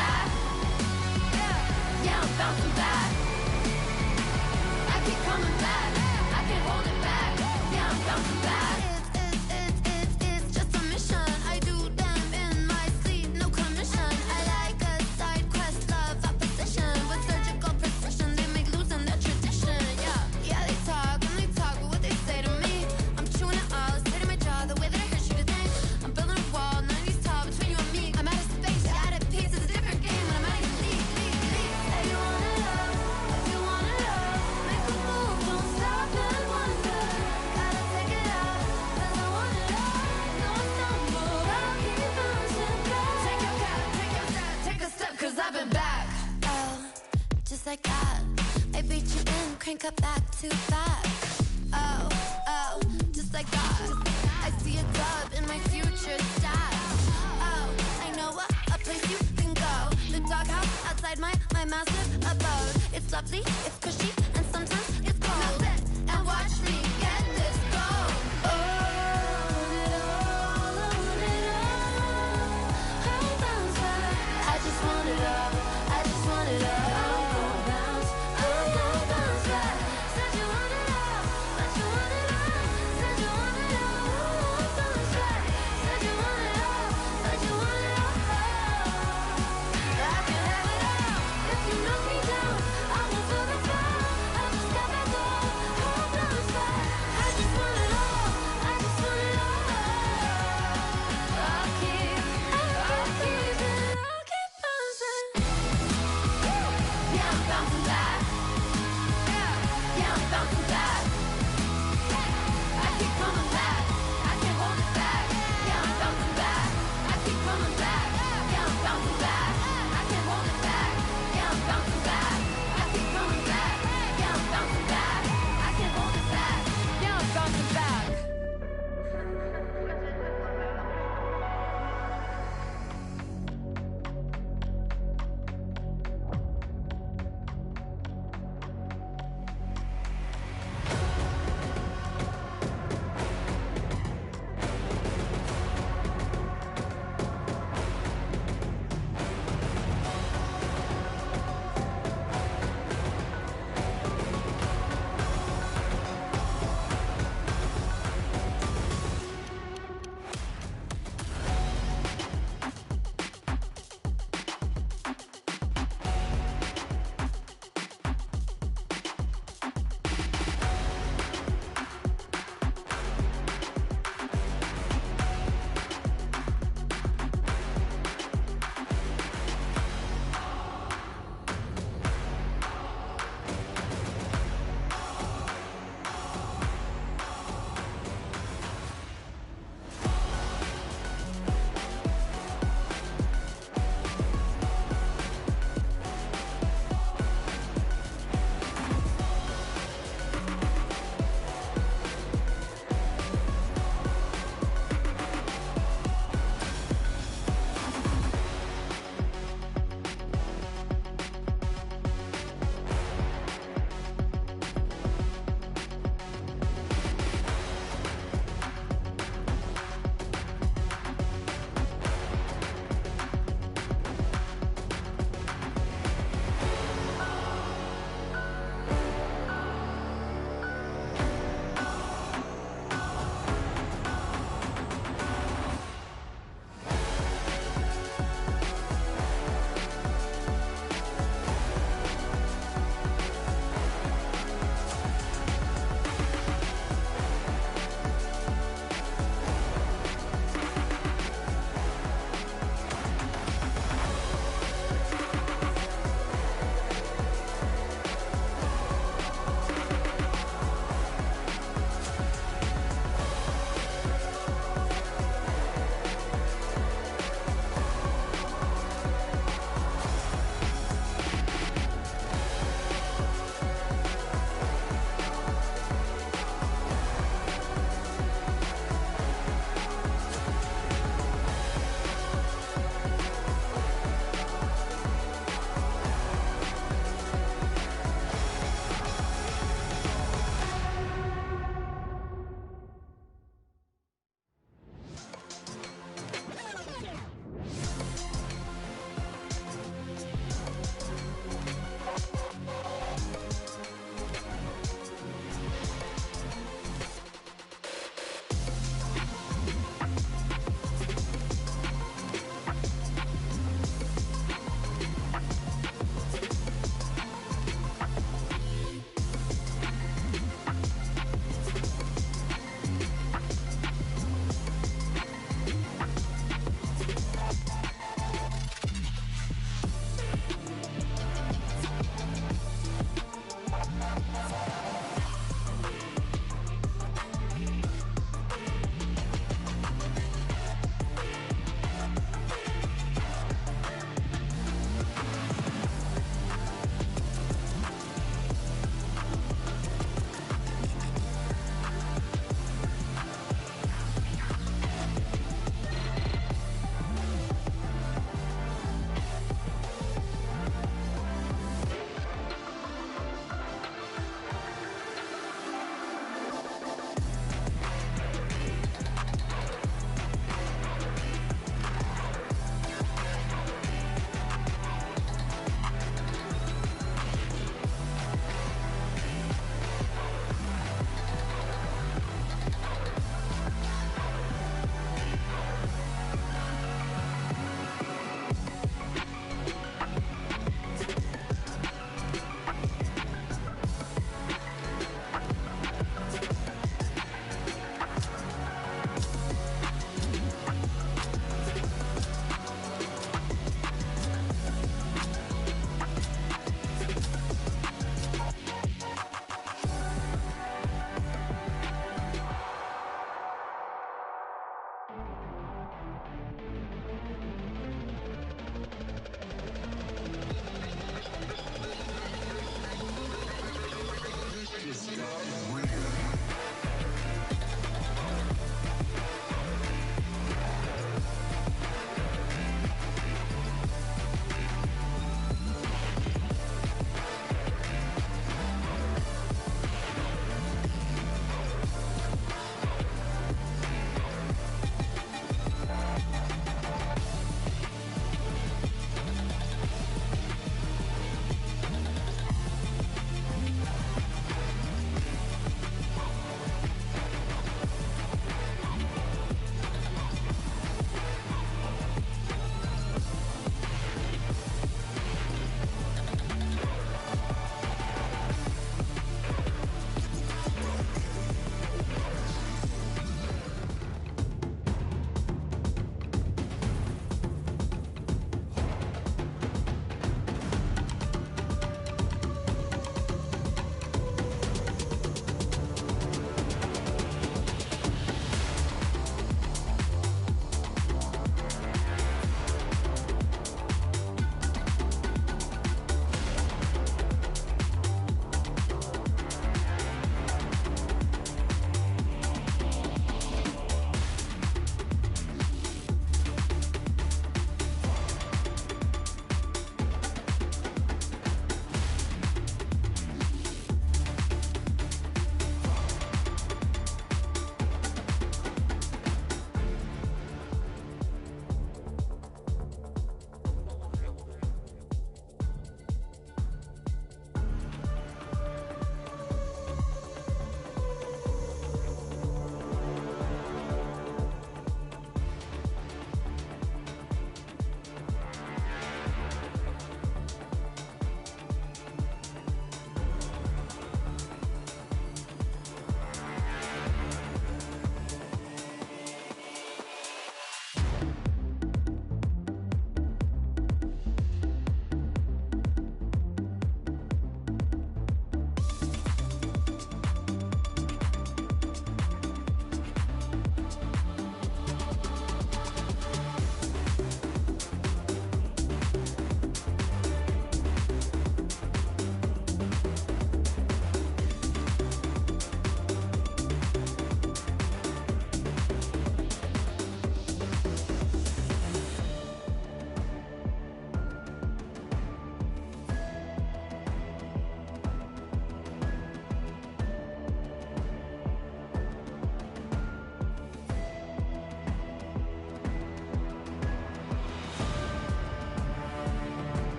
back. Yeah, I'm bouncing back. I keep coming back. I can't hold it back. Yeah, I'm bouncing back. It's just a mission. I do them in my sleep, no commission. I like a side quest, love opposition. With surgical precision, they make losing their tradition. Yeah, they talk and they talk, but what they say to me, I'm chewing it all, it's hitting my jaw, the way that I heard you to think. I'm building a wall, 90s tall between you and me. I'm out of space, you're out of peace, it's a different game when I'm out of your league. Say you wanna love, if you wanna love, make a move, don't stop and wonder. Gotta take it out, 'cause I want it all. No, I stumble, I'll keep bouncing back. Take your cap, take your step, take a step, 'cause I've been back. Oh, just like that, I beat you in, crank up back too fast. Oh, just like that, I see a dub in my future stats. Oh, I know a place you can go, the doghouse outside my massive abode. It's lovely, it's cushy, and sometimes it's cold. Now sit and watch me get this gold. Own it all, own it all. I'll bounce back. I just want it all, I just want it all. I'm gonna bounce back. Said you want it all, but you want it all. Said you want it all, I'll bounce back. Said you want it all, but you want it all. I can have it all. If you knock me down, I will feel the fall. I just got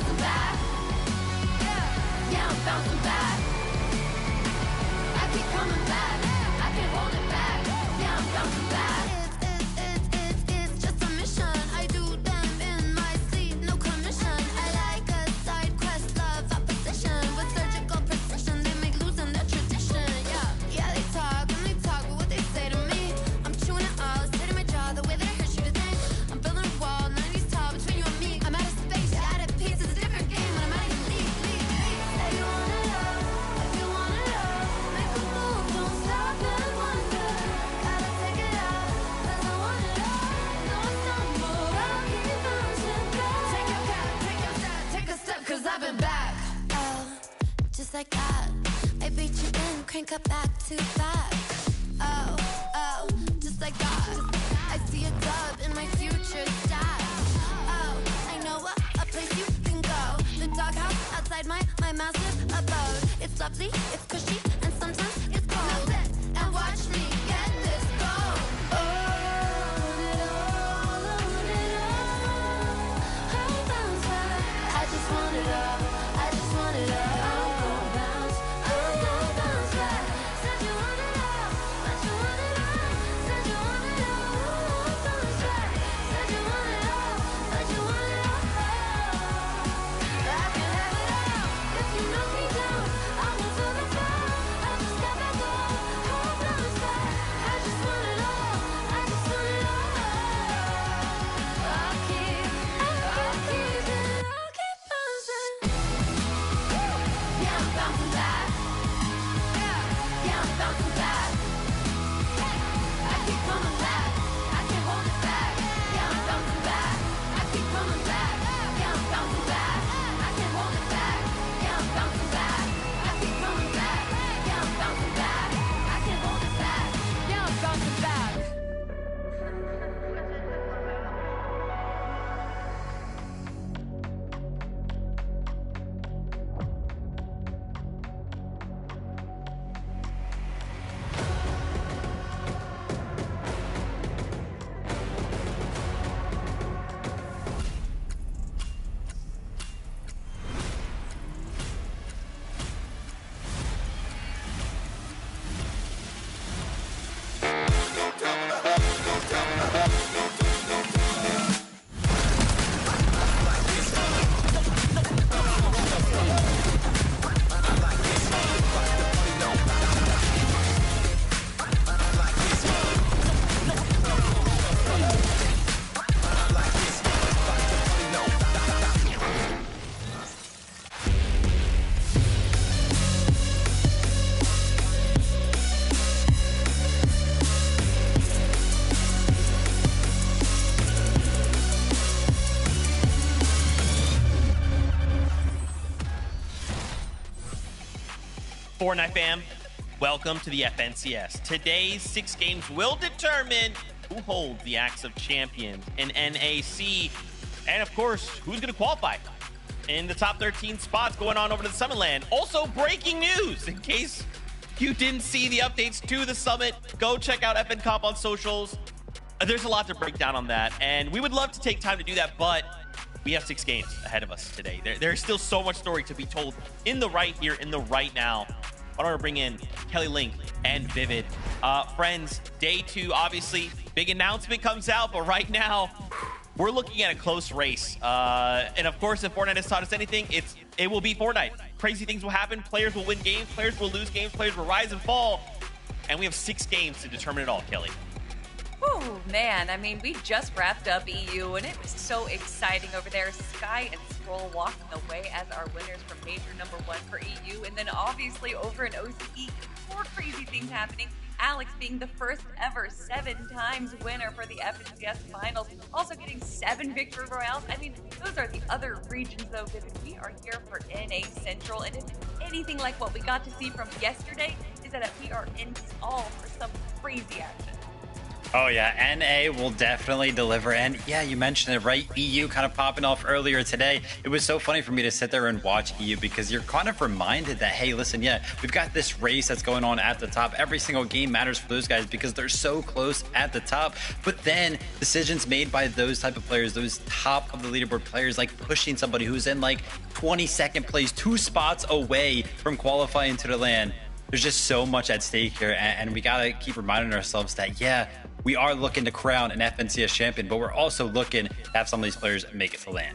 bouncing back. Yeah, I'm bouncing back. I keep coming back. I can't hold it back. Yeah, I'm bouncing back. It's just a mission. I do them in my sleep, no commission. I like a side quest, love opposition. With surgical precision, they make losing their tradition. Yeah, they talk, but what they say to me, I'm chewing it all, sitting my jaw, the way that I heard you today. I'm building a wall, 90s tall between you and me. I'm out of space, you're out of peace. It's a different game when I'm out of your league. Say you want it all, if you want it all, make a move, don't stop and wonder. Gotta take it out, 'cause I want it all. No, it's not more, I'll keep bouncing back. Take your cap, take your step, take a step, 'cause I've been back. Oh, just like that, I beat you in, crank up back to back. Oh, just like that, I see a dub in my future stats. Oh, I know a place you can go, the doghouse outside my massive abode. It's lovely, it's cushy, and sometimes it's cold. Now sit and watch me get this gold. Oh, I want it all. I'll bounce back. I just want it all. I just want it all. I'm gonna bounce. I'm gonna bounce back. Said you want it all, but you want it all. Said you want it all. I'll bounce back. Said you want it all, but you want it all. I can have it all. If you knock me down, I won't feel the fall. I just got back up. I'll bounce back. I just want it all. I just want it all. I'll keep bouncing. Yeah, I'm bouncing back. Yeah, I'm bouncing back. I keep coming back. I can't hold it back. Yeah, I'm bouncing back. I keep coming back. Yeah, I'm bouncing back. I can't hold it back. Yeah, I'm bouncing back. I keep coming back. Yeah, I'm bouncing back. I can't hold it back. Yeah, I'm bouncing back. Fortnite fam, welcome to the FNCS. Today's 6 games will determine who holds the Axe of Champions in NAC, and of course, who's going to qualify in the top 13 spots going on over to the Summit Land. Also, breaking news, in case you didn't see the updates to the Summit, go check out FN Comp on socials. There's a lot to break down on that, and we would love to take time to do that, but we have 6 games ahead of us today. There's still so much story to be told in the right here, in the right now. I want to bring in Kelly Link and Vivid. Friends, day 2, obviously, big announcement comes out, but right now, we're looking at a close race. And of course, if Fortnite has taught us anything, it will be Fortnite. Crazy things will happen. Players will win games. Players will lose games. Players will rise and fall. And we have 6 games to determine it all, Kelly. Oh man, I mean, we just wrapped up EU and it was so exciting over there. Sky and Scroll walking the way as our winners from Major number 1 for EU, and then obviously over in OCE, more crazy things happening. Alex being the first ever 7 times winner for the FNCS finals, also getting 7 victory royales. I mean, those are the other regions though, because we are here for NA Central, and if anything like what we got to see from yesterday is that we are in all for some crazy action. Oh yeah, NA will definitely deliver. And yeah, you mentioned it, right? EU kind of popping off earlier today. It was so funny for me to sit there and watch EU because you're kind of reminded that, hey, listen, yeah, we've got this race that's going on at the top. Every single game matters for those guys because they're so close at the top. But then decisions made by those type of players, those top of the leaderboard players, like pushing somebody who's in like 22nd place, 2 spots away from qualifying to the LAN. There's just so much at stake here, and we gotta keep reminding ourselves that, yeah, we are looking to crown an FNCS champion, but we're also looking to have some of these players make it to LAN.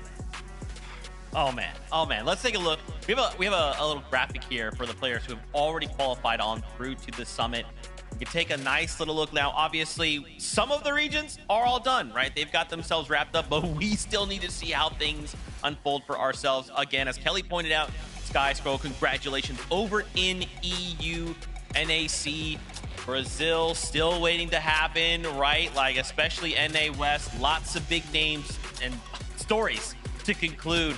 Oh man, let's take a look. We have a little graphic here for the players who have already qualified on through to the summit. You can take a nice little look now. Obviously, some of the regions are all done, right? They've got themselves wrapped up, but we still need to see how things unfold for ourselves. Again, as Kelly pointed out, Sky Scroll, congratulations over in EU. NAC, Brazil still waiting to happen, right? Like, especially NA West, lots of big names and stories to conclude.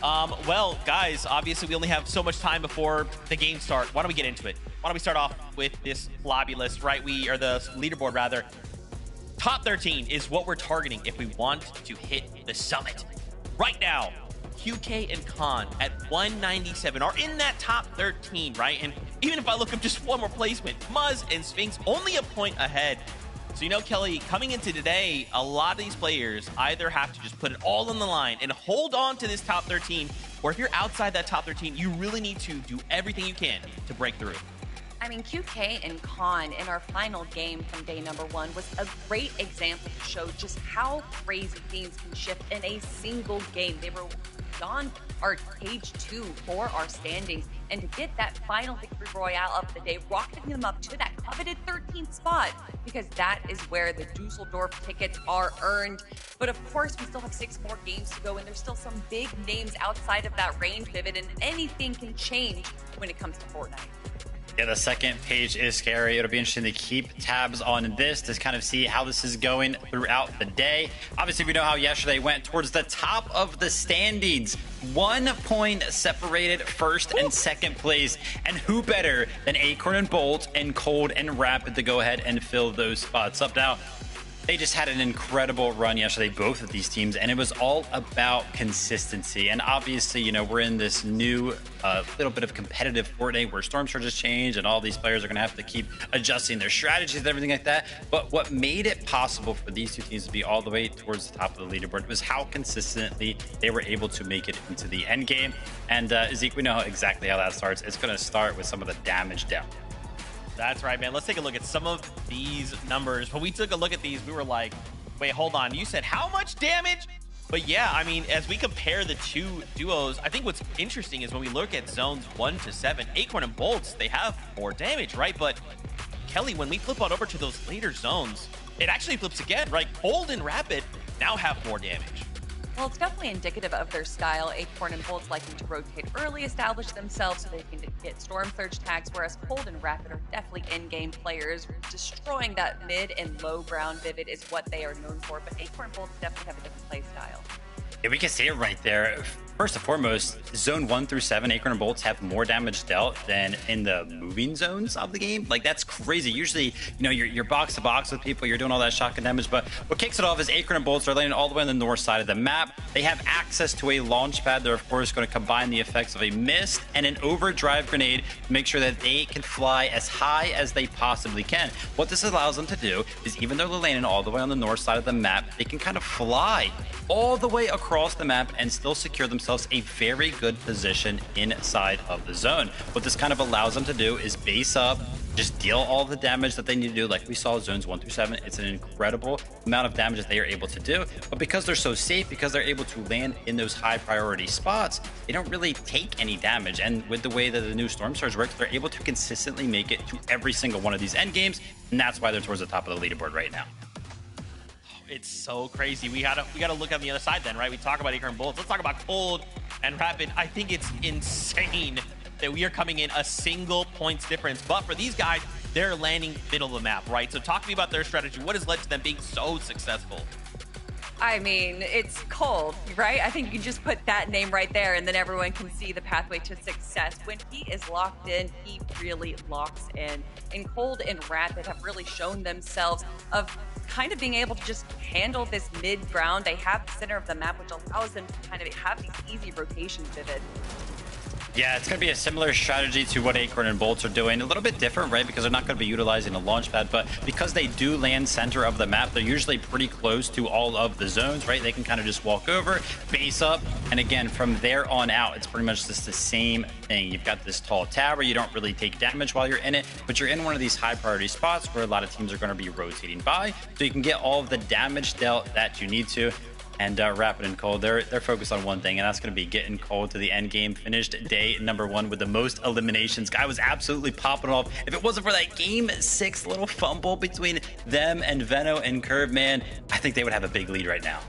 Well, guys, obviously we only have so much time before the game start. Why don't we get into it? Why don't we start off with this lobby list, right? Or the leaderboard rather. Top 13 is what we're targeting if we want to hit the summit. Right now, QK and Khan at 197 are in that top 13, right? And even if I look up just one more placement, Muzz and Sphinx only a point ahead. So, you know, Kelly, coming into today, a lot of these players either have to just put it all on the line and hold on to this top 13, or if you're outside that top 13, you really need to do everything you can to break through. I mean, QK and Khan in our final game from day number 1 was a great example to show just how crazy things can shift in a single game. They were on our page 2 for our standings, and to get that final victory royale of the day, rocketing them up to that coveted 13th spot, because that is where the Dusseldorf tickets are earned. But of course, we still have 6 more games to go, and there's still some big names outside of that range, Vivid, and anything can change when it comes to Fortnite. Yeah, the second page is scary. It'll be interesting to keep tabs on this to kind of see how this is going throughout the day. Obviously, we know how yesterday went towards the top of the standings. 1 point separated first and second place. And who better than Acorn and Bolt and Cold and Rapid to go ahead and fill those spots up. Now, they just had an incredible run yesterday, both of these teams, and it was all about consistency. And obviously, you know, we're in this new little bit of competitive Fortnite where storm surges change and all these players are going to have to keep adjusting their strategies and everything like that. But what made it possible for these two teams to be all the way towards the top of the leaderboard was how consistently they were able to make it into the end game. And Zeke, we know exactly how that starts. It's going to start with some of the damage down. That's right, man. Let's take a look at some of these numbers. When we took a look at these, we were like, wait, hold on. You said how much damage? But yeah, I mean, as we compare the two duos, I think what's interesting is when we look at zones 1 to 7, Acorn and Bolts, they have more damage, right? But Kelly, when we flip on over to those later zones, it actually flips again, right? Cold and Rapid now have more damage. Well, it's definitely indicative of their style. Acorn and Bolt's liking to rotate early, establish themselves so they can get Storm Surge tags, whereas Cold and Rapid are definitely in-game players. Destroying that mid and low ground, Vivid, is what they are known for, but Acorn and Bolt definitely have a different play style. Yeah, we can see it right there. First and foremost, zone 1 through 7, Acorn and Bolts have more damage dealt than in the moving zones of the game. Like, that's crazy. Usually, you know, you're box to box with people, you're doing all that shotgun damage, but what kicks it off is Acorn and Bolts are landing all the way on the north side of the map. They have access to a launch pad. They're, of course, going to combine the effects of a mist and an overdrive grenade to make sure that they can fly as high as they possibly can. What this allows them to do is, even though they're landing all the way on the north side of the map, they can kind of fly all the way across the map and still secure themselves a very good position inside of the zone. What this kind of allows them to do is base up, just deal all the damage that they need to do. Like we saw zones 1 through 7, it's an incredible amount of damage that they are able to do. But because they're so safe, because they're able to land in those high priority spots, they don't really take any damage. And with the way that the new Storm Surge works, they're able to consistently make it to every single one of these end games. And that's why they're towards the top of the leaderboard right now. It's so crazy. We gotta look on the other side then, right? We talk about Acorn and Bolts. Let's talk about Cold and Rapid. I think it's insane that we are coming in a single points difference. But for these guys, they're landing middle of the map, right? So talk to me about their strategy. What has led to them being so successful? I mean, it's cold, right? I think you can just put that name right there and then everyone can see the pathway to success. When he is locked in, he really locks in. And Cold and Rapid have really shown themselves of kind of being able to just handle this mid-ground. They have the center of the map, which allows them to kind of have these easy rotations, Vivid. Yeah, it's going to be a similar strategy to what Acorn and Bolts are doing. A little bit different, right? Because they're not going to be utilizing a launch pad, but because they do land center of the map, they're usually pretty close to all of the zones, right? They can kind of just walk over, base up, and again, from there on out, it's pretty much just the same thing. You've got this tall tower. You don't really take damage while you're in it, but you're in one of these high priority spots where a lot of teams are going to be rotating by, so you can get all of the damage dealt that you need to. And Rapid and Cold, they're focused on one thing, and that's going to be getting Cold to the end game. Finished day number 1 with the most eliminations. Guy was absolutely popping off. If it wasn't for that game 6 little fumble between them and Veno and Curve, man, I think they would have a big lead right now.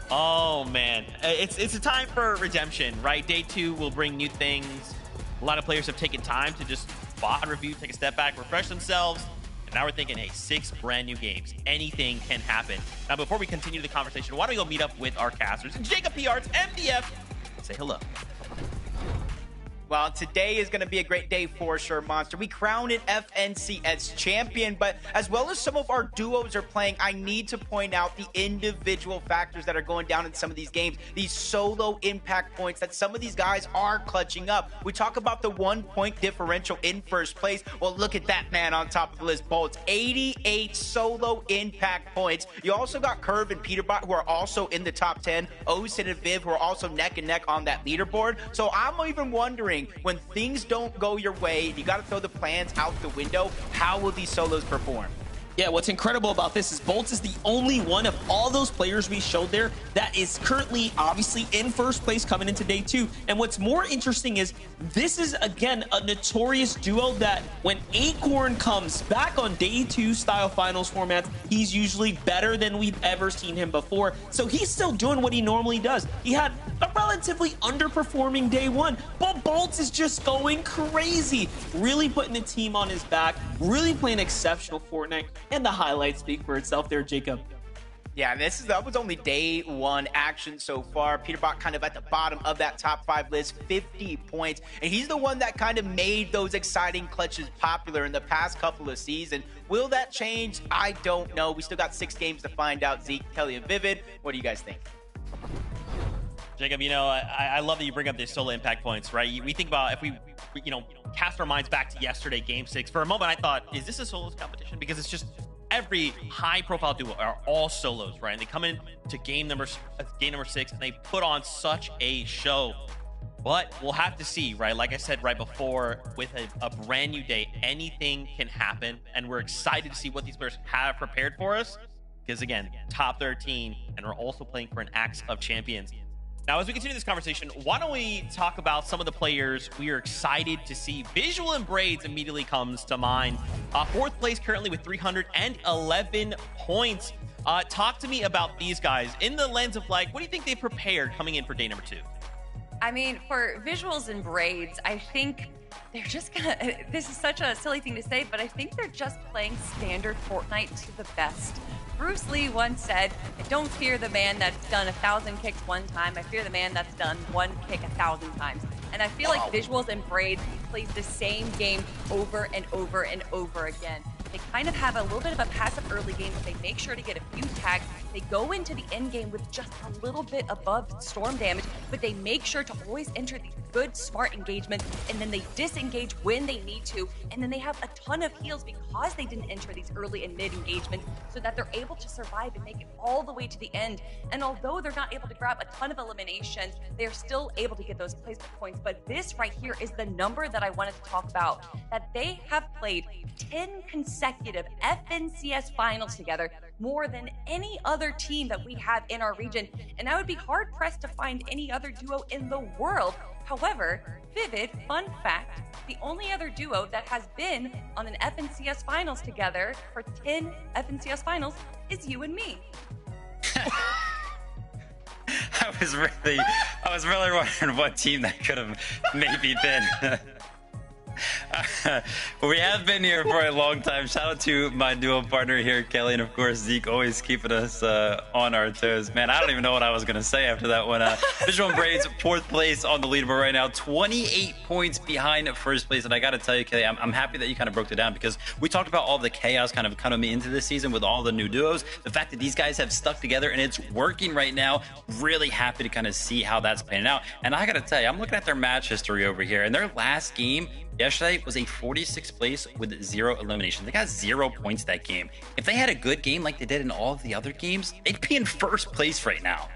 Oh man, it's a time for redemption, right? Day 2 will bring new things. A lot of players have taken time to just spot review, take a step back, refresh themselves. And now we're thinking, hey, 6 brand new games. Anything can happen. Now, before we continue the conversation, why don't we go meet up with our casters? Jacob P. Arts, MDF, say hello. Well, today is going to be a great day for sure, Monster. We crowned an FNCS champion, but as well as some of our duos are playing, I need to point out the individual factors that are going down in some of these games, these solo impact points that some of these guys are clutching up. We talk about the 1-point differential in first place. Well, look at that man on top of the list, Bolts. 88 solo impact points. You also got Curve and Peterbot, who are also in the top 10. Osin and Viv, who are also neck and neck on that leaderboard. So I'm even wondering, when things don't go your way, you got to throw the plans out the window, how will these solos perform? Yeah, what's incredible about this is Bolts is the only one of all those players we showed there that is currently obviously in first place coming into day 2. And what's more interesting is this is, again, a notorious duo that when Acorn comes back on day 2 style finals formats, he's usually better than we've ever seen him before. So he's still doing what he normally does. He had a relatively underperforming day 1, but Bolts is just going crazy, really putting the team on his back, really playing exceptional Fortnite. And the highlights speak for itself there, Jacob. Yeah, that was only day 1 action so far. Peterbot kind of at the bottom of that top 5 list, 50 points. And he's the one that kind of made those exciting clutches popular in the past couple of seasons. Will that change? I don't know. We still got 6 games to find out. Zeke, Kelly, and Vivid, what do you guys think? Jacob, you know, I love that you bring up these solo impact points, right? We think about if we cast our minds back to yesterday, game 6. For a moment, I thought, is this a solos competition? Because it's just every high-profile duo are all solos, right? And they come in to game number 6, and they put on such a show. But we'll have to see, right? Like I said right before, with a brand new day, anything can happen. And we're excited to see what these players have prepared for us. Because, again, top 13, and we're also playing for an Axe of Champions. Now, as we continue this conversation, why don't we talk about some of the players we are excited to see? Visual and Braids immediately comes to mind. 4th place currently with 311 points. Talk to me about these guys in the lens of, like, what do you think they prepared coming in for day number 2? I mean, for Visuals and Braids, I think they're just gonna, this is such a silly thing to say, but I think they're just playing standard Fortnite to the best. Bruce Lee once said, I don't fear the man that's done 1,000 kicks one time. I fear the man that's done one kick 1,000 times. And I feel like Visuals and Braids plays the same game over and over and over again. They kind of have a little bit of a passive early game, but they make sure to get a few tags. They go into the end game with just a little bit above storm damage, but they make sure to always enter these good, smart engagements, and then they disengage when they need to, and then they have a ton of heals because they didn't enter these early and mid engagements, so that they're able to survive and make it all the way to the end. And although they're not able to grab a ton of eliminations, they're still able to get those placement points. But this right here is the number that I wanted to talk about, that they have played 10 consecutive FNCS finals together, more than any other team that we have in our region. And I would be hard pressed to find any other duo in the world. However, Vivid, fun fact, the only other duo that has been on an FNCS finals together for 10 FNCS finals is you and me. I was really wondering what team that could have maybe been. We have been here for a long time. Shout out to my duo partner here, Kelly, and of course Zeke, always keeping us on our toes. Man, I don't even know what I was gonna say after that one. Visual and Braids, 4th place on the leaderboard right now, 28 points behind first place. And I gotta tell you, Kelly, I'm happy that you kind of broke it down, because we talked about all the chaos kind of coming into this season with all the new duos. The fact that these guys have stuck together and it's working right now, really happy to kind of see how that's playing out. And I gotta tell you, I'm looking at their match history over here, and their last game yesterday was a 46th place with 0 eliminations. They got 0 points that game. If they had a good game like they did in all of the other games, they'd be in first place right now.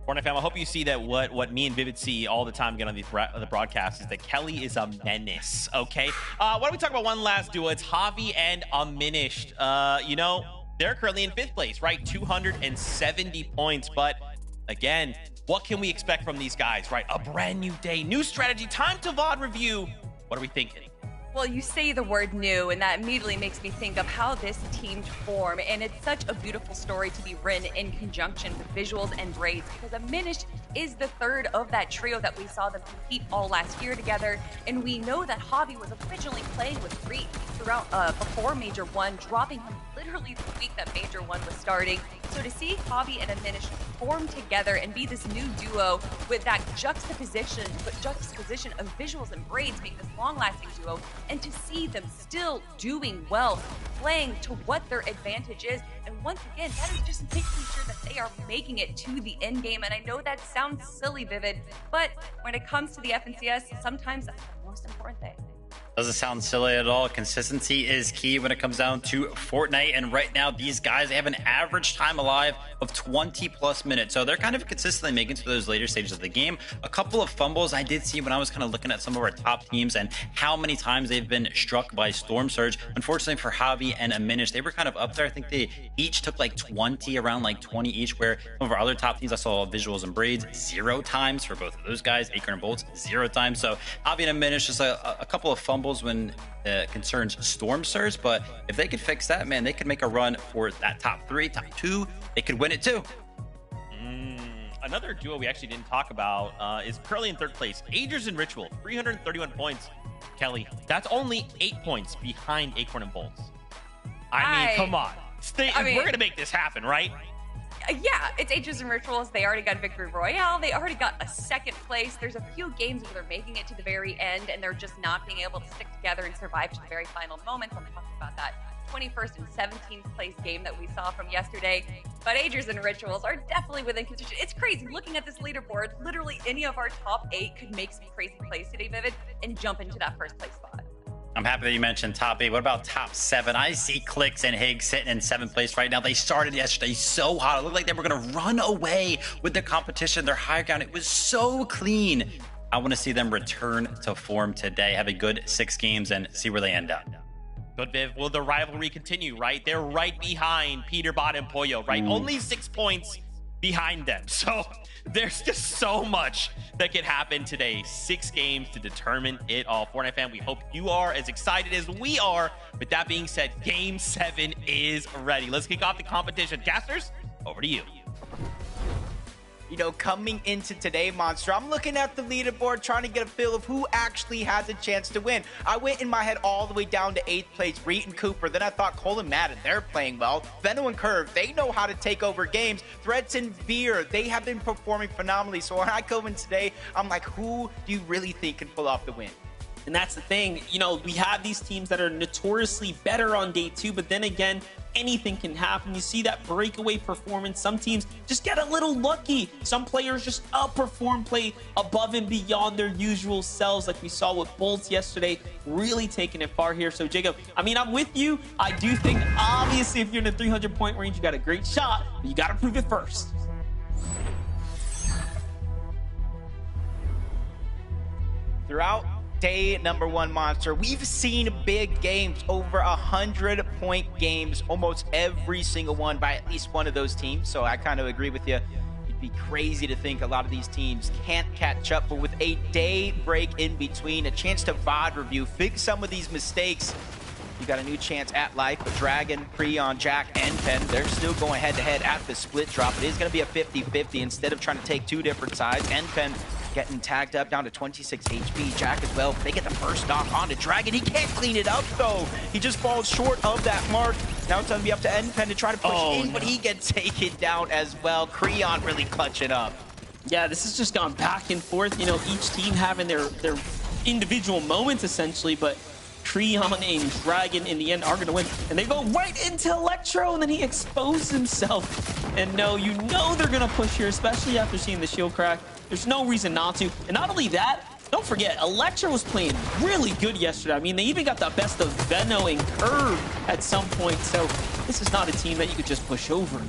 Fortnite fam, I hope you see that what me and Vivid see all the time again on the broadcast is that Kelly is a menace, okay? Why don't we talk about one last duo? It's Javi and Undiminished. You know, they're currently in 5th place, right? 270 points, but again, what can we expect from these guys, right? A brand new day, new strategy, time to VOD review. What are we thinking? Well, you say the word new, and that immediately makes me think of how this team formed. And it's such a beautiful story to be written in conjunction with Visuals and Braids, because Undiminished is the 3rd of that trio that we saw them compete all last year together. And we know that Javi was originally playing with Reet throughout before Major 1, dropping him literally the week that Major 1 was starting. So to see Javi and Undiminished form together and be this new duo with that juxtaposition of Visuals and Braids being this long-lasting duo, and to see them still doing well, playing to what their advantage is. And once again, that is just making sure that they are making it to the end game. And I know that sounds silly, Vivid, but when it comes to the FNCS, sometimes that's the most important thing. Doesn't sound silly at all. Consistency is key when it comes down to Fortnite. And right now, these guys, they have an average time alive of 20 plus minutes. So they're kind of consistently making it to those later stages of the game. A couple of fumbles I did see when I was kind of looking at some of our top teams and how many times they've been struck by Storm Surge. Unfortunately for Javi and Undiminished, they were kind of up there. I think they each took like 20, around like 20 each, where some of our other top teams, I saw Visuals and Braids 0 times for both of those guys. Acorn and Bolts 0 times. So Javi and Undiminished, just a couple of fumbles when it concerns Storm Surge, but if they could fix that, man, they could make a run for that top 3, top 2. They could win it too. Another duo we actually didn't talk about is currently in 3rd place. Agers and Ritual, 331 points. Kelly, that's only 8 points behind Acorn and Bolts. I mean, come on. We're going to make this happen, right? Yeah, it's Ages and Rituals. They already got Victory Royale. They already got a 2nd place. There's a few games where they're making it to the very end, and they're just not being able to stick together and survive to the very final moments. I'm talking about that 21st and 17th place game that we saw from yesterday. But Ages and Rituals are definitely within contention. It's crazy. Looking at this leaderboard, literally any of our top 8 could make some crazy plays today, Vivid, and jump into that 1st place spot. I'm happy that you mentioned top 8. What about top 7? I see Clicks and Higgs sitting in 7th place right now. They started yesterday so hot. It looked like they were going to run away with the competition. Their high ground, it was so clean. I want to see them return to form today, have a good 6 games, and see where they end up. But Viv, will the rivalry continue, right? They're right behind Peterbot and Pollo, right? Only 6 points behind them. So there's just so much that can happen today. 6 games to determine it all. Fortnite fan, we hope you are as excited as we are. With that being said, Game 7 is ready. Let's kick off the competition. Casters, over to you. You know, coming into today, Monster, I'm looking at the leaderboard, trying to get a feel of who actually has a chance to win. I went in my head all the way down to 8th place, Reet and Cooper. Then I thought Cole and Madden, they're playing well. Venno and Curve, they know how to take over games. Threats and Veer, they have been performing phenomenally. So when I go in today, I'm like, who do you really think can pull off the win? And that's the thing, you know, we have these teams that are notoriously better on day 2, but then again, anything can happen. You see that breakaway performance. Some teams just get a little lucky. Some players just outperform, play above and beyond their usual selves, like we saw with Bolts yesterday, really taking it far here. So Jacob, I mean, I'm with you. I do think, obviously, if you're in the 300-point range, you got a great shot, but you got to prove it first. Throughout day number 1, Monster, we've seen big games, over 100-point games, almost every single one by at least one of those teams. So I kind of agree with you. It'd be crazy to think a lot of these teams can't catch up, but with a day break in between, a chance to VOD review, fix some of these mistakes, you got a new chance at life. But Dragon, Preon, Jack, and Pen, they're still going head-to-head at the split drop. It is going to be a 50-50 instead of trying to take 2 different sides. And Pen getting tagged up down to 26 HP. Jack as well. They get the first knock on the Dragon. He can't clean it up, though. He just falls short of that mark. Now it's going to be up to NPen to try to push in, but he gets taken down as well. Creon really clutching up. Yeah, this has just gone back and forth. You know, each team having their individual moments, essentially, but Creon and Dragon in the end are going to win. And they go right into Electro, and then he exposed himself. And no, you know they're going to push here, especially after seeing the shield crack. There's no reason not to. And not only that, don't forget, Electro was playing really good yesterday. I mean, they even got the best of Veno and Curve at some point. So this is not a team that you could just push over.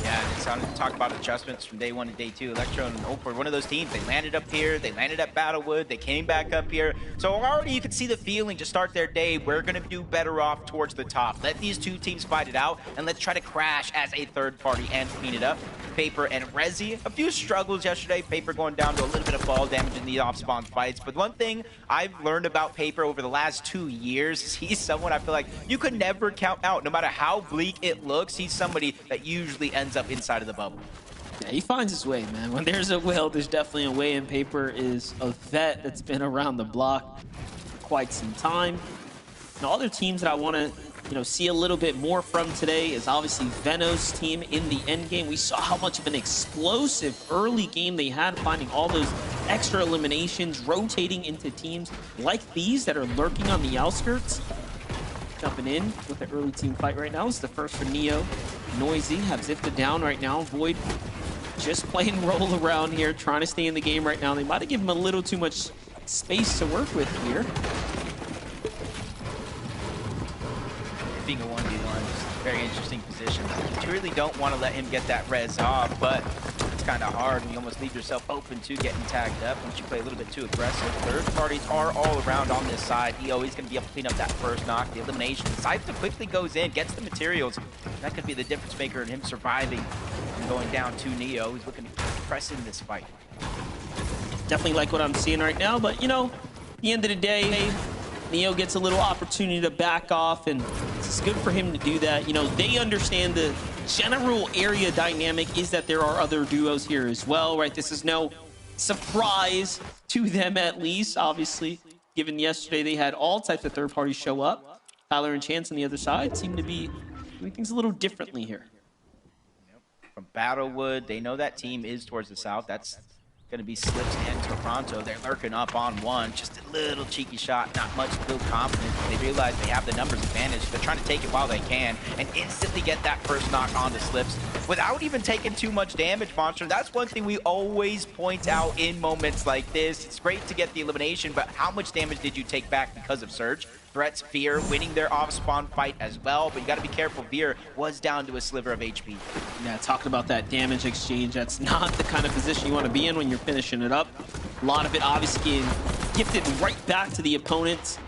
Yeah, and it sounded to talk about adjustments from day one to day two. Electro and Ope were one of those teams. They landed up here, they landed at Battlewood, they came back up here. So already you could see the feeling to start their day. We're going to do better off towards the top. Let these two teams fight it out, and let's try to crash as a third party and clean it up. Paper and Rezi, a few struggles yesterday. Paper going down to a little bit of fall damage in the off-spawn fights. But one thing I've learned about Paper over the last 2 years is he's someone I feel like you could never count out. No matter how bleak it looks, he's somebody that usually ends up inside of the bubble. Yeah, he finds his way, man. When there's a will, there's definitely a way, and Paper is a vet that's been around the block for quite some time. And other teams that I want to see a little bit more from today is obviously Veno's team in the end game. We saw how much of an explosive early game they had, finding all those extra eliminations, rotating into teams like these that are lurking on the outskirts. Jumping in with the early team fight right now is the first for Neo. Noisy have Zifta down right now. Void just playing roll around here, trying to stay in the game right now. They might have given him a little too much space to work with here. Being a 1v1 is a very interesting position. You really don't want to let him get that res off, but it's kind of hard, and you almost leave yourself open to getting tagged up once you play a little bit too aggressive. Third parties are all around on this side. EO is going to be able to clean up that first knock, the elimination. Scythe quickly goes in, gets the materials. That could be the difference maker in him surviving and going down to Neo. He's looking to press in this fight. Definitely like what I'm seeing right now, but at the end of the day, Neo gets a little opportunity to back off, and it's good for him to do that. They understand the general area dynamic is that there are other duos here as well, right? This is no surprise to them, at least, obviously, given yesterday they had all types of third parties show up. Tyler and Chance on the other side seem to be doing things a little differently here. From Battlewood, they know that team is towards the south. That's going to be Slips and Toronto. They're lurking up on one. Just a little cheeky shot, not much to build confidence. They realize they have the numbers advantage. They're trying to take it while they can and instantly get that first knock on the Slips without even taking too much damage, Monster. That's one thing we always point out in moments like this. It's great to get the elimination, but how much damage did you take back because of Surge? Threats, Veer winning their off-spawn fight as well, but you got to be careful. Veer was down to a sliver of HP. Yeah, talking about that damage exchange, that's not the kind of position you want to be in when you're finishing it up. A lot of it obviously getting gifted right back to the opponents.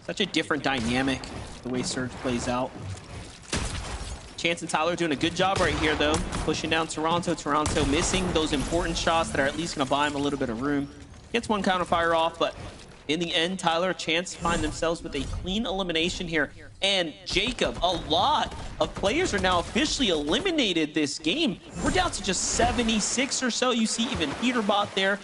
Such a different dynamic, the way Surge plays out. Chance and Tyler doing a good job right here, though. Pushing down Toronto. Toronto missing those important shots that are at least going to buy him a little bit of room. Gets one counter fire off, but in the end, Tyler, Chance find themselves with a clean elimination here. And Jacob, a lot of players are now officially eliminated this game. We're down to just 76 or so. You see even Peterbot there,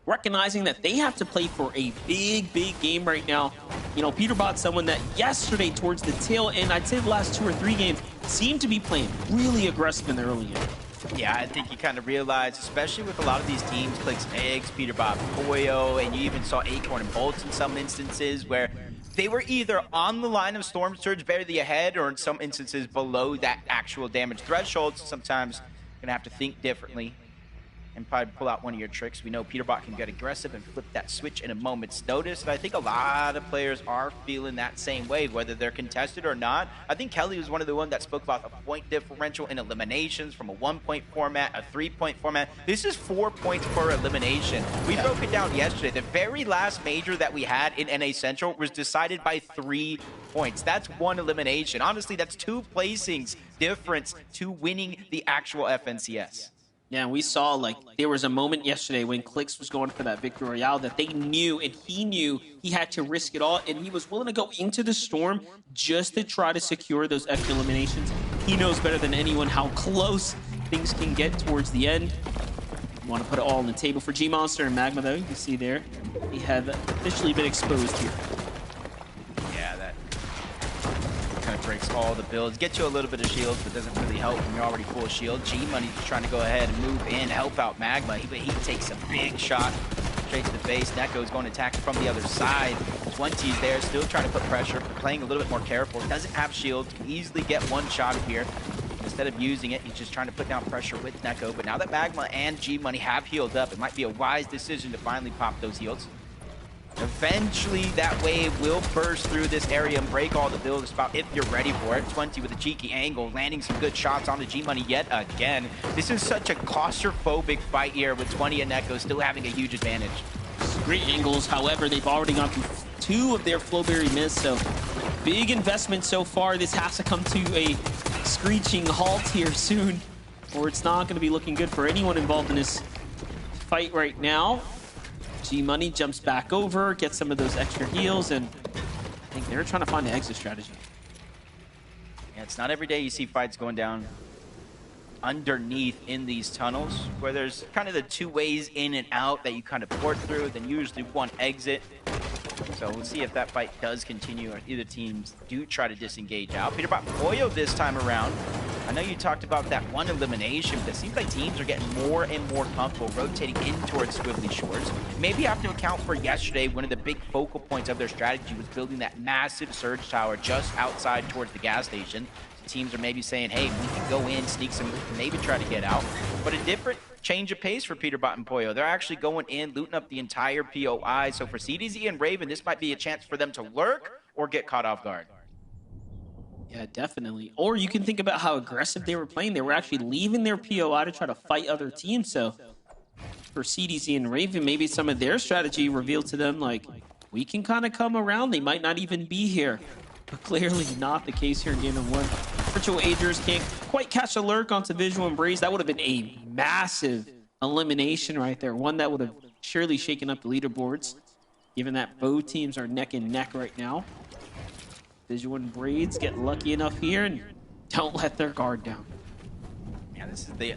recognizing that they have to play for a big, big game right now. Peterbot's someone that yesterday towards the tail end, I'd say the last 2 or 3 games, seemed to be playing really aggressive in the early game. Yeah, I think you kind of realize, especially with a lot of these teams, Clicks, Eggs, Peterbot, Boyo, and you even saw Acorn and Bolts in some instances where they were either on the line of Storm Surge barely ahead or in some instances below that actual damage threshold. So sometimes you're going to have to think differently and probably pull out one of your tricks. We know Peterbot can get aggressive and flip that switch in a moment's notice, and I think a lot of players are feeling that same way, whether they're contested or not. I think Kelly was one of the ones that spoke about the point differential in eliminations from a 1-point format, a 3-point format. This is 4 points per elimination. We broke it down yesterday. The very last major that we had in NA Central was decided by 3 points. That's 1 elimination. Honestly, that's 2 placings difference to winning the actual FNCS. Yeah, and we saw, there was a moment yesterday when Clix was going for that Victory Royale that they knew, and he knew he had to risk it all, and he was willing to go into the storm just to try to secure those extra eliminations. He knows better than anyone how close things can get towards the end. Want to put it all on the table for G Monster and Magma, though. You can see there, they have officially been exposed here. Yeah, that kind of breaks all the builds. Gets you a little bit of shields, but doesn't really help when you're already full of shield. G-Money just trying to go ahead and move in, help out Magma. He takes a big shot straight to the face. Neko's going to attack from the other side. 20's there, still trying to put pressure, but playing a little bit more careful. Doesn't have shields, can easily get one shot here. Instead of using it, he's just trying to put down pressure with Neko. But now that Magma and G-Money have healed up, it might be a wise decision to finally pop those heals. Eventually, that wave will burst through this area and break all the builds spot if you're ready for it. 20 with a cheeky angle, landing some good shots onto G-Money yet again. This is such a claustrophobic fight here with 20 and Neko still having a huge advantage. Great angles, however, they've already gone through 2 of their Flowberry miss, so big investment so far. This has to come to a screeching halt here soon, or it's not going to be looking good for anyone involved in this fight right now. G-Money jumps back over, gets some of those extra heals, and I think they're trying to find an exit strategy. Yeah, it's not every day you see fights going down underneath in these tunnels, where there's kind of the 2 ways in and out that you kind of port through, then usually one exit. So we'll see if that fight does continue or either teams do try to disengage out. Peter Boyo this time around. I know you talked about that one elimination, but it seems like teams are getting more and more comfortable rotating in towards Swiftly Shores. Maybe you have to account for yesterday, one of the big focal points of their strategy was building that massive surge tower just outside towards the gas station. So teams are maybe saying, hey, we can go in, sneak some, maybe try to get out. But a different change of pace for Peterbot and Poyo. They're actually going in, looting up the entire POI. So for CDZ and Raven, this might be a chance for them to lurk or get caught off guard. Yeah, definitely. Or you can think about how aggressive they were playing. They were actually leaving their POI to try to fight other teams. So for CDZ and Raven, maybe some of their strategy revealed to them, like, we can kind of come around. They might not even be here. But clearly not the case here in Game of 1. Virtual Agers can't quite catch a lurk onto Visual and Braze. That would have been a massive elimination right there. One that would have surely shaken up the leaderboards, given that both teams are neck and neck right now. Visual and Braids get lucky enough here and don't let their guard down. Yeah, this is the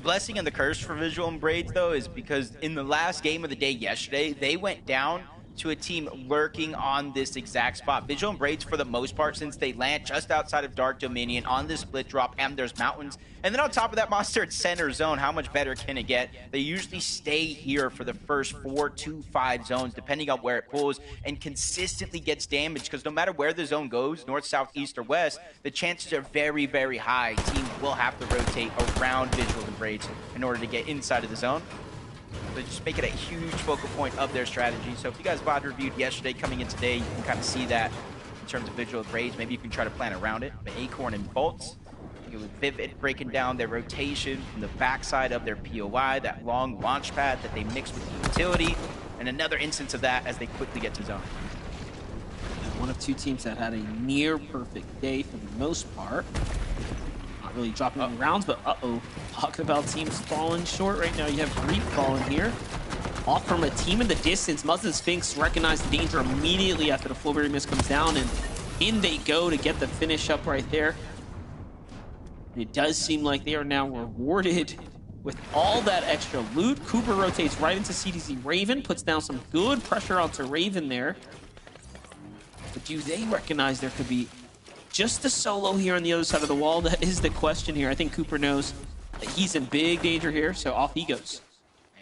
blessing and the curse for Visual and Braids, though, is because in the last game of the day yesterday, they went down to a team lurking on this exact spot. Visual and Braids, for the most part, since they land just outside of Dark Dominion on this split drop, and there's mountains. And then on top of that, Monster at center zone. How much better can it get? They usually stay here for the first 4 to 5 zones, depending on where it pulls, and consistently gets damaged, because no matter where the zone goes, north, south, east, or west, the chances are very, very high. Teams will have to rotate around Visual and Braids in order to get inside of the zone. They just make it a huge focal point of their strategy. So if you guys VOD reviewed yesterday, coming in today, you can kind of see that in terms of Visual Braids. Maybe you can try to plan around it. But Acorn and Bolts, with Vivid breaking down their rotation from the backside of their POI, that long launch pad that they mix with the utility, and another instance of that as they quickly get to zone. One of 2 teams that had a near perfect day for the most part. Not really dropping any rounds, but talking about teams falling short right now. You have Reap falling here. Off from a team in the distance. Muzzin Sphinx recognized the danger immediately after the Flowberry miss comes down, and in they go to get the finish up right there. It does seem like they are now rewarded with all that extra loot. Cooper rotates right into CDZ Raven, puts down some good pressure onto Raven there. But do they recognize there could be just a solo here on the other side of the wall? That is the question here. I think Cooper knows that he's in big danger here, so off he goes.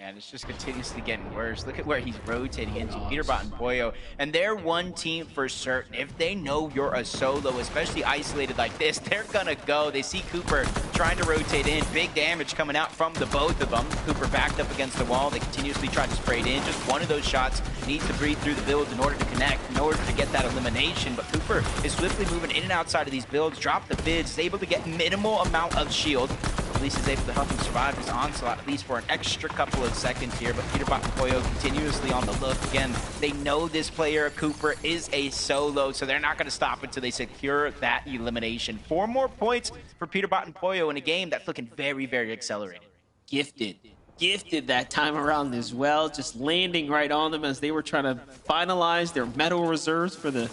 And it's just continuously getting worse. Look at where he's rotating into Peterbot and Poyo. And they're one team for certain. If they know you're a solo, especially isolated like this, they're gonna go. They see Cooper trying to rotate in. Big damage coming out from the both of them. Cooper backed up against the wall. They continuously try to spray it in. Just one of those shots needs to breathe through the builds in order to connect, in order to get that elimination. But Cooper is swiftly moving in and outside of these builds. Drop the bids. Is able to get minimal amount of shield. At least is able to help him survive his onslaught, at least for an extra couple of seconds here. But Peterbot and Poyo continuously on the look. Again, they know this player, Cooper, is a solo, so they're not going to stop until they secure that elimination. 4 more points for Peterbot and Poyo in a game that's looking very, very accelerated. Gifted that time around as well, just landing right on them as they were trying to finalize their metal reserves for the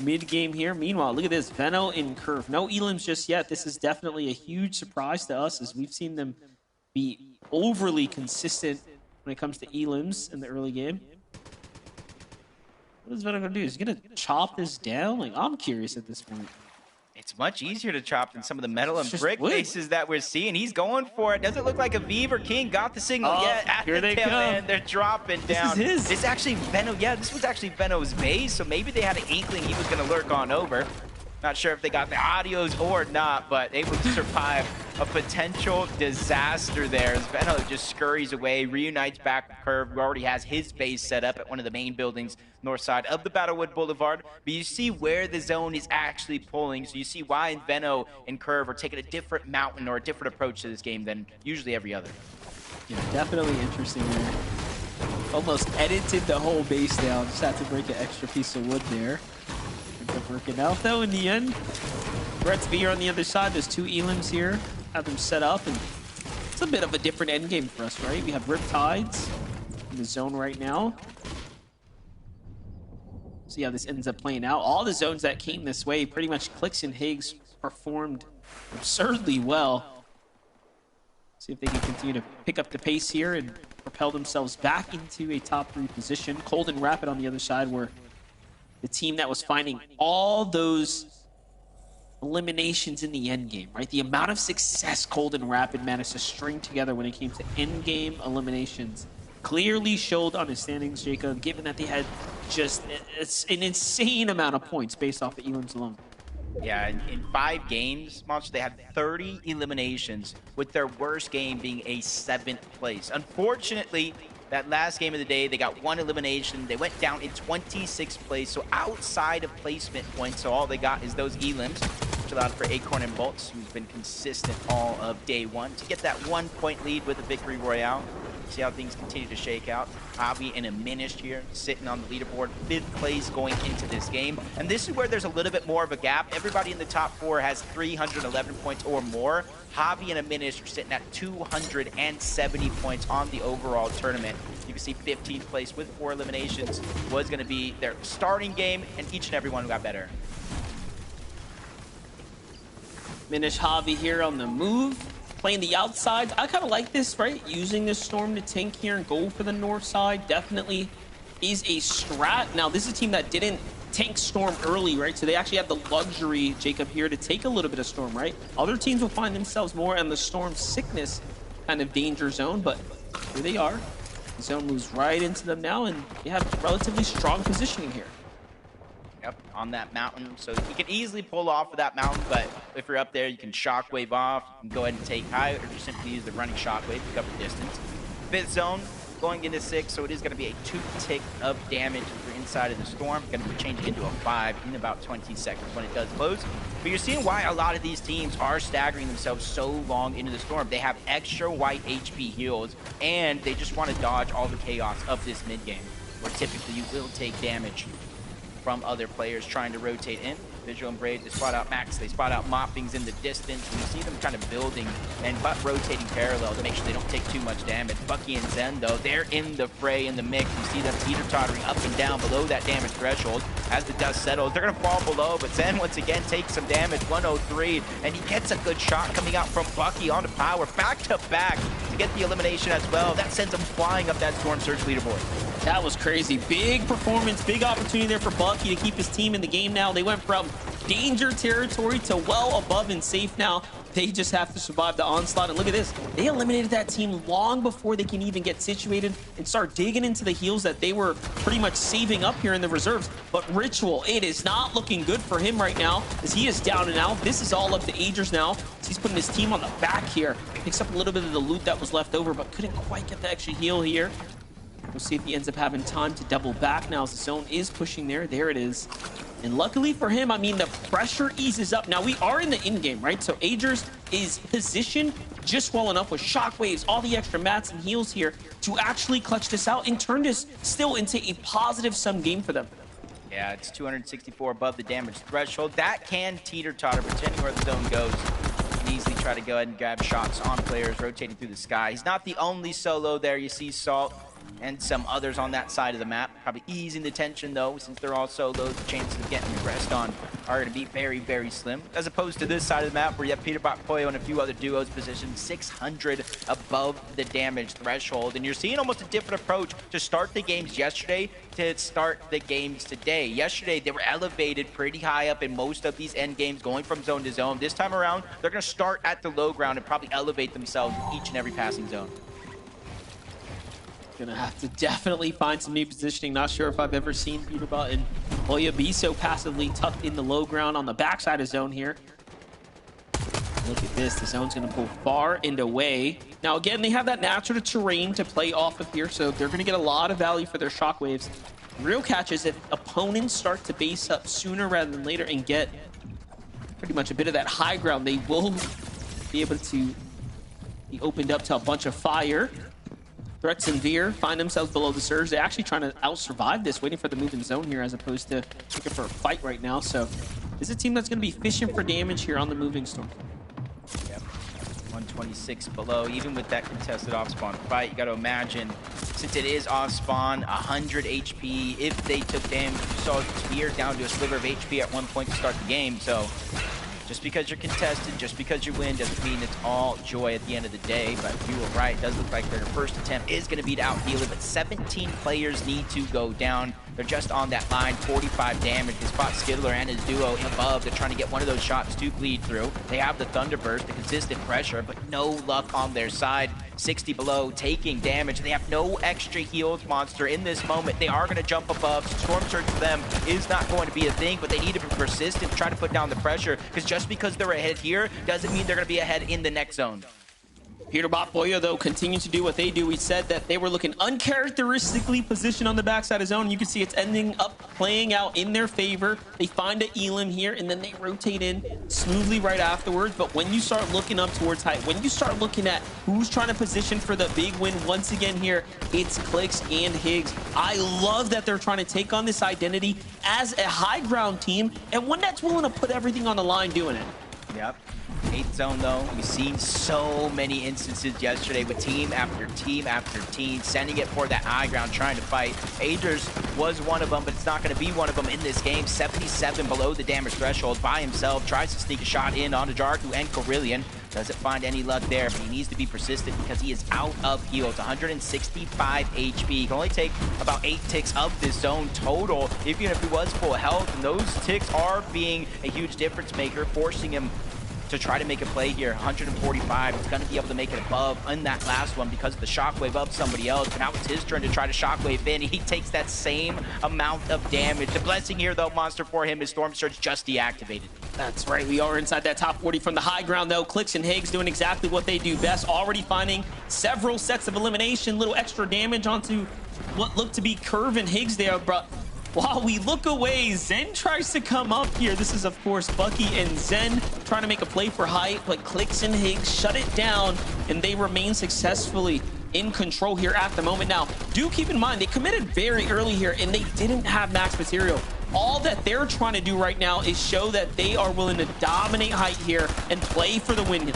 mid-game here. Meanwhile, look at this, Veno in curve. No elims just yet. This is definitely a huge surprise to us, as we've seen them be overly consistent when it comes to elims in the early game. What is Venom gonna do? Is he gonna chop this down? Like, I'm curious at this point. It's much easier to chop than some of the metal and Just brick wood. bases that we're seeing. He's going for it. Doesn't look like a Vive or King got the signal Oh, yet. At here the they tail come. end, they're dropping down. This is his. It's actually Veno. Yeah, this was actually Veno's base, so maybe they had an inkling he was going to lurk on over. Not sure if they got the audios or not, but able to survive a potential disaster there as Veno just scurries away, reunites back with Curve, who already has his base set up at one of the main buildings north side of the Battlewood Boulevard. But you see where the zone is actually pulling, so you see why Veno and Curve are taking a different mountain or a different approach to this game than usually every other. Yeah, definitely interesting there. Almost edited the whole base down. Just had to break an extra piece of wood there. Ended up working out though in the end. Brett's Veer on the other side. There's 2 elims here. Have them set up, and it's a bit of a different end game for us, right? We have Riptides in the zone right now. See how this ends up playing out. All the zones that came this way, pretty much Clix and Higgs performed absurdly well. See if they can continue to pick up the pace here and propel themselves back into a top 3 position. Cold and Rapid on the other side were the team that was finding all those eliminations in the end game, right? The amount of success Cold and Rapid managed to string together when it came to end game eliminations clearly showed on his standings, Jacob, given that they had just an insane amount of points based off of elims alone. Yeah, in 5 games, Monster, they had 30 eliminations, with their worst game being a 7th place. Unfortunately, that last game of the day, they got 1 elimination. They went down in 26th place, so outside of placement points, so all they got is those elims, which allowed for Acorn and Bolts, who's been consistent all of day 1, to get that 1-point lead with a victory royale. See how things continue to shake out. Javi and Aminished here, sitting on the leaderboard, 5th place going into this game. And this is where there's a little bit more of a gap. Everybody in the top 4 has 311 points or more. Javi and Aminished are sitting at 270 points on the overall tournament. You can see 15th place with 4 eliminations was going to be their starting game, and each and every one got better. Minish Javi here on the move. Playing the outside. I kind of like this, right? Using this Storm to tank here and go for the north side definitely is a strat. Now, this is a team that didn't tank Storm early, right? So they actually have the luxury, Jacob, here to take a little bit of Storm, right? Other teams will find themselves more in the Storm sickness kind of danger zone, but here they are. The zone moves right into them now, and they have relatively strong positioning here. Yep, on that mountain. So you can easily pull off of that mountain, but if you're up there, you can shockwave off. You can go ahead and take high, or just simply use the running shockwave to cover the distance. 5th zone, going into 6, so it is going to be a 2 tick of damage if you're inside of the storm. Going to be changing into a 5 in about 20 seconds when it does close. But you're seeing why a lot of these teams are staggering themselves so long into the storm. They have extra white HP heals, and they just want to dodge all the chaos of this mid game, where typically you will take damage from other players trying to rotate in. Visual and Brave, they spot out Max, they spot out Moppings in the distance, and you see them kind of building and but rotating parallel to make sure they don't take too much damage. Bucky and Zen, though, they're in the fray, in the mix. You see them teeter-tottering up and down below that damage threshold. As the dust settles, they're going to fall below, but Zen once again takes some damage, 103, and he gets a good shot coming out from Bucky onto Power, back to back to get the elimination as well. That sends him flying up that Storm Surge leaderboard. That was crazy. Big performance, big opportunity there for Bucky to keep his team in the game now. They went from danger territory to well above and safe now. They just have to survive the onslaught. And look at this. They eliminated that team long before they can even get situated and start digging into the heals that they were pretty much saving up here in the reserves. But Ritual, it is not looking good for him right now as he is down and out. This is all up to Agers now. He's putting his team on the back here. Picks up a little bit of the loot that was left over, but couldn't quite get the extra heal here. We'll see if he ends up having time to double back now as the zone is pushing there. There it is. And luckily for him, I mean, the pressure eases up. Now, we are in the in-game, right? So Agers is positioned just well enough with shockwaves, all the extra mats and heals here to actually clutch this out and turn this still into a positive-sum game for them. Yeah, it's 264 above the damage threshold. That can teeter-totter, but depending where the zone goes, you can easily try to go ahead and grab shots on players rotating through the sky. He's not the only solo there. You see Salt and some others on that side of the map. Probably easing the tension, though, since they're all solos. The chances of getting regressed on are going to be very, very slim. As opposed to this side of the map, where you have Peterbot, Pollo, and a few other duos positioned 600 above the damage threshold. And you're seeing almost a different approach to start the games yesterday to start the games today. Yesterday, they were elevated pretty high up in most of these end games, going from zone to zone. This time around, they're going to start at the low ground and probably elevate themselves each and every passing zone. Gonna have to definitely find some new positioning. Not sure if I've ever seen Peterbot and Pollo be so passively tucked in the low ground on the backside of zone here. Look at this. The zone's going to pull far and away. Now, again, they have that natural terrain to play off of here, so they're going to get a lot of value for their shockwaves. Real catch is if opponents start to base up sooner rather than later and get pretty much a bit of that high ground, they will be able to be opened up to a bunch of fire. Threats and Veer find themselves below the surge. They're actually trying to out-survive this, waiting for the moving zone here as opposed to looking for a fight right now. So this is a team that's going to be fishing for damage here on the moving storm. Yep. 126 below. Even with that contested off-spawn fight, you got to imagine, since it is off-spawn, 100 HP. If they took damage, you saw Veer down to a sliver of HP at one point to start the game. So just because you're contested, just because you win, doesn't mean it's all joy at the end of the day. But you were right. It does look like their first attempt is going to be to out-heal it, but 17 players need to go down. They're just on that line, 45 damage. They spot Skiddler and his duo above. They're trying to get one of those shots to bleed through. They have the Thunderburst, the consistent pressure, but no luck on their side. 60 below, taking damage. They have no extra heals, Monster, in this moment. They are going to jump above. Storm Surge for them is not going to be a thing, but they need to be persistent, try to put down the pressure, because just because they're ahead here doesn't mean they're going to be ahead in the next zone. Peterbot, Pollo, though, continue to do what they do. We said that they were looking uncharacteristically positioned on the backside of zone. You can see it's ending up playing out in their favor. They find an Elim here, and then they rotate in smoothly right afterwards. But when you start looking up towards height, when you start looking at who's trying to position for the big win once again here, it's Clix and Higgs. I love that they're trying to take on this identity as a high ground team, and one that's willing to put everything on the line doing it. Yep. 8th zone, though. We've seen so many instances yesterday with team after team after team sending it for that high ground, trying to fight. Agers was one of them, but it's not going to be one of them in this game. 77 below the damage threshold by himself. Tries to sneak a shot in onto Jarku and Carillion. Doesn't find any luck there, but he needs to be persistent because he is out of heals. 165 HP. He can only take about 8 ticks of this zone total, even if he was full health. And those ticks are being a huge difference maker, forcing him to try to make a play here. 145. He's going to be able to make it above in that last one because of the shockwave of somebody else. But now it's his turn to try to shockwave in. He takes that same amount of damage. The blessing here, though, Monster, for him is Storm Surge just deactivated. That's right. We are inside that top 40 from the high ground, though. Clix and Higgs doing exactly what they do best. Already finding several sets of elimination. Little extra damage onto what looked to be Curve and Higgs there. But while we look away, Zen tries to come up here. This is, of course, Bucky and Zen trying to make a play for height, but Clix and Higgs shut it down, and they remain successfully in control here at the moment. Now, do keep in mind, they committed very early here, and they didn't have max material. All that they're trying to do right now is show that they are willing to dominate height here and play for the win.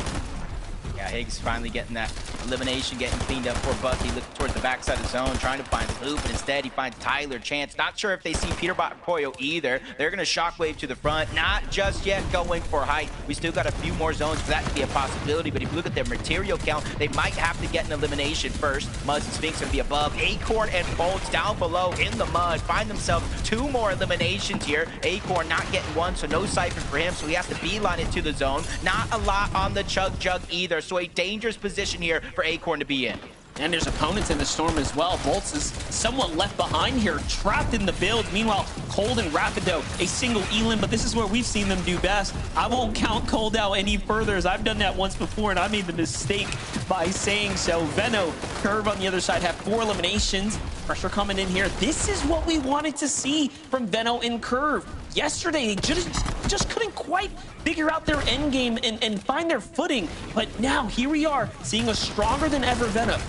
Yeah, Higgs finally getting that elimination, getting cleaned up for Bucky, looking towards the backside of the zone, trying to find Loop, but instead he finds Tyler Chance. Not sure if they see Peterbot or Pollo either. They're going to shockwave to the front, not just yet going for height. We still got a few more zones for that to be a possibility, but if you look at their material count, they might have to get an elimination first. Muzz and Sphinx going to be above. Acorn and Bolts down below in the mud, find themselves 2 more eliminations here. Acorn not getting one, so no siphon for him, so he has to beeline it to the zone. Not a lot on the Chug Jug either, so a dangerous position here for Acorn to be in. And there's opponents in the storm as well. Bolts is somewhat left behind here, trapped in the build. Meanwhile, Cold and Rapido, a single Elim, but this is where we've seen them do best. I won't count Cold out any further, as I've done that once before, and I made the mistake by saying so. Veno, Curve on the other side have 4 eliminations. Pressure coming in here. This is what we wanted to see from Veno and Curve. Yesterday, they just couldn't quite figure out their end game and find their footing. But now, here we are, seeing a stronger than ever Veno.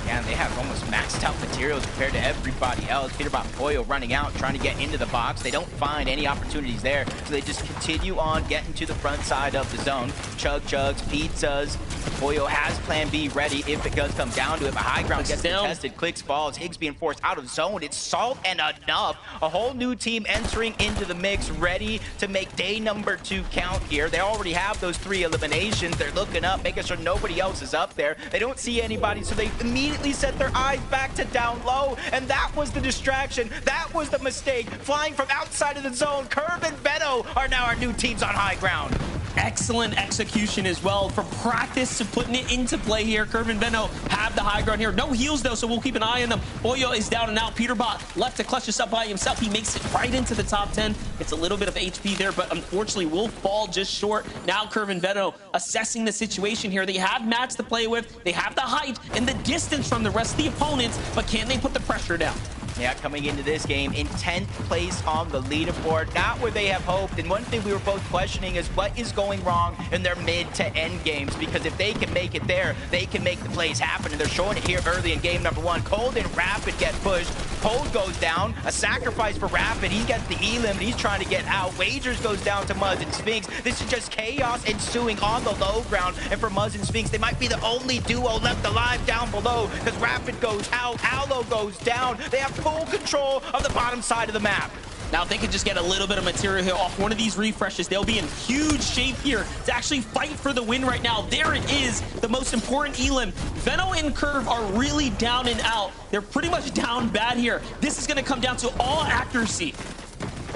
Again, they have almost maxed out materials compared to everybody else. Peterbot and Pollo running out, trying to get into the box. They don't find any opportunities there, so they just continue on getting to the front side of the zone. Chug chugs, pizzas. Pollo has plan B ready if it does come down to it, but high ground gets contested. Clicks falls. Higgs being forced out of zone. It's Salt and enough. A whole new team entering into the mix, ready to make day number 2 count here. They already have those 3 eliminations. They're looking up, making sure nobody else is up there. They don't see anybody, so they immediately set their eyes back to down low, and that was the distraction. That was the mistake. Flying from outside of the zone, Curve and Beto are now our new teams on high ground. Excellent execution as well, from practice to putting it into play here. Curve and Benno have the high ground here. No heals though, so we'll keep an eye on them. Pollo is down and out. Peterbot left to clutch this up by himself. He makes it right into the top 10. It's a little bit of HP there, but unfortunately will fall just short. Now Curve and Benno assessing the situation here. They have mats to play with. They have the height and the distance from the rest of the opponents, but can they put the pressure down? Yeah, coming into this game in 10th place on the leaderboard, not where they have hoped. And one thing we were both questioning is what is going wrong in their mid to end games, because if they can make it there, they can make the plays happen. And they're showing it here early in game number 1. Cold and Rapid get pushed. Cold goes down, a sacrifice for Rapid. He gets the elim and he's trying to get out. Wagers goes down to Muzz and Sphinx. This is just chaos ensuing on the low ground. And for Muzz and Sphinx, they might be the only duo left alive down below, because Rapid goes out, Aloe goes down. They have full control of the bottom side of the map. Now, if they could just get a little bit of material here off one of these refreshes, they'll be in huge shape here to actually fight for the win right now. There it is, the most important elim. Veno and Curve are really down and out. They're pretty much down bad here. This is going to come down to all accuracy.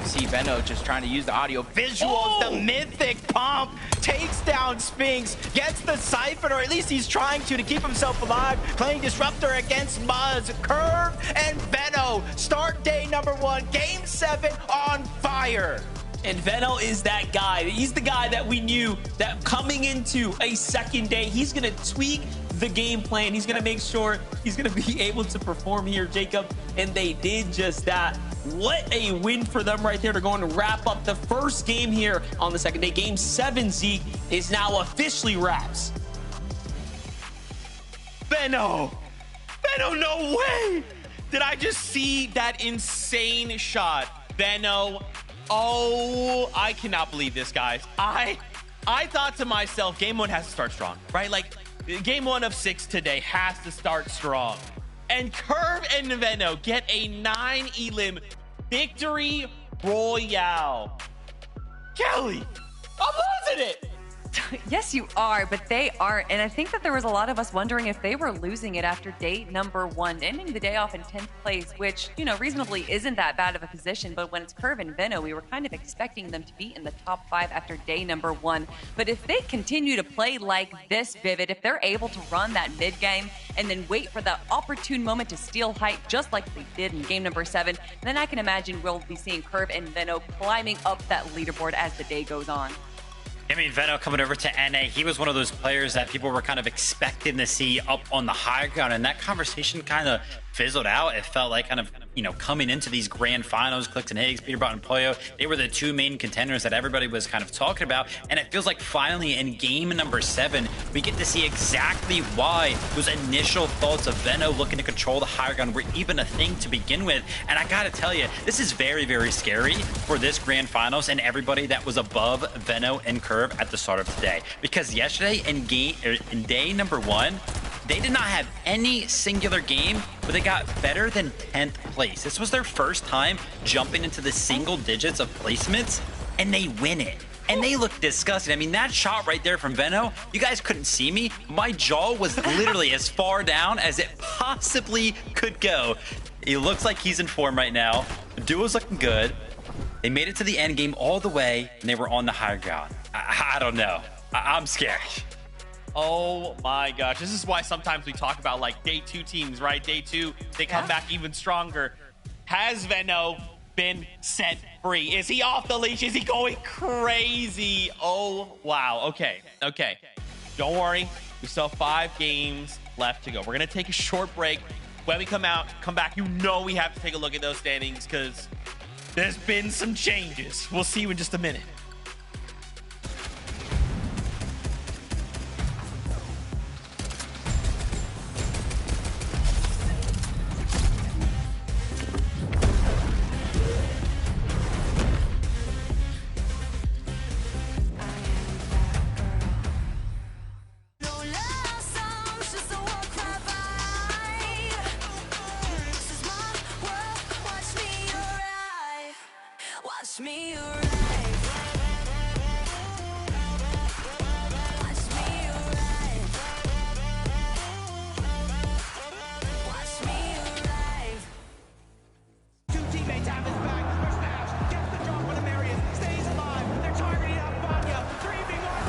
See Veno just trying to use the audio visuals. The mythic pump takes down Sphinx, gets the siphon, or at least he's trying to keep himself alive, playing Disruptor against Muzz. Curve and Veno start day number 1, game 7 on fire. And Veno is that guy. He's the guy that we knew that coming into a second day, he's going to tweak the game plan. He's going to make sure he's going to be able to perform here, Jacob. And they did just that. What a win for them right there. They're going to wrap up the first game here on the second day. Game 7, Zeke, is now officially wraps. Veno, no way! Did I just see that insane shot? Veno, oh, I cannot believe this, guys. I thought to myself, game 1 has to start strong, right? Like, game 1 of 6 today has to start strong. And Curve and Veno get a 9 elim victory royale. Kelly, I'm losing it. Yes, you are, but they aren't. And I think that there was a lot of us wondering if they were losing it after day number 1, ending the day off in 10th place, which, you know, reasonably isn't that bad of a position. But when it's Curve and Veno, we were kind of expecting them to be in the top 5 after day number 1. But if they continue to play like this, Vivid, if they're able to run that mid game and then wait for the opportune moment to steal height, just like they did in game number 7, then I can imagine we'll be seeing Curve and Veno climbing up that leaderboard as the day goes on. I mean, Veno coming over to NA, he was one of those players that people were kind of expecting to see up on the high ground, and that conversation kind of fizzled out. It felt like kind of, you know, coming into these grand finals, Clicks and Higgs, Peterbot and Pollo, they were the 2 main contenders that everybody was kind of talking about. And it feels like finally in game number 7, we get to see exactly why those initial thoughts of Veno looking to control the high ground were even a thing to begin with. And I gotta tell you, this is very, very scary for this grand finals and everybody that was above Veno and Curve at the start of today. Because yesterday in day number 1, they did not have any singular game where they got better than 10th place. This was their first time jumping into the single digits of placements, and they win it. And they look disgusting. I mean, that shot right there from Veno, you guys couldn't see me. My jaw was literally as far down as it possibly could go. It looks like he's in form right now. The duo's looking good. They made it to the end game all the way, and they were on the high ground. I don't know. I'm scared. Oh my gosh, this is why sometimes we talk about like day 2 teams, right? Day 2, they come back even stronger. Has Veno been set free? Is he off the leash? Is he going crazy? Oh, wow. Okay. Don't worry. We still have 5 games left to go. We're going to take a short break. When we come back, you know we have to take a look at those standings because there's been some changes. We'll see you in just a minute. Watch me arrive. Watch me arrive. Watch me arrive. Two teammates have his back. There's Nash. Gets the drop on Marius. Stays alive. They're targeting out Vanya. 3v1.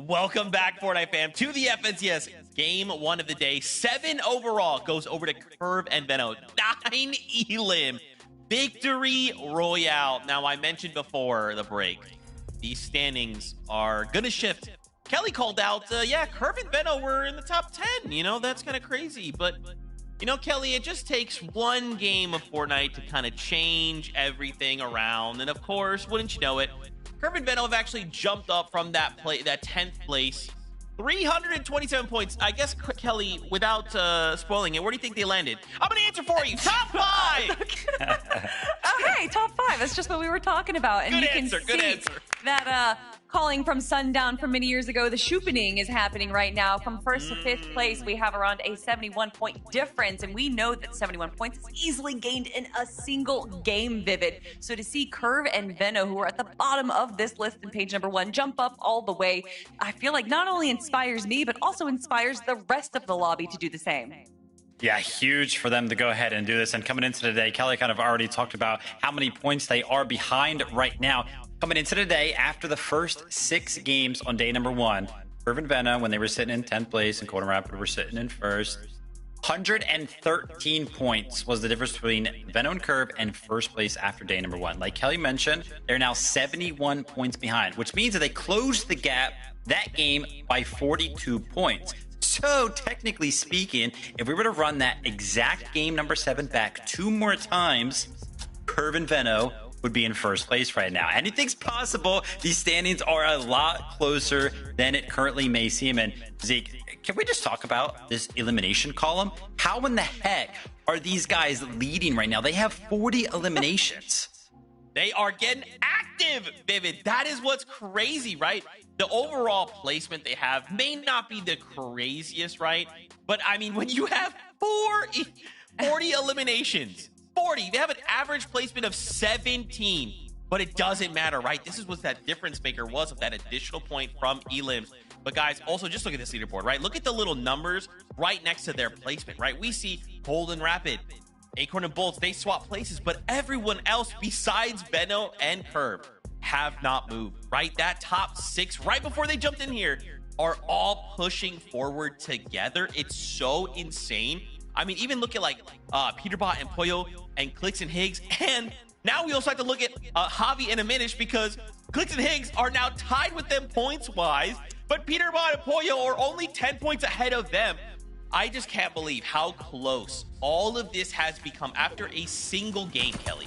Welcome back, Fortnite fam, to the FNCS game 1 of the day. 7 overall goes over to Curve and Veno. 9 Elim. Victory Royale. Now, I mentioned before the break, these standings are going to shift. Kelly called out, yeah, Curve and Veno were in the top 10. You know, that's kind of crazy. But, you know, Kelly, it just takes one game of Fortnite to kind of change everything around. And, of course, wouldn't you know it, Curve and Veno have actually jumped up from that 10th place. 327 points. I guess, Kelly, without spoiling it, where do you think they landed? I'm going to answer for you. Top 5! Okay, top 5. That's just what we were talking about. And Good you answer, can good see answer. that calling from Sundown from many years ago, the shoopening is happening right now. From 1st to 5th place, we have around a 71-point difference. And we know that 71 points is easily gained in a single game, Vivid. So to see Curve and Veno, who are at the bottom of this list in page number 1, jump up all the way, I feel like not only inspires me, but also inspires the rest of the lobby to do the same. Yeah, huge for them to go ahead and do this. And coming into today, Kelly kind of already talked about how many points they are behind right now. Coming into today, after the first 6 games on day number 1, Curve and Veno, when they were sitting in 10th place and Golden Rapid were sitting in 1st, 113 points was the difference between Veno and Curve and 1st place after day number 1. Like Kelly mentioned, they're now 71 points behind, which means that they closed the gap that game by 42 points. So technically speaking, if we were to run that exact game number 7 back 2 more times, Curve and Veno would be in 1st place right now. Anything's possible. These standings are a lot closer than it currently may seem. And Zeke, can we just talk about this elimination column? How in the heck are these guys leading right now? They have 40 eliminations. They are getting active, Vivid. That is what's crazy, right? The overall placement they have may not be the craziest, right? But I mean, when you have 40 eliminations, 40, they have an average placement of 17, but it doesn't matter, right? This is what that difference maker was of that additional point from Elims. But guys, also just look at this leaderboard, right? Look at the little numbers right next to their placement, right? We see Golden Rapid, Acorn and Bolts, they swap places, but everyone else besides Benno and Curve have not moved, right? That top 6 right before they jumped in here are all pushing forward together. It's so insane. I mean, even look at like Peterbot and Poyo and Clicks and Higgs. And now we also have to look at Javi and Aminish, because Clicks and Higgs are now tied with them points-wise, but Peterbot and Poyo are only 10 points ahead of them. I just can't believe how close all of this has become after a single game, Kelly.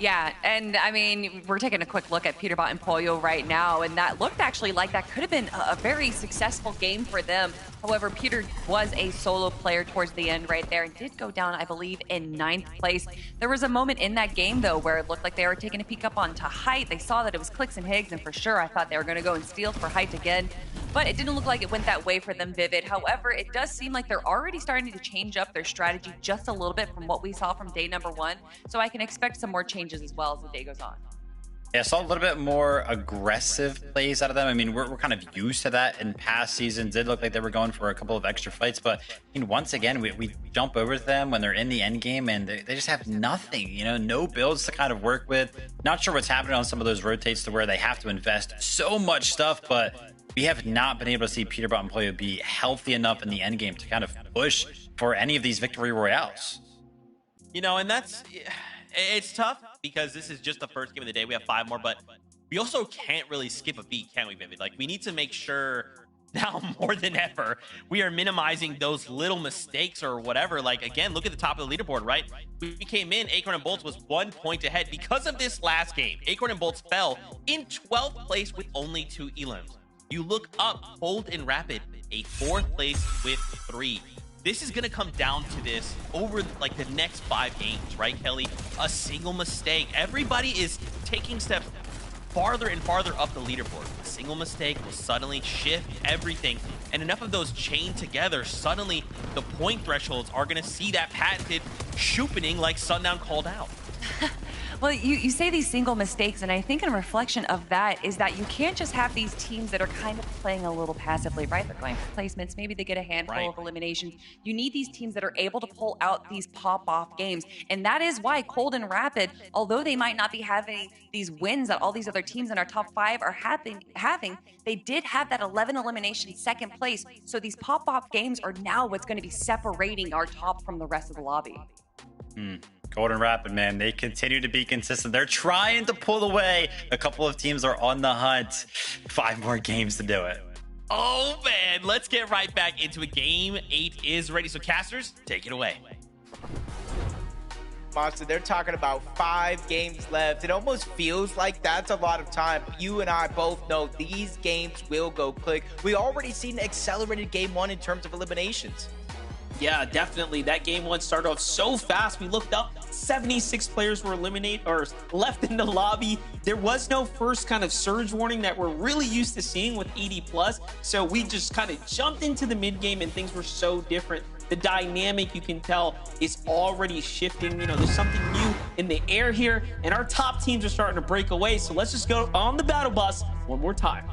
Yeah, and I mean, we're taking a quick look at Peterbot and Pollo right now, and that looked actually like that could have been a very successful game for them. However, Peter was a solo player towards the end right there and did go down, I believe, in 9th place. There was a moment in that game, though, where it looked like they were taking a peek up onto Height. They saw that it was Clicks and Higgs, and for sure, I thought they were going to go and steal for Height again. But it didn't look like it went that way for them, Vivid. However, it does seem like they're already starting to change up their strategy just a little bit from what we saw from day number 1. So I can expect some more changes as well as the day goes on. Yeah, I saw a little bit more aggressive plays out of them. I mean, we're kind of used to that in past seasons. It looked like they were going for a couple of extra fights, but I mean, once again, we jump over to them when they're in the end game, and they just have nothing, you know, no builds to kind of work with. Not sure what's happening on some of those rotates to where they have to invest so much stuff, but we have not been able to see Peterbot and Pollo be healthy enough in the end game to kind of push for any of these victory royales. You know, and it's tough because this is just the first game of the day. We have 5 more, but we also can't really skip a beat, can we, Vivid? Like, we need to make sure now more than ever we are minimizing those little mistakes or whatever. Like, again, look at the top of the leaderboard, right? We came in, Acorn and Bolts was 1 point ahead. Because of this last game, Acorn and Bolts fell in 12th place with only 2 elims. You look up, Hold and Rapid, a 4th place with 3. This is going to come down to this over like the next 5 games, right, Kelly? A single mistake. Everybody is taking steps farther and farther up the leaderboard. A single mistake will suddenly shift everything. And enough of those chained together, suddenly the point thresholds are going to see that patented shoopening like Sundown called out. Well, you say these single mistakes, and I think in reflection of that is that you can't just have these teams that are kind of playing a little passively, right? They're going for placements. Maybe they get a handful of eliminations. You need these teams that are able to pull out these pop-off games. And that is why Cold and Rapid, although they might not be having these wins that all these other teams in our top 5 are having, they did have that 11 elimination 2nd place. So these pop-off games are now what's going to be separating our top from the rest of the lobby. Golden Rapid, man, they continue to be consistent. They're trying to pull away. A couple of teams are on the hunt. 5 more games to do it. Oh, man. Let's get right back into it. Game 8 is ready. So, casters, take it away. Monster, they're talking about 5 games left. It almost feels like that's a lot of time. You and I both know these games will go quick. We already seen an accelerated game 1 in terms of eliminations. Yeah, definitely. That game 1 started off so fast. We looked up, 76 players were eliminated or left in the lobby. There was no first kind of surge warning that we're really used to seeing with 80+. So we just kind of jumped into the mid game and things were so different. The dynamic, you can tell, is already shifting. You know, there's something new in the air here, and our top teams are starting to break away. So let's just go on the battle bus one more time.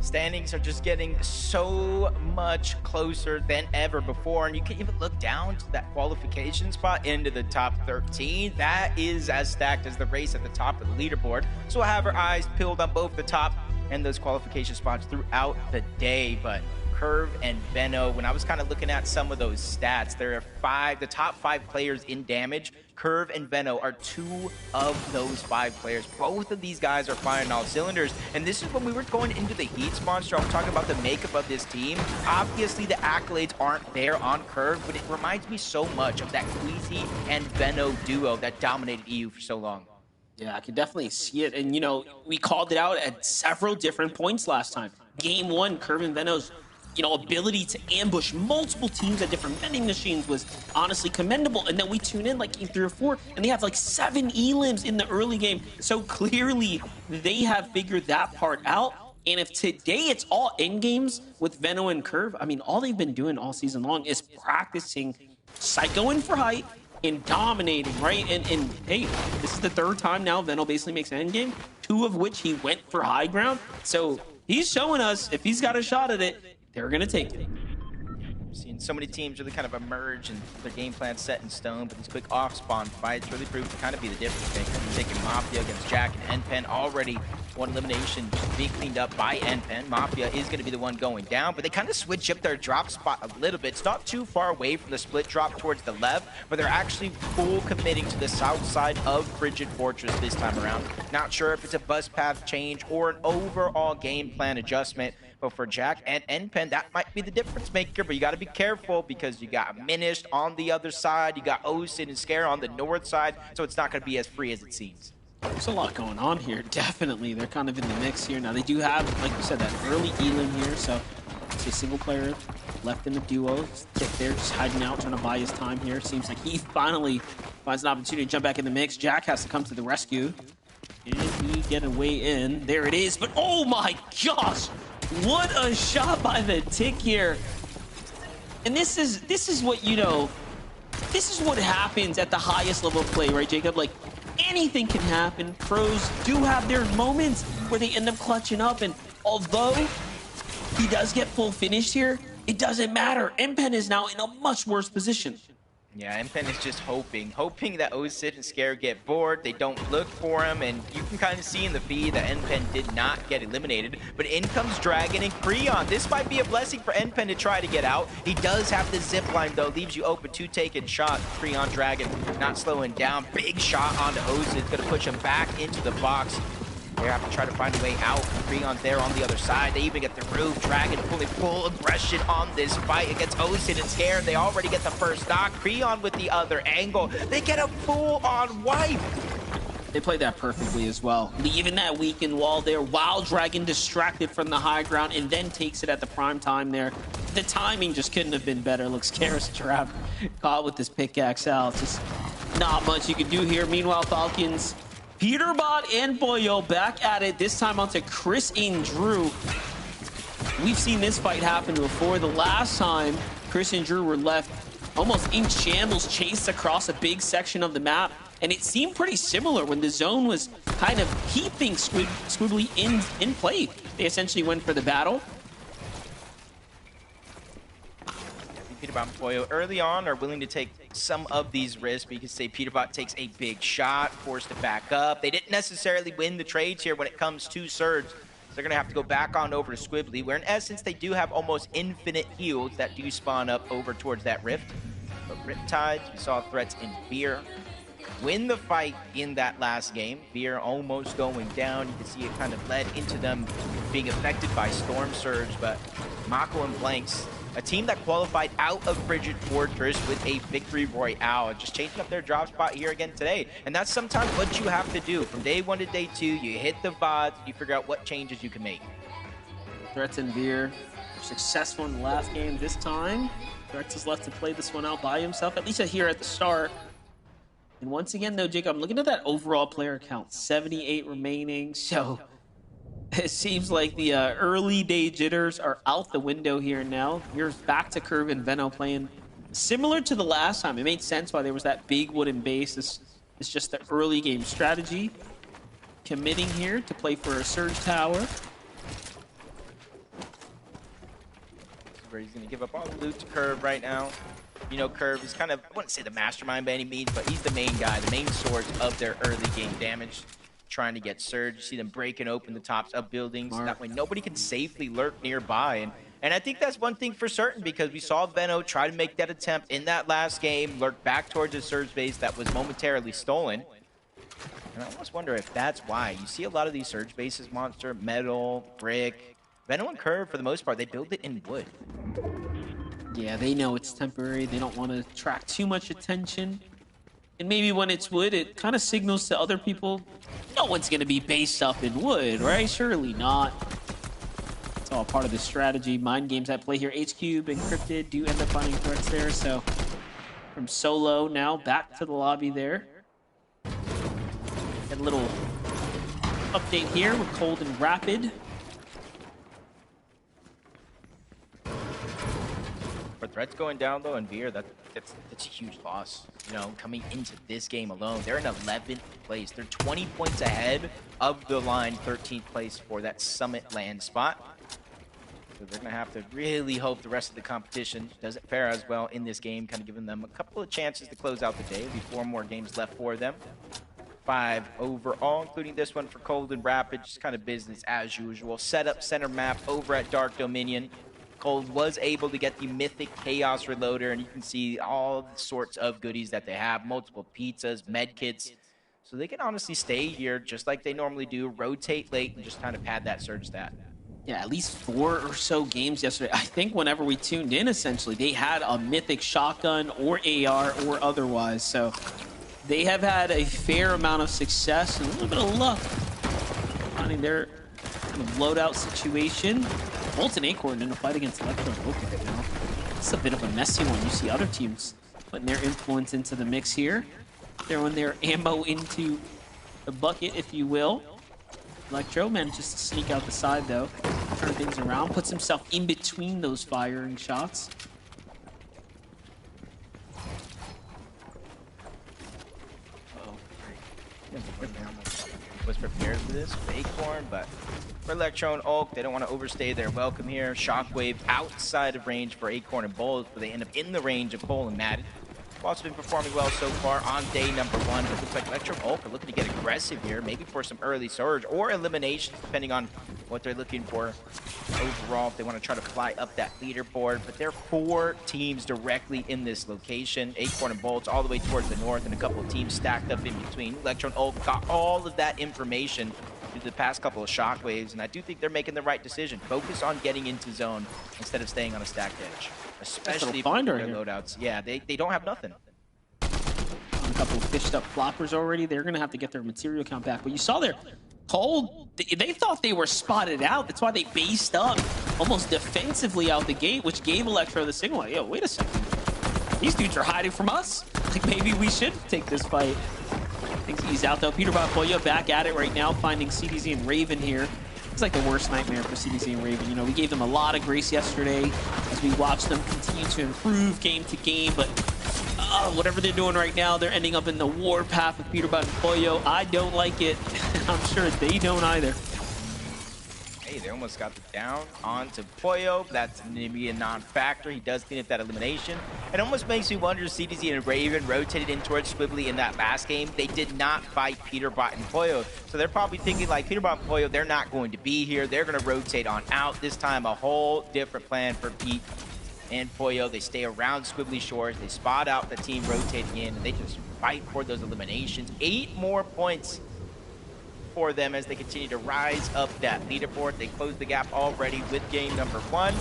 Standings are just getting so much closer than ever before, and you can even look down to that qualification spot into the top 13. That is as stacked as the race at the top of the leaderboard. So we'll have our eyes peeled on both the top and those qualification spots throughout the day. But Curve and Benno, when I was kind of looking at some of those stats, there are the top 5 players in damage. Curve and Benno are 2 of those 5 players. Both of these guys are firing all cylinders. And this is when we were going into the heats, Monster. I was talking about the makeup of this team. Obviously, the accolades aren't there on Curve, but it reminds me so much of that Queasy and Benno duo that dominated EU for so long. Yeah, I can definitely see it. And, you know, we called it out at several different points last time. Game 1, Curve and Benno's ability to ambush multiple teams at different vending machines was honestly commendable. And then we tune in like game 3 or 4, and they have like 7 elims in the early game. So clearly they have figured that part out. And if today it's all end games with Benno and Curve, I mean, all they've been doing all season long is practicing psychoing for height and dominating, right? And hey, this is the 3rd time now Benno basically makes an end game, 2 of which he went for high ground. So he's showing us if he's got a shot at it, they're going to take it. Seen so many teams really kind of emerge and their game plan set in stone, but these quick off-spawn fights really prove to kind of be the difference maker. You're taking Mafia against Jack and NPen, already one elimination being cleaned up by NPen. Mafia is going to be the one going down, but they kind of switch up their drop spot a little bit. It's not too far away from the split drop towards the left, but they're actually full committing to the south side of Frigid Fortress this time around. Not sure if it's a bus path change or an overall game plan adjustment, but for Jack and NPen, that might be the difference maker, but you got to be careful because you got Minished on the other side, you got Osin and Scare on the north side, so it's not going to be as free as it seems. There's a lot going on here, definitely. They're kind of in the mix here. Now, they do have, like you said, that early Elim here, so it's a single player left in the duo. Tick there, just hiding out, trying to buy his time here. Seems like he finally finds an opportunity to jump back in the mix. Jack has to come to the rescue. Can he get a way in? There it is, but oh my gosh! What a shot by the Tick here. And this is what, you know, this is what happens at the highest level of play, right, Jacob? Like, anything can happen. Pros do have their moments where they end up clutching up, and although he does get full finished here, it doesn't matter. NPen is now in a much worse position. Yeah, NPen is just hoping that Osid and Scare get bored. They don't look for him, and you can kind of see in the feed that NPen did not get eliminated. But in comes Dragon and Creon. This might be a blessing for NPen to try to get out. He does have the zip line, though. Leaves you open to taking shot. Creon Dragon not slowing down. Big shot onto Osid. It's going to push him back into the box. They have to try to find a way out. Creon's there on the other side. They even get the roof. Dragon pulling full aggression on this fight against Osin and Scare. They already get the first knock. Creon with the other angle. They get a full-on wipe. They played that perfectly as well. Leaving that weakened wall there while Dragon distracted from the high ground and then takes it at the prime time there. The timing just couldn't have been better. Looks Scare's trapped, caught with this pickaxe out. Just not much you can do here. Meanwhile, Falcons, Peterbot and Boyo back at it, this time onto Chris and Drew. We've seen this fight happen before. The last time Chris and Drew were left almost in shambles, chased across a big section of the map, and it seemed pretty similar when the zone was kind of keeping Squibbly in play. They essentially went for the battle. Peterbot and Boyo early on are willing to take some of these risks, but you can say Peterbot takes a big shot, forced to back up. They didn't necessarily win the trades here when it comes to Surge. So they're going to have to go back on over to Squibbly, where in essence they do have almost infinite heals that do spawn up over towards that rift. But Riptides, we saw threats in Beer win the fight in that last game. Beer almost going down. You can see it kind of led into them being affected by Storm Surge, but Mako and Blanks, a team that qualified out of Frigid Fortress with a victory royale, just changing up their drop spot here again today. And that's sometimes what you have to do. From day 1 to day 2, you hit the VODs, you figure out what changes you can make. Threats and Veer were successful in the last game. This time, Threats is left to play this one out by himself, at least here at the start. And once again, though, Jacob, I'm looking at that overall player count, 78 remaining. So it seems like the early day jitters are out the window here now. We're back to Curve and Veno playing similar to the last time. It made sense why there was that big wooden base. This is just the early game strategy. Committing here to play for a Surge Tower. Where he's going to give up all the loot to Curve right now. You know, Curve is kind of, I wouldn't say the mastermind by any means, but he's the main guy, the main source of their early game damage. Trying to get Surge. You see them breaking open the tops of buildings. That way nobody can safely lurk nearby. And I think that's one thing for certain, because we saw Veno try to make that attempt in that last game, lurk back towards the Surge base that was momentarily stolen. And I almost wonder if that's why. You see a lot of these Surge bases, Monster, metal, brick. Veno and Curve, for the most part, they build it in wood. Yeah, they know it's temporary. They don't want to attract too much attention. And maybe when it's wood, it kind of signals to other people, no one's going to be based up in wood, right? Surely not. It's all part of the strategy. Mind games at play here. H-Cube and Cryptid do end up finding threats there. So from Solo now back to the lobby there. Get a little update here with Cold and Rapid. For Threats going down, though, and Veer, that's a huge loss. You know, coming into this game alone, they're in 11th place. They're 20 points ahead of the line, 13th place for that Summit land spot. So they're going to have to really hope the rest of the competition doesn't fare as well in this game, kind of giving them a couple of chances to close out the day. There'll be 4 more games left for them. 5 overall, including this one for Cold and Rapid, just kind of business as usual. Set up center map over at Dark Dominion. Cold was able to get the Mythic Chaos Reloader, and you can see all sorts of goodies that they have. Multiple pizzas, med kits. So they can honestly stay here just like they normally do, rotate late, and just kind of pad that surge stat. Yeah, at least 4 or so games yesterday. I think whenever we tuned in, essentially, they had a Mythic Shotgun or AR or otherwise. So they have had a fair amount of success and a little bit of luck finding their kind of loadout situation. Bolt and Acorn in a fight against Electro right now. It's a bit of a messy one. You see other teams putting their influence into the mix here. Throwing their ammo into the bucket, if you will. Electro manages to sneak out the side, though. Turn things around, puts himself in between those firing shots. Was prepared for this for Acorn, but for Electro and Ulk, they don't want to overstay their welcome here. Shockwave outside of range for Acorn and Bold, but they end up in the range of Cole and Madden. Also been performing well so far on day number 1, but it looks like Electro and Ulk are looking to get aggressive here, maybe for some early surge or elimination, depending on what they're looking for overall, if they want to try to fly up that leaderboard. But there are 4 teams directly in this location. Acorn and Bolts all the way towards the north, and a couple of teams stacked up in between. Electro and Ulk got all of that information through the past couple of shockwaves, and I do think they're making the right decision. Focus on getting into zone instead of staying on a stacked edge. Especially for their loadouts. Yeah, they don't have nothing. A couple of fished up floppers already. They're going to have to get their material count back. But you saw there, Cold, they thought they were spotted out. That's why they based up almost defensively out the gate, which gave Electro the signal. Like, yo, wait a second. These dudes are hiding from us. Like, maybe we should take this fight. Things ease out, though. Peter Poyo back at it right now, finding CDZ and Raven here. It's like the worst nightmare for CDC and Raven. You know, we gave them a lot of grace yesterday as we watched them continue to improve game to game, but whatever they're doing right now, they're ending up in the war path with Peterbot and Pollo. I don't like it. I'm sure they don't either. Hey, they almost got the down onto Pollo. That's going to be a non-factor. He does clean up that elimination. It almost makes me wonder if CDZ and Raven rotated in towards Squibbly in that last game. They did not fight Peterbot and Pollo. So they're probably thinking like Peterbot and Pollo, they're not going to be here. They're going to rotate on out. This time a whole different plan for Pete and Pollo. They stay around Squibbly Shores. They spot out the team rotating in, and they just fight for those eliminations. 8 more points for them as they continue to rise up that leaderboard. They closed the gap already with game number 1.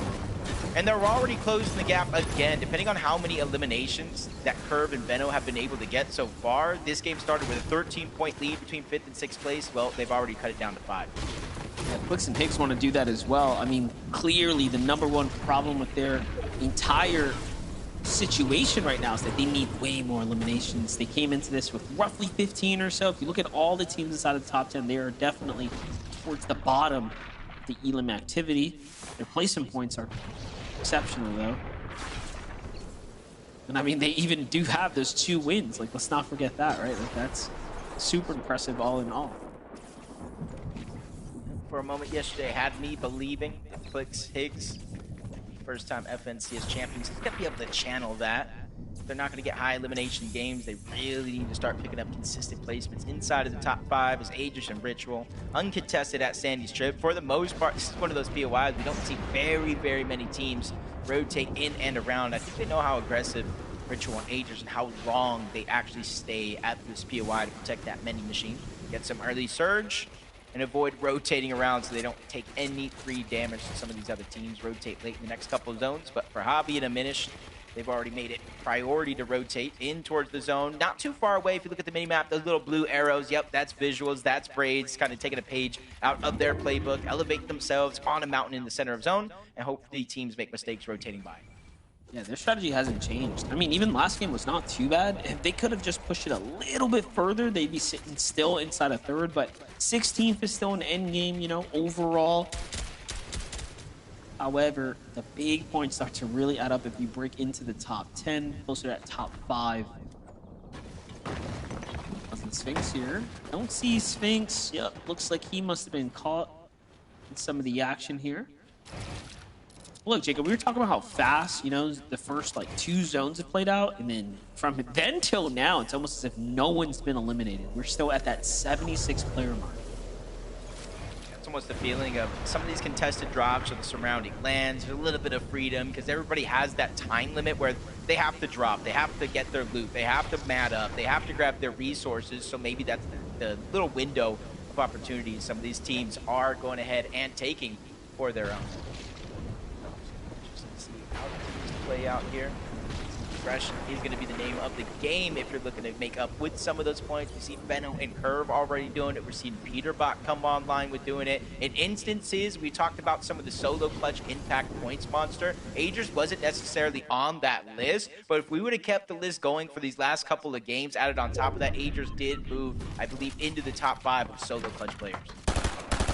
And they're already closing the gap again, depending on how many eliminations that Curve and Benno have been able to get so far. This game started with a 13-point lead between 5th and 6th place. Well, they've already cut it down to 5. Yeah, Twix and Pigs want to do that as well. I mean, clearly the #1 problem with their entire situation right now is that they need way more eliminations. They came into this with roughly 15 or so. If you look at all the teams inside of the top 10, they are definitely towards the bottom of the elim activity. Their placement points are exceptional, though. And I mean, they even do have those 2 wins. Like, let's not forget that, right? Like, that's super impressive all in all. For a moment yesterday, had me believing Clicks Higgs, first time FNCS champions, he's going to be able to channel that. They're not going to get high elimination games. They really need to start picking up consistent placements inside of the top 5 as Aegis and Ritual. Uncontested at Sandy's Trip. For the most part, this is one of those POIs we don't see very, very many teams rotate in and around. I think they know how aggressive Ritual and Aegis and how long they actually stay at this POI to protect that many machine. Get some early surge and avoid rotating around so they don't take any free damage to some of these other teams. Rotate late in the next couple of zones, but for Hobby and Aminish, they've already made it priority to rotate in towards the zone. Not too far away if you look at the minimap, those little blue arrows, yep, that's visuals, that's Braids, kind of taking a page out of their playbook, elevate themselves on a mountain in the center of zone, and hopefully teams make mistakes rotating by. Yeah, their strategy hasn't changed. I mean, even last game was not too bad. If they could have just pushed it a little bit further, they'd be sitting still inside a 3rd, but 16th is still an end game, you know, overall. However, the big points start to really add up if you break into the top 10, closer to that top 5. Nothing Sphinx here. Don't see Sphinx. Yep, looks like he must have been caught in some of the action here. look, Jacob, we were talking about how fast, you know, the first like 2 zones have played out, and then from then till now, it's almost as if no one's been eliminated. We're still at that 76 player mark. It's almost the feeling of some of these contested drops or the surrounding lands, a little bit of freedom, because everybody has that time limit where they have to drop, they have to get their loot, they have to mat up, they have to grab their resources. So maybe that's the little window of opportunities some of these teams are going ahead and taking for their own. Just see how things play out here. Fresh is going to be the name of the game if you're looking to make up with some of those points. We've seen Benno and Curve already doing it. We're seeing Peterbot come online with doing it. In instances, we talked about some of the solo clutch impact points monster. Agers wasn't necessarily on that list, but if we would have kept the list going for these last couple of games, added on top of that, Agers did move, I believe, into the top 5 of solo clutch players.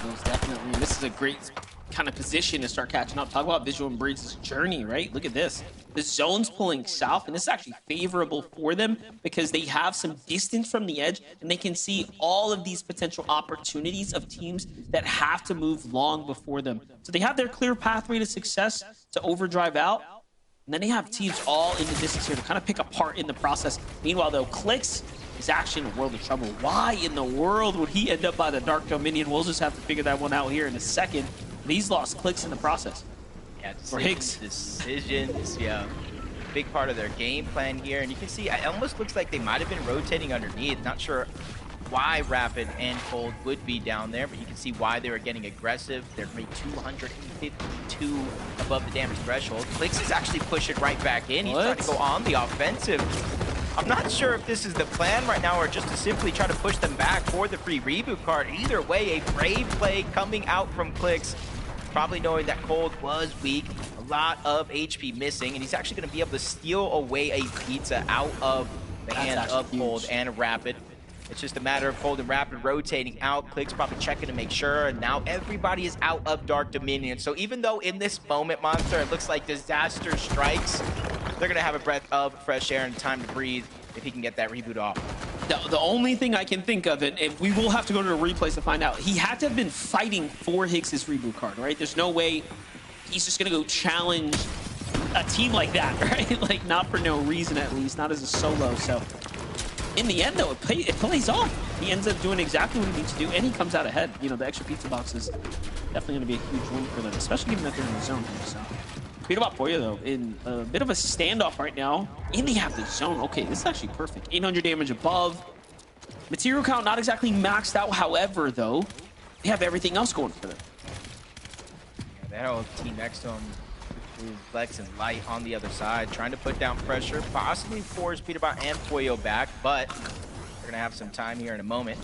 Most definitely. And this is a great kind of position to start catching up. Talk about Visual and Breeds' journey, right? Look at this. The zone's pulling south, and this is actually favorable for them because they have some distance from the edge, and they can see all of these potential opportunities of teams that have to move long before them. So they have their clear pathway to success to overdrive out, and then they have teams all in the distance here to kind of pick apart in the process. Meanwhile, though, Clix is actually in a world of trouble. Why in the world would he end up by the Dark Dominion? We'll just have to figure that one out here in a second. But he's lost Clix in the process. Yeah, For Higgs. Decisions, yeah. Big part of their game plan here. And you can see, it almost looks like they might have been rotating underneath. Not sure why Rapid and Cold would be down there, but you can see why they were getting aggressive. They're rate 252 above the damage threshold. Clix is actually pushing right back in. He's trying to go on the offensive. I'm not sure if this is the plan right now or just to simply try to push them back for the free reboot card. Either way, a brave play coming out from Clix. Probably knowing that Cold was weak, a lot of HP missing, and he's actually going to be able to steal away a pizza out of the hands of Cold and Rapid. It's just a matter of Cold and Rapid rotating out. Clix probably checking to make sure, and now everybody is out of Dark Dominion. So even though in this moment, Monster, it looks like disaster strikes, they're going to have a breath of fresh air and time to breathe if he can get that reboot off. The only thing I can think of, and we will have to go to the replays to find out, he had to have been fighting for Higgs' reboot card, right? There's no way he's just going to go challenge a team like that, right? Like, not for no reason, at least, not as a solo. So, in the end, though, it plays off. He ends up doing exactly what he needs to do, and he comes out ahead. You know, the extra pizza box is definitely going to be a huge win for them, especially given that they're in the zone here, so. Peterbot Poya, though, in a bit of a standoff right now, and they have the zone. Okay, this is actually perfect. 800 damage above. Material count not exactly maxed out, however, though, they have everything else going for them. Yeah, that whole team next to him, Flex and Light on the other side, trying to put down pressure, possibly force Peterbot and Poyo back, but they're going to have some time here in a moment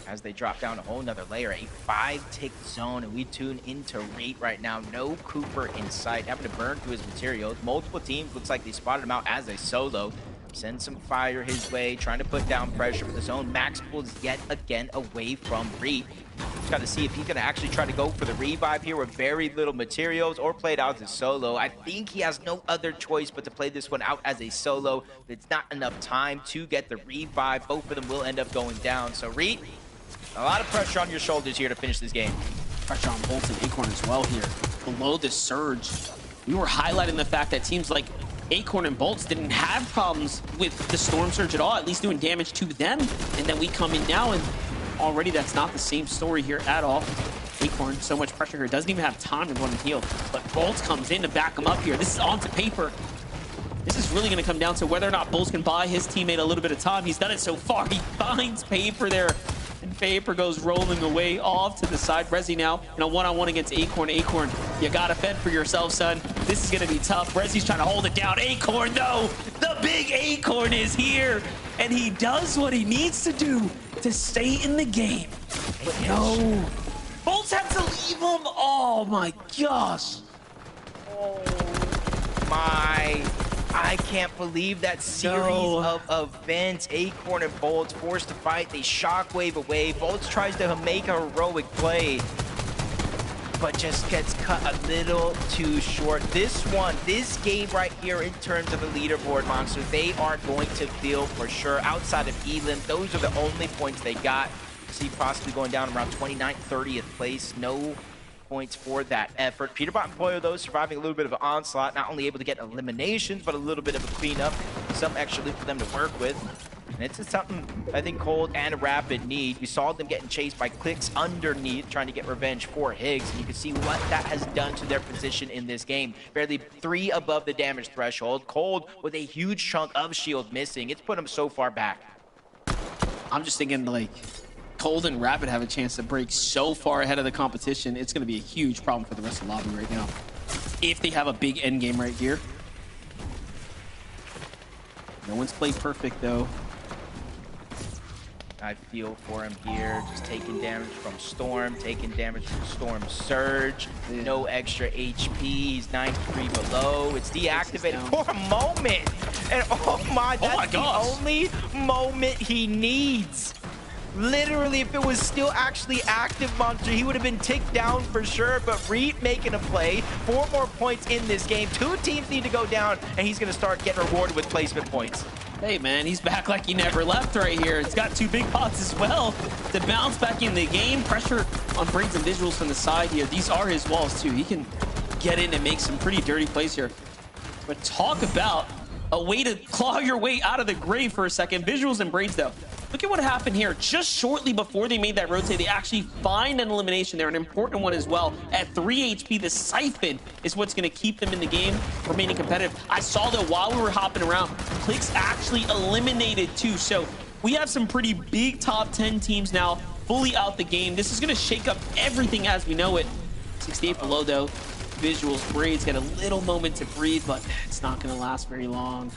as they drop down a whole nother layer. A 5-tick zone, and we tune into Rate right now. No Cooper in sight, having to burn through his materials. Multiple teams, looks like they spotted him out as a solo. Send some fire his way, trying to put down pressure, but the zone max pulls yet again away from Reed. Just got to see if he's going to actually try to go for the revive here with very little materials or play it out as a solo. I think he has no other choice but to play this one out as a solo. It's not enough time to get the revive. Both of them will end up going down. So Reed, a lot of pressure on your shoulders here to finish this game. Pressure on Bolt and Acorn as well here. Below the surge, we were highlighting the fact that teams like Acorn and Bolts didn't have problems with the Storm Surge at all, at least doing damage to them. And then we come in now, and already that's not the same story here at all. Acorn, so much pressure here, doesn't even have time to go and heal. But Bolts comes in to back him up here. This is onto paper. This is really going to come down to whether or not Bolts can buy his teammate a little bit of time. He's done it so far. He finds Paper there. And Paper goes rolling away off to the side. Rezi now in a one-on-one against Acorn. Acorn, you got to fend for yourself, son. This is going to be tough. Rezi's trying to hold it down. Acorn, though, the big Acorn is here. And he does what he needs to do to stay in the game. But no, Bolts have to leave him. Oh, my gosh. Oh, my. I can't believe that series of events. Acorn and Bolts forced to fight. They shockwave away. Bolts tries to make a heroic play, but just gets cut a little too short. This game right here in terms of the leaderboard, Monster, they are going to feel for sure. Outside of Elim, those are the only points they got. See possibly going down around 29th, 30th place. No points for that effort. Peterbot and Pollo, though, surviving a little bit of an onslaught, not only able to get eliminations, but a little bit of a cleanup, some extra loot for them to work with. And it's just something I think Cold and Rapid need. We saw them getting chased by Clicks underneath, trying to get revenge for Higgs. And you can see what that has done to their position in this game. Barely 3 above the damage threshold. Cold with a huge chunk of shield missing. It's put them so far back. I'm just thinking, like, Cold and Rapid have a chance to break so far ahead of the competition. It's going to be a huge problem for the rest of the lobby right now. If they have a big end game right here. No one's played perfect, though. I feel for him here, just taking damage from Storm, taking damage from Storm Surge, no extra HP, he's 93 below, it's deactivated for a moment, and oh my, that's the only moment he needs. Literally, if it was still actually active, Monster, he would have been ticked down for sure, but Reap making a play, 4 more points in this game, 2 teams need to go down, and he's gonna start getting rewarded with placement points. Hey, man, he's back like he never left right here. He's got 2 big pots as well to bounce back in the game. Pressure on Braids and Visuals from the side here. These are his walls, too. He can get in and make some pretty dirty plays here. But talk about a way to claw your way out of the grave for a second. Visuals and Braids, though. Look at what happened here. Just shortly before they made that rotate, they actually find an elimination there, an important one as well. At 3 HP, the Siphon is what's going to keep them in the game, remaining competitive. I saw that while we were hopping around, Clicks actually eliminated 2. So we have some pretty big top 10 teams now, fully out the game. This is going to shake up everything as we know it. 68 below, though. Visuals, Braids get a little moment to breathe, but it's not going to last very long.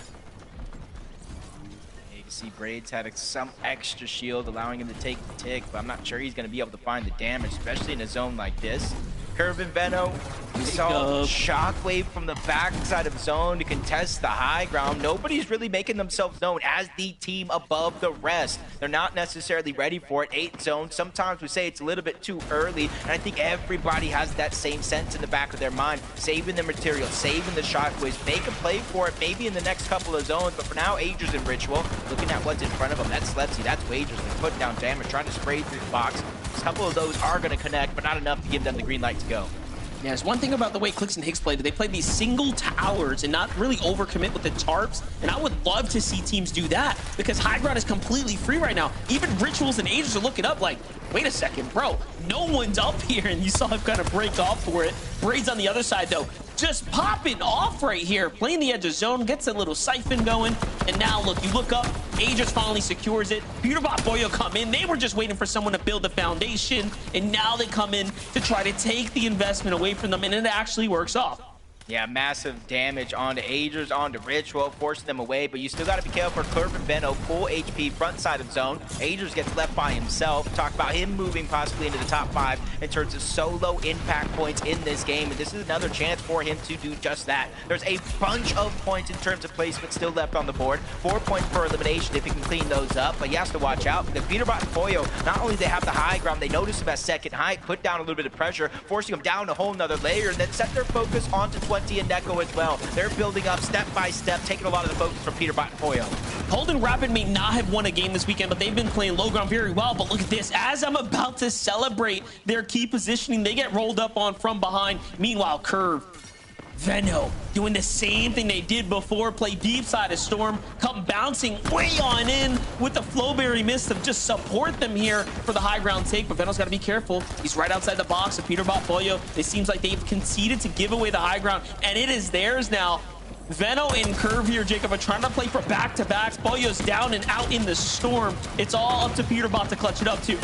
See Braids having some extra shield, allowing him to take the tick, but I'm not sure he's going to be able to find the damage, especially in a zone like this. Curve and Veno, we saw Shockwave from the backside of zone to contest the high ground. Nobody's really making themselves known as the team above the rest. They're not necessarily ready for it. 8 zones, sometimes we say it's a little bit too early, and I think everybody has that same sense in the back of their mind, saving the material, saving the Shockwaves, make a play for it maybe in the next couple of zones, but for now, Agers and Ritual, looking at what's in front of them, that's Slepsy, that's Wagers, they're putting down damage, trying to spray through the box. A couple of those are going to connect, but not enough to give them the green light to go. Yeah, there's one thing about the way Clicks and Higgs played. They played these single towers and not really overcommit with the tarps. And I would love to see teams do that because high ground is completely free right now. Even Rituals and Agers are looking up like, wait a second, bro. No one's up here. And you saw him kind of break off for it. Braids on the other side, though, just popping off right here. Playing the edge of zone, gets a little Siphon going. And now, look, you look up, Agers finally secures it. Peterbot Boyo come in. They were just waiting for someone to build the foundation. And now they come in to try to take the investment away from them. And it actually works off. Yeah, massive damage onto Agers, onto Ritual, forcing them away, but you still got to be careful for Curve and Veno, full HP, front side of zone. Agers gets left by himself. Talk about him moving possibly into the top 5 in terms of solo impact points in this game, and this is another chance for him to do just that. There's a bunch of points in terms of placement still left on the board. 4 points per elimination if he can clean those up, but he has to watch out because Peterbot and Boyo, not only they have the high ground, they notice him at second height, put down a little bit of pressure, forcing him down a whole nother layer, and then set their focus onto 20 and Neko as well. They're building up step by step, taking a lot of the focus from Peterbot and Poyo. Holden Rapid may not have won a game this weekend, but they've been playing low ground very well. But look at this. As I'm about to celebrate their key positioning, they get rolled up on from behind. Meanwhile, Curve, Veno doing the same thing they did before, play deep side of Storm, come bouncing way on in with the Flowberry Mist to just support them here for the high ground take, but Veno's got to be careful. He's right outside the box of Peterbot Boyo. It seems like they've conceded to give away the high ground, and it is theirs now. Veno and Curve here, Jacob, are trying to play for back-to-backs. Boyo's down and out in the Storm. It's all up to Peterbot to clutch it up, too.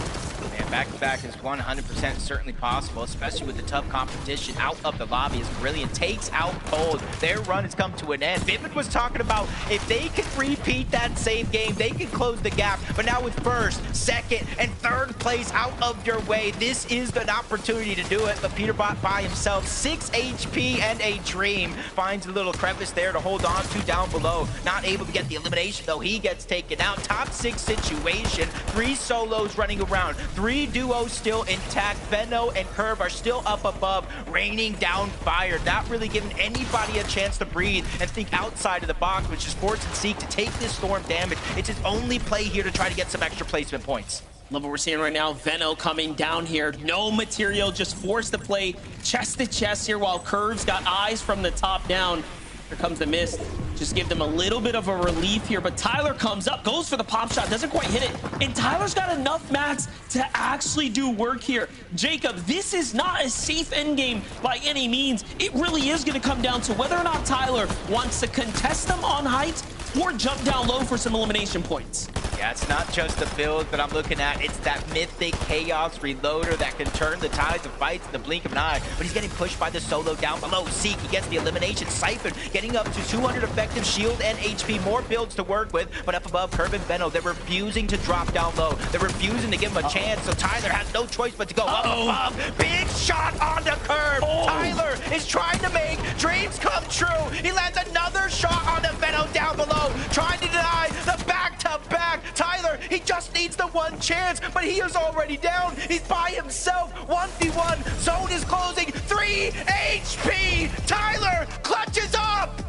And back-to-back is 100% certainly possible, especially with the tough competition out of the lobby as Brilliant takes out Cold. Their run has come to an end. Vivid was talking about if they could repeat that same game, they could close the gap. But now with first, second, and third place out of your way, this is an opportunity to do it. But Peterbot by himself, 6 HP and a dream, finds a little crevice there to hold on to down below. Not able to get the elimination, though. He gets taken out. Top 6 situation, 3 solos running around, 3 duos still intact. Veno and Curve are still up above, raining down fire, not really giving anybody a chance to breathe and think outside of the box, which is Force and Seek to take this Storm damage. It's his only play here to try to get some extra placement points. Love what we're seeing right now. Veno coming down here. No material, just forced to play chest to chest here while Curves got eyes from the top down. Here comes the mist. Just give them a little bit of a relief here, but Tyler comes up, goes for the pop shot, doesn't quite hit it, and Tyler's got enough mats to actually do work here. Jacob, this is not a safe endgame by any means. It really is going to come down to whether or not Tyler wants to contest them on height or jump down low for some elimination points. Yeah, it's not just the build that I'm looking at. It's that mythic Chaos Reloader that can turn the tides of fights in the blink of an eye. But he's getting pushed by the solo down below. Seek, he gets the elimination. Siphon getting up to 200 effective shield and HP. More builds to work with. But up above, Curve and Veno, they're refusing to drop down low. They're refusing to give him a chance. So Tyler has no choice but to go up above. Big shot on the Curve. Tyler is trying to make dreams come true. He lands another shot on the Veno down below, trying to deny the back-to-back. Tyler, he just needs the one chance, but he is already down. He's by himself. 1v1. Zone is closing. 3 HP. Tyler clutches up.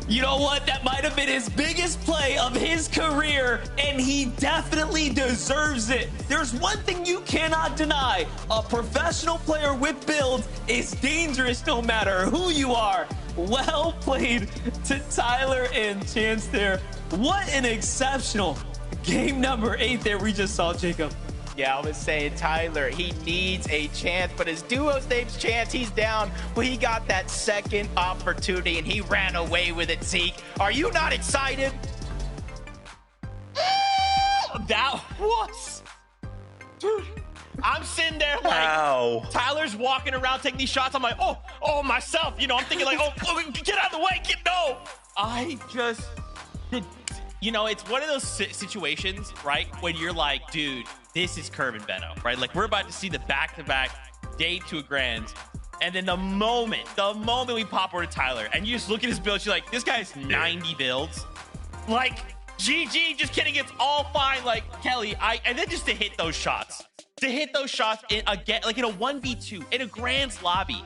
You know what? That might have been his biggest play of his career, and he definitely deserves it. There's one thing you cannot deny. A professional player with build is dangerous no matter who you are. Well played to Tyler and Chance there. What an exceptional game number 8 there we just saw, Jacob. Yeah, I was saying, Tyler, he needs a chance, but his duo's name's Chance. He's down, but he got that second opportunity, and he ran away with it, Zeke. Are you not excited? That was... Dude, I'm sitting there like, Wow. Tyler's walking around taking these shots. I'm like, oh, myself. You know, I'm thinking like, oh, get out of the way. No. I just... You know, it's one of those situations, right, when you're like, dude, this is Curve and Veno, right? Like, we're about to see the back-to-back day to a grand, and then the moment we pop over to Tyler, and you just look at his build, you're like, this guy's 90 builds. Like, GG, just kidding, it's all fine. Like, Kelly, and then just to hit those shots. To hit those shots in again, like in a 1v2, in a grand's lobby.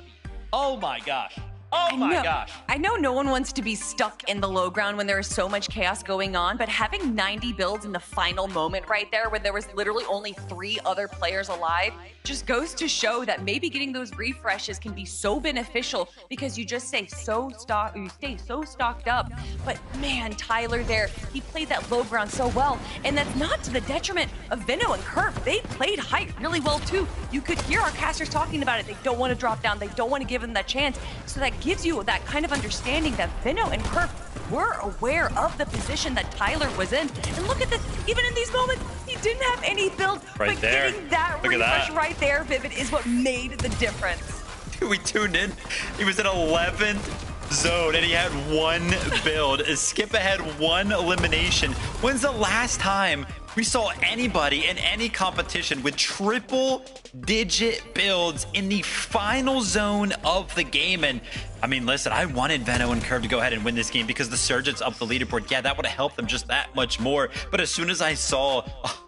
Oh my gosh. Oh my gosh. I know no one wants to be stuck in the low ground when there is so much chaos going on, but having 90 builds in the final moment right there when there was literally only 3 other players alive just goes to show that maybe getting those refreshes can be so beneficial because you just stay so stocked up. But man, Tyler there, he played that low ground so well, and that's not to the detriment of Veno and Curve. They played height really well too. You could hear our casters talking about it. They don't want to drop down. They don't want to give them that chance. So that gives you that kind of understanding that Veno and Curve were aware of the position that Tyler was in. And look at this, even in these moments, he didn't have any build, right but there. getting that Look at refresh that. right there, Vivid, is what made the difference. We tuned in. He was in 11th zone and he had 1 build. Skip ahead 1 elimination. When's the last time we saw anybody in any competition with triple-digit builds in the final zone of the game? And I mean, listen, I wanted Veno and Curve to go ahead and win this game because the Surgeons up the leaderboard. Yeah, that would have helped them just that much more. But as soon as I saw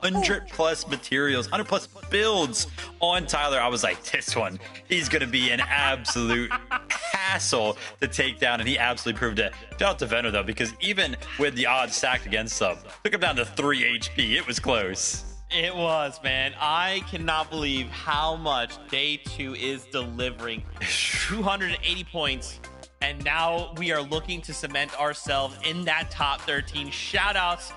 100+ materials, 100+ builds on Tyler, I was like, this one, he's going to be an absolute hassle to take down. And he absolutely proved it. Shout out to Veno, though, because even with the odds stacked against him, took him down to 3 HP. It was close. It was, man. I cannot believe how much day 2 is delivering. 280 points. And now we are looking to cement ourselves in that top 13. Shout outs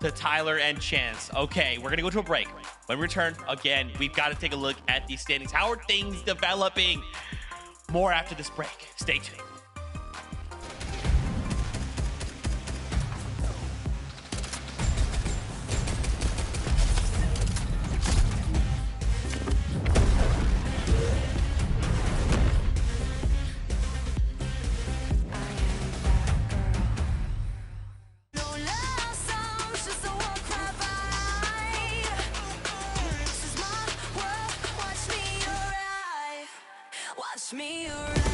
to Tyler and Chance. Okay, we're going to go to a break. When we return, again, we've got to take a look at these standings. How are things developing? More after this break. Stay tuned. Watch me arrive.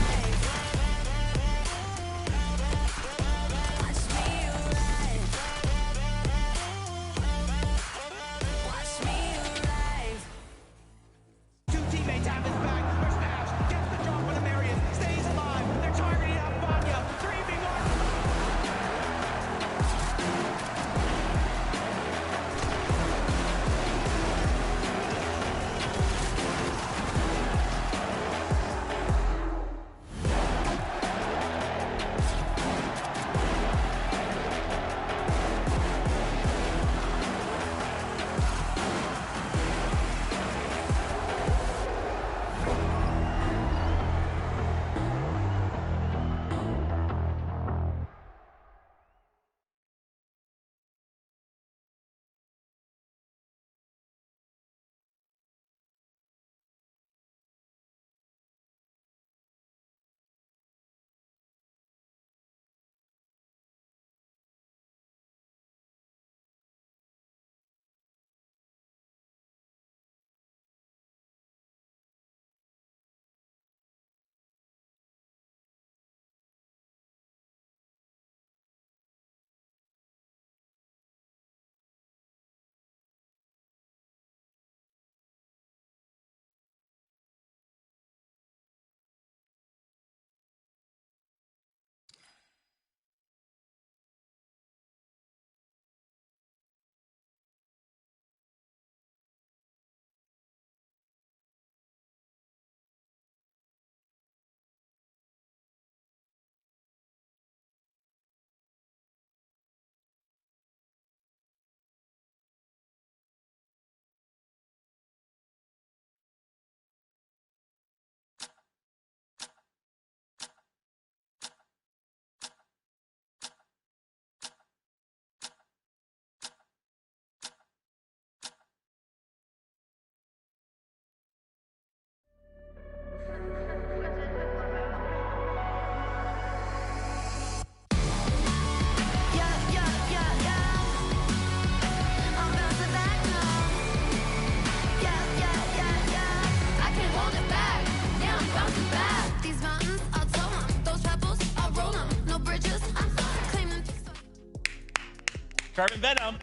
Carbon Venom.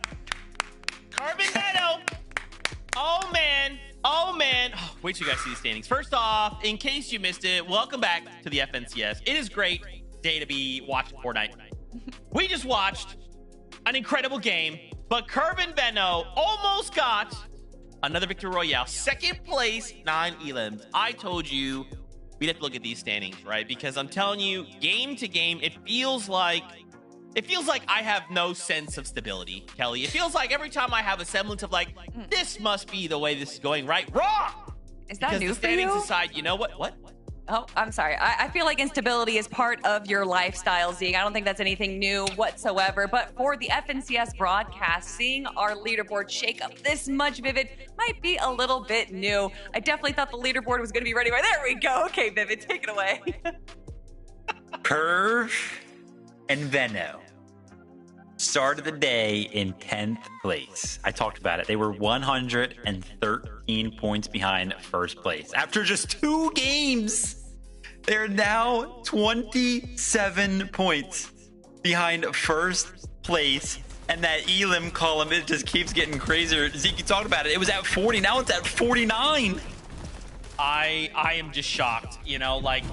Carbon Venom. Oh, man. Oh, man. Oh, wait till you guys see the standings. First off, in case you missed it, welcome back to the FNCS. It is a great day to be watching Fortnite. We just watched an incredible game, but Carbon Venom almost got another Victory Royale. Second place, 9 elims. I told you we'd have to look at these standings, right? Because I'm telling you, game to game, it feels like I have no sense of stability, Kelly. It feels like every time I have a semblance of like, this must be the way this is going, right? Wrong! Is that Because new the for standings you? aside, you know what? What? Oh, I'm sorry. I feel like instability is part of your lifestyle, Zeke. I don't think that's anything new whatsoever. But for the FNCS broadcast, seeing our leaderboard shake up this much, Vivid, might be a little bit new. I definitely thought the leaderboard was going to be ready. There we go. Okay, Vivid, take it away. Curve and Venno started the day in 10th place. I talked about it. They were 113 points behind first place. After just 2 games, they're now 27 points behind first place. And that elim column, it just keeps getting crazier. Zeke, you talked about it. It was at 40. Now it's at 49. I am just shocked. You know, like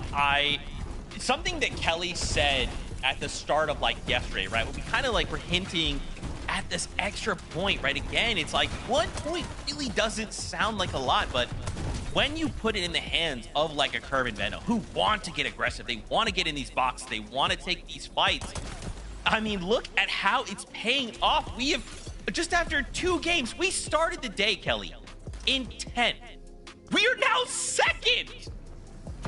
something that Kelly said at the start of like yesterday, right? We kind of like were hinting at this extra point, right? Again, it's like 1 point really doesn't sound like a lot, but when you put it in the hands of like a Curve and Venom who want to get aggressive, they want to get in these boxes, they want to take these fights. I mean, look at how it's paying off. We have just after 2 games, we started the day, Kelly, in 10th. We are now 2nd.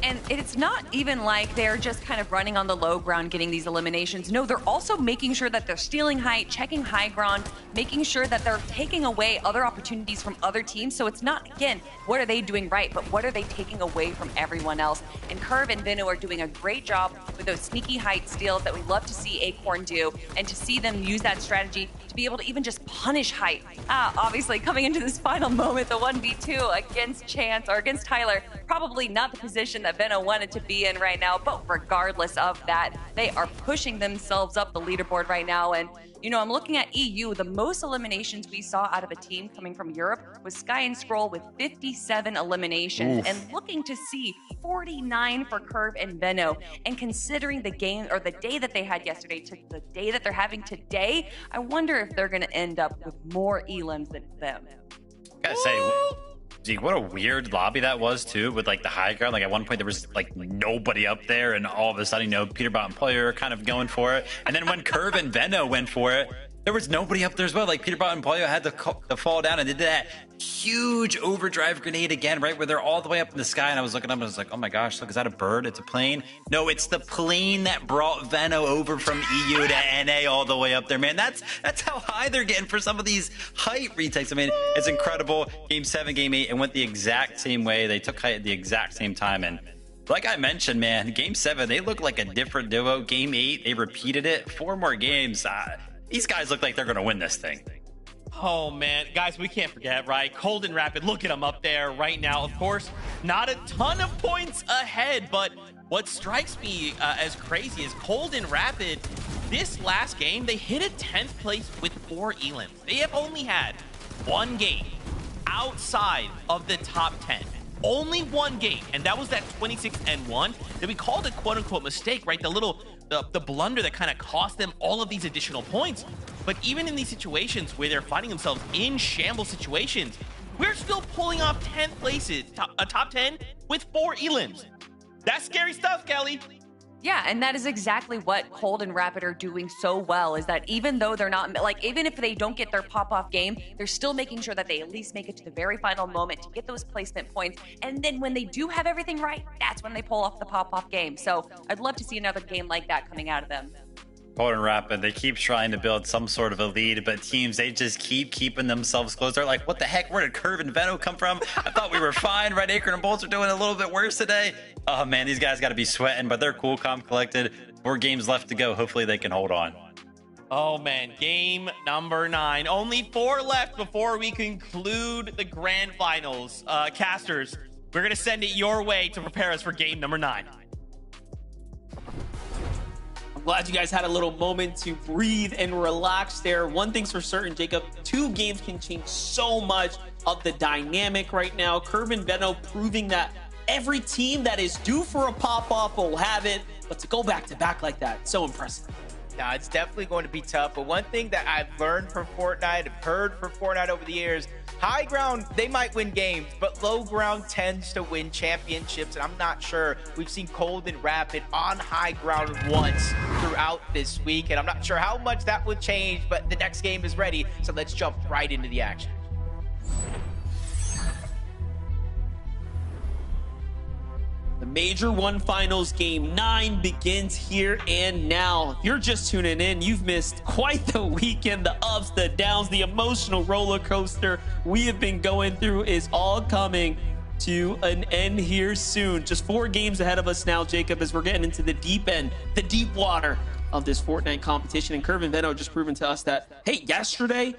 And it's not even like they're just kind of running on the low ground getting these eliminations. No, they're also making sure that they're stealing height, checking high ground, making sure that they're taking away other opportunities from other teams. So it's not, again, what are they doing right, but what are they taking away from everyone else? And Curve and Vino are doing a great job with those sneaky height steals that we love to see Acorn do, and to see them use that strategy to be able to even just punish height. Obviously, coming into this final moment, the 1v2 against Chance or against Tyler, probably not the position that Veno wanted to be in right now, but regardless of that, they are pushing themselves up the leaderboard right now. And you know, I'm looking at EU. The most eliminations we saw out of a team coming from Europe was Sky and Scroll with 57 eliminations. And looking to see 49 for Curve and Veno. And considering the game or the day that they had yesterday to the day that they're having today, I wonder if they're going to end up with more elims than them. Gotta say, Zeke, what a weird lobby that was too, with like the high ground. Like at one point there was like nobody up there, and all of a sudden, you know, Peterbot and Player kind of going for it. And then when Curve and Veno went for it, there was nobody up there as well. Like Peterbot and Player had to fall down and did that huge overdrive grenade again, right where they're all the way up in the sky. And I was looking up and I was like, oh my gosh, look, is that a bird? It's a plane. No, it's the plane that brought Veno over from EU to NA all the way up there, man. That's how high they're getting for some of these height retakes. I mean, it's incredible. Game 7, Game 8, it went the exact same way. They took height at the exact same time. And like I mentioned, man, Game 7, they look like a different duo. Game 8, they repeated it. 4 more games. These guys look like they're going to win this thing. Oh, man. Guys, we can't forget, right? Cold and Rapid, look at them up there right now. Of course, not a ton of points ahead, but what strikes me as crazy is Cold and Rapid, this last game, they hit a 10th place with 4 elims. They have only had 1 game outside of the top 10. Only 1 game, and that was that 26-1 that we called a quote-unquote mistake, right? The blunder that kind of cost them all of these additional points. But even in these situations where they're finding themselves in shambles situations, we're still pulling off 10th places, a top 10 with 4 elims. That's scary stuff, Kelly. Yeah, and that is exactly what Cold and Rapid are doing so well, is that even though they're not, like, even if they don't get their pop-off game, they're still making sure that they at least make it to the very final moment to get those placement points. And then when they do have everything right, that's when they pull off the pop-off game. So I'd love to see another game like that coming out of them. Cold and Rapid, they keep trying to build some sort of a lead, but teams, they just keep keeping themselves close. They're like, what the heck? Where did Curve and Veno come from? I thought we were fine. Right, Acorn and Bolts are doing a little bit worse today. Oh, man, these guys got to be sweating, but they're cool, calm, collected. 4 games left to go. Hopefully they can hold on. Oh, man. Game number 9. Only 4 left before we conclude the grand finals. Casters, we're going to send it your way to prepare us for game number 9. Glad you guys had a little moment to breathe and relax there. One thing's for certain, Jacob, 2 games can change so much of the dynamic right now. Curve and Veno proving that every team that is due for a pop-off will have it, but to go back-to-back like that, so impressive. Now, it's definitely going to be tough, but one thing that I've learned from Fortnite, I've heard from Fortnite over the years, high ground, they might win games, but low ground tends to win championships, and I'm not sure. We've seen Cold and Rapid on high ground once throughout this week, and I'm not sure how much that would change, but the next game is ready, so let's jump right into the action. The Major 1 Finals Game 9 begins here and now. If you're just tuning in, you've missed quite the weekend. The ups, the downs, the emotional roller coaster we have been going through is all coming to an end here soon. Just 4 games ahead of us now, Jacob, as we're getting into the deep end, the deep water of this Fortnite competition. And Curve and Veno just proven to us that, hey, yesterday,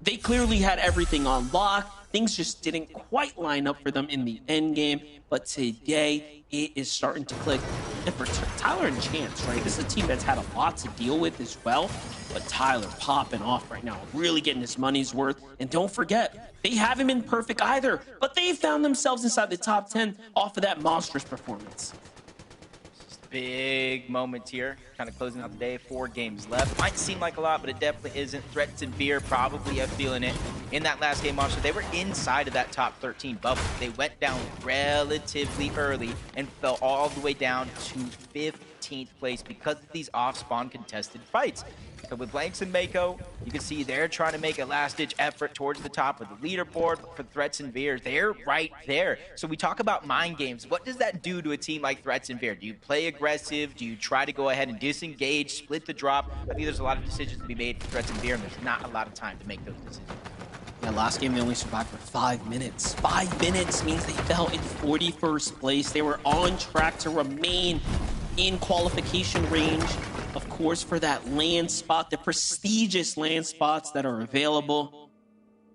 they clearly had everything on lock. Things just didn't quite line up for them in the end game, but today it is starting to click. And for Tyler and Chance, right, this is a team that's had a lot to deal with as well, but Tyler popping off right now, really getting his money's worth. And don't forget, they haven't been perfect either, but they found themselves inside the top 10 off of that monstrous performance. Big moment here, kind of closing out the day. 4 games left. Might seem like a lot, but it definitely isn't. Threats and Beer probably have feeling it. In that last game, Monster, they were inside of that top 13 bubble. They went down relatively early and fell all the way down to 15th place because of these off-spawn contested fights. So with Blanks and Mako, you can see they're trying to make a last-ditch effort towards the top of the leaderboard. But for Threats and Veer, they're right there. So we talk about mind games. What does that do to a team like Threats and Veer? Do you play aggressive? Do you try to go ahead and disengage, split the drop? I think there's a lot of decisions to be made for Threats and Veer, and there's not a lot of time to make those decisions. Yeah, last game they only survived for 5 minutes. 5 minutes means they fell in 41st place. They were on track to remain in qualification range, of course, for that land spot, the prestigious land spots that are available.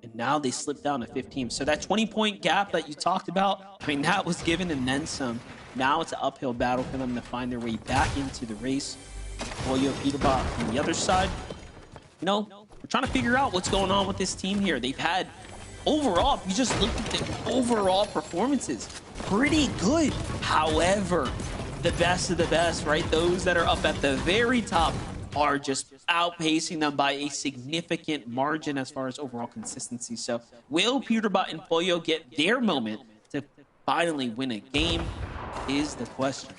And now they slipped down to 15. So that 20-point gap that you talked about, I mean, that was given and then some. Now it's an uphill battle for them to find their way back into the race. Boyo Peterbot on the other side. You know, we're trying to figure out what's going on with this team here. They've had, overall, if you just look at the overall performances, pretty good. However, the best of the best, right? Those that are up at the very top are just outpacing them by a significant margin as far as overall consistency. So will Peterbot and Pollo get their moment to finally win a game is the question.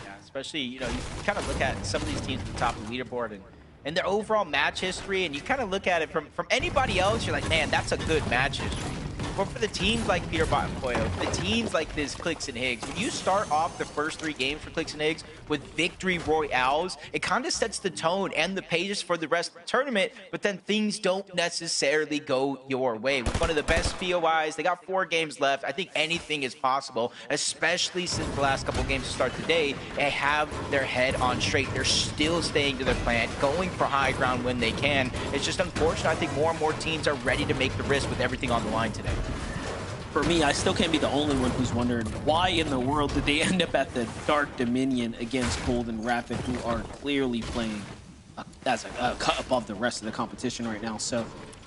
Yeah, especially, you know, you kind of look at some of these teams at the top of the leaderboard and their overall match history, and you kind of look at it from anybody else, you're like, man, that's a good match history. But for the teams like Peterbot and Pollo, for the teams like this Clicks and Higgs, when you start off the first 3 games for Clicks and Higgs with victory royales, it kind of sets the tone and the pages for the rest of the tournament, but then things don't necessarily go your way. With one of the best POIs, they got 4 games left. I think anything is possible, especially since the last couple games to start today. They have their head on straight. They're still staying to their plan, going for high ground when they can. It's just unfortunate. I think more and more teams are ready to make the risk with everything on the line today. For me, I still can't be the only one who's wondering why in the world did they end up at the Dark Dominion against Cold and Rapid, who are clearly playing that's a cut above the rest of the competition right now. So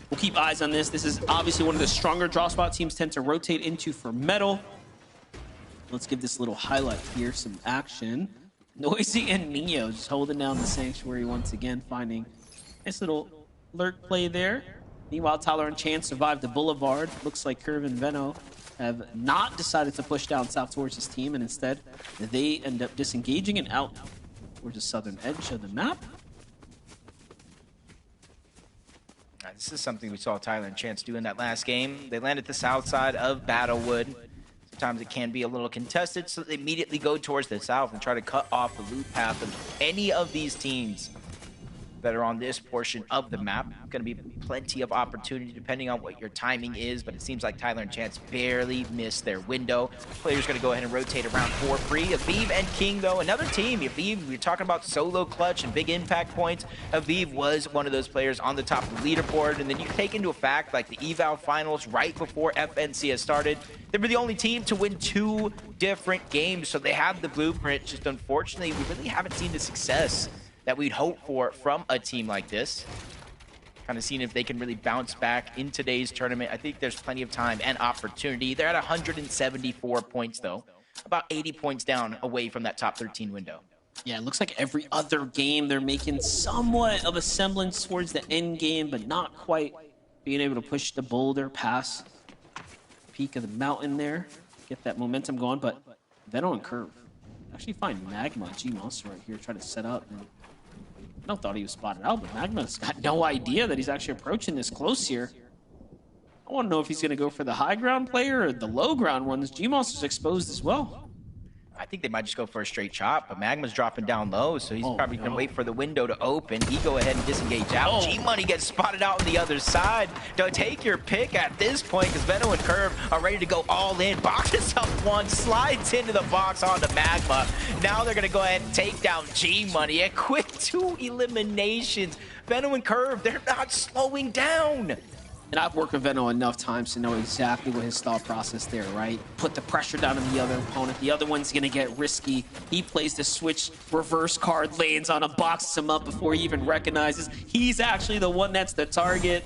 we'll keep eyes on this. This is obviously one of the stronger draw spot teams tend to rotate into for Metal. Let's give this little highlight here, some action. Noisy and Neo just holding down the Sanctuary once again, finding a nice little lurk play there. Meanwhile, Tyler and Chance survived the Boulevard. Looks like Curve and Veno have not decided to push down south towards his team, and instead they end up disengaging and out towards the southern edge of the map. This is something we saw Tyler and Chance do in that last game. They landed the south side of Battlewood. Sometimes it can be a little contested, so they immediately go towards the south and try to cut off the loot path of any of these teams. that are on this portion of the map. Going to be plenty of opportunity depending on what your timing is, but it seems like Tyler and Chance barely missed their window. Players going to go ahead and rotate around for free. Aviv and King, though, another team. Aviv, we're talking about solo clutch and big impact points. Aviv was one of those players on the top of the leaderboard, and then you take into a fact like the eval finals right before FNCS started. They were the only team to win 2 different games, so they have the blueprint. Just unfortunately, we really haven't seen the success that we'd hope for from a team like this. Kind of seeing if they can really bounce back in today's tournament. I think there's plenty of time and opportunity. They're at 174 points, though. About 80 points down away from that top 13 window. Yeah, it looks like every other game they're making somewhat of a semblance towards the end game, but not quite being able to push the boulder past peak of the mountain there, get that momentum going. But then on curve, actually find Magma G Monster right here, try to set up. And I don't thought he was spotted out, but Magma's got no idea that he's actually approaching this close here. I want to know if he's going to go for the high ground player or the low ground one. This G Monster's exposed as well. I think they might just go for a straight chop, but Magma's dropping down low, so he's probably going to wait for the window to open. He go ahead and disengage out. G-Money gets spotted out on the other side. Don't take your pick at this point, because Veno and Curve are ready to go all in. Boxes up one, slides into the box onto Magma. Now they're going to go ahead and take down G-Money. A quick 2 eliminations. Veno and Curve, they're not slowing down. And I've worked with Veno enough times to know exactly what his thought process there, right? Put the pressure down on the other opponent. The other one's going to get risky. He plays the switch reverse card, lands on him, boxes him up before he even recognizes he's actually the one that's the target.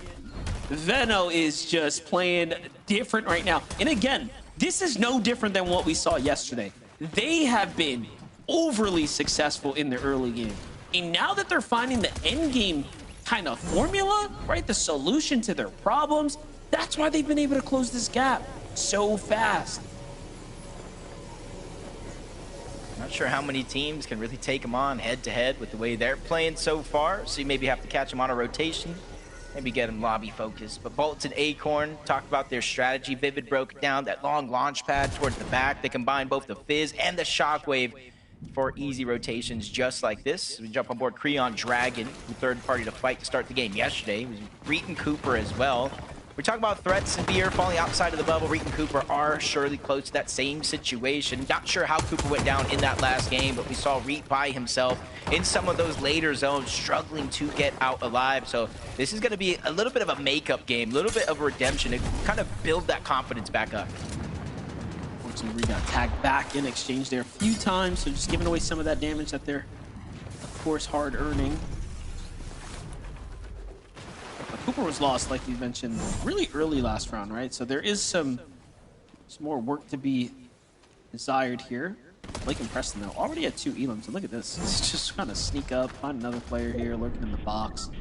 Veno is just playing different right now. And again, this is no different than what we saw yesterday. They have been overly successful in the early game. And now that they're finding the end game kind of formula, right? The solution to their problems. That's why they've been able to close this gap so fast. Not sure how many teams can really take them on head-to-head with the way they're playing so far, so you maybe have to catch them on a rotation, maybe get them lobby focused. But Bolts and Acorn talked about their strategy. Vivid broke it down, that long launch pad towards the back. They combined both the Fizz and the Shockwave for easy rotations just like this. We jump on board Creon Dragon, the third party to fight to start the game yesterday. It was Reet and Cooper as well. We talk about threats and beer falling outside of the bubble. Reet and Cooper are surely close to that same situation. Not sure how Cooper went down in that last game, but we saw Reet by himself in some of those later zones, struggling to get out alive. So this is going to be a little bit of a makeup game, a little bit of redemption to kind of build that confidence back up. We got tagged back in exchange there a few times, so just giving away some of that damage that they're, of course, hard earning. But Cooper was lost, like you mentioned, really early last round, right? So there is some more work to be desired here. Blake and Preston, though, already at 2 elims. So look at this. It's just trying to sneak up, find another player here, lurking in the box.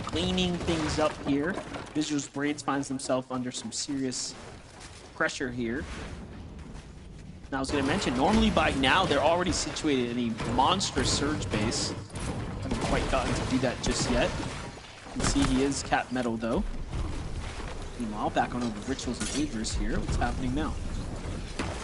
Cleaning things up here. Visual's Brains finds himself under some serious pressure here. Now, I was going to mention, normally by now, they're already situated in a monster surge base. Haven't quite gotten to do that just yet. You can see he is cap metal, though. Meanwhile, back on over Rituals and Agers here. What's happening now?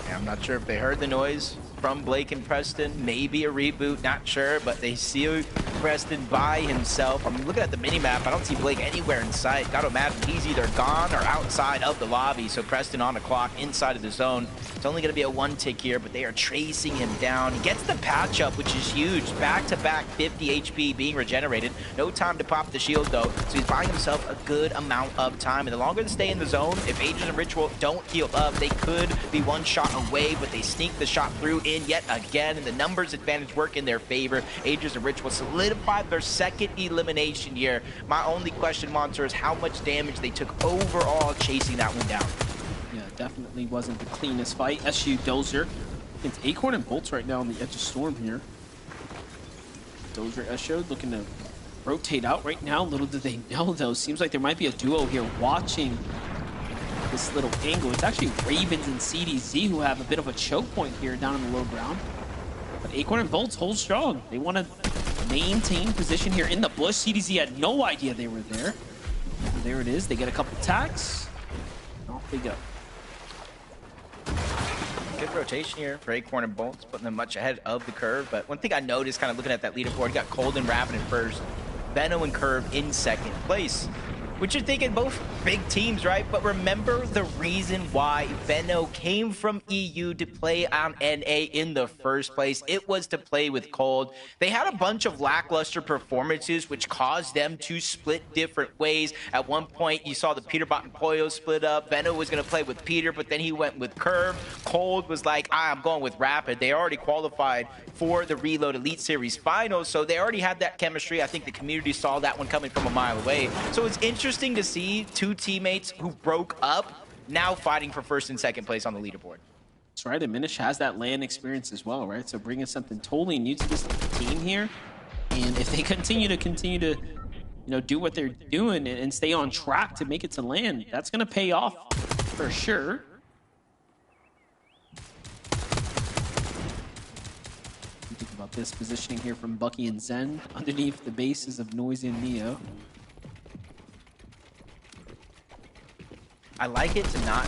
Yeah, I'm not sure if they heard the noise from Blake and Preston. Maybe a reboot, not sure, but they see Preston by himself. I'm looking at the minimap. I don't see Blake anywhere in sight. Gotta imagine he's either gone or outside of the lobby. So Preston on the clock inside of the zone. It's only gonna be a 1 tick here, but they are tracing him down. He gets the patch up, which is huge. Back-to-back 50 HP being regenerated. No time to pop the shield though. So he's buying himself a good amount of time. And the longer they stay in the zone, if Aegis and Ritual don't heal up, they could be 1 shot away, but they sneak the shot through in yet again, and the numbers advantage work in their favor. Aegis and Ritual solidify their 2nd elimination here. My only question, Monster, is how much damage they took overall chasing that one down. Yeah, definitely wasn't the cleanest fight. SU Dozer against Acorn and Bolts right now on the edge of Storm here. Dozer SU looking to rotate out right now. Little do they know, though. Seems like there might be a duo here watching this little angle. It's actually Ravens and CDZ who have a bit of a choke point here down in the low ground. But Acorn and Bolts hold strong. They want to maintain position here in the bush. CDZ had no idea they were there. And there it is. They get a couple attacks. Off they go. Good rotation here for Acorn and Bolts, putting them much ahead of the curve. But one thing I noticed kind of looking at that leaderboard, you got Cold and Raven in first. Venno and Curve in second place. Which you're thinking both big teams, right? But remember the reason why Venno came from EU to play on NA in the first place. It was to play with Cold. They had a bunch of lackluster performances, which caused them to split different ways. At one point, you saw the Peterbot and Poyo split up. Venno was going to play with Peter, but then he went with Curve. Cold was like, I'm going with Rapid. They already qualified for the Reload Elite Series finals, so they already had that chemistry. I think the community saw that one coming from a mile away. So it's interesting to see two teammates who broke up now fighting for first and second place on the leaderboard. That's right. And Minish has that LAN experience as well, right? So bringing something totally new to this team here. And if they continue to do what they're doing and stay on track to make it to LAN, that's going to pay off for sure. Think about this positioning here from Bucky and Zen underneath the bases of Noisy and Neo. I like it to not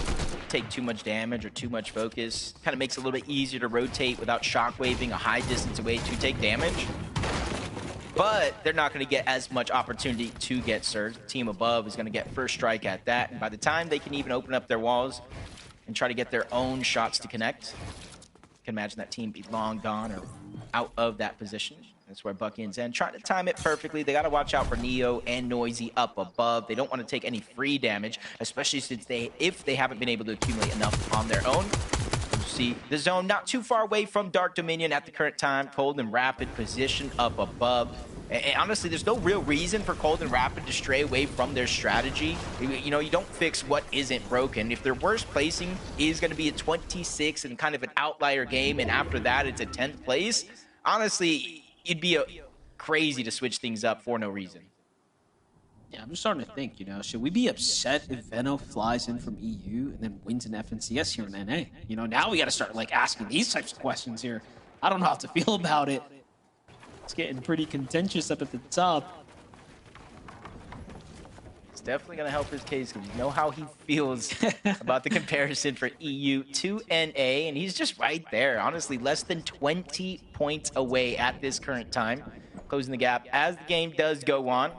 take too much damage or too much focus. Kind of makes it a little bit easier to rotate without shockwaving a high distance away to take damage. But they're not going to get as much opportunity to get surge. The team above is going to get first strike at that. And by the time they can even open up their walls and try to get their own shots to connect, you can imagine that team be long gone or out of that position. That's where Bucky and Zen trying to time it perfectly. They got to watch out for Neo and Noisy up above. They don't want to take any free damage, especially since if they haven't been able to accumulate enough on their own. You see the zone not too far away from Dark Dominion at the current time. Cold and Rapid position up above. And honestly, there's no real reason for Cold and Rapid to stray away from their strategy. You know, you don't fix what isn't broken. If their worst placing is going to be a 26 and kind of an outlier game, and after that it's a 10th place, honestly, it'd be crazy to switch things up for no reason. Yeah, I'm just starting to think, should we be upset if Venno flies in from EU and then wins an FNCS here in NA? Now we got to start asking these types of questions here. I don't know how to feel about it. It's getting pretty contentious up at the top. It's definitely going to help his case because you know how he feels about the comparison for EU to NA, and he's just right there. Honestly, less than 20 points away at this current time, closing the gap as the game does go on. You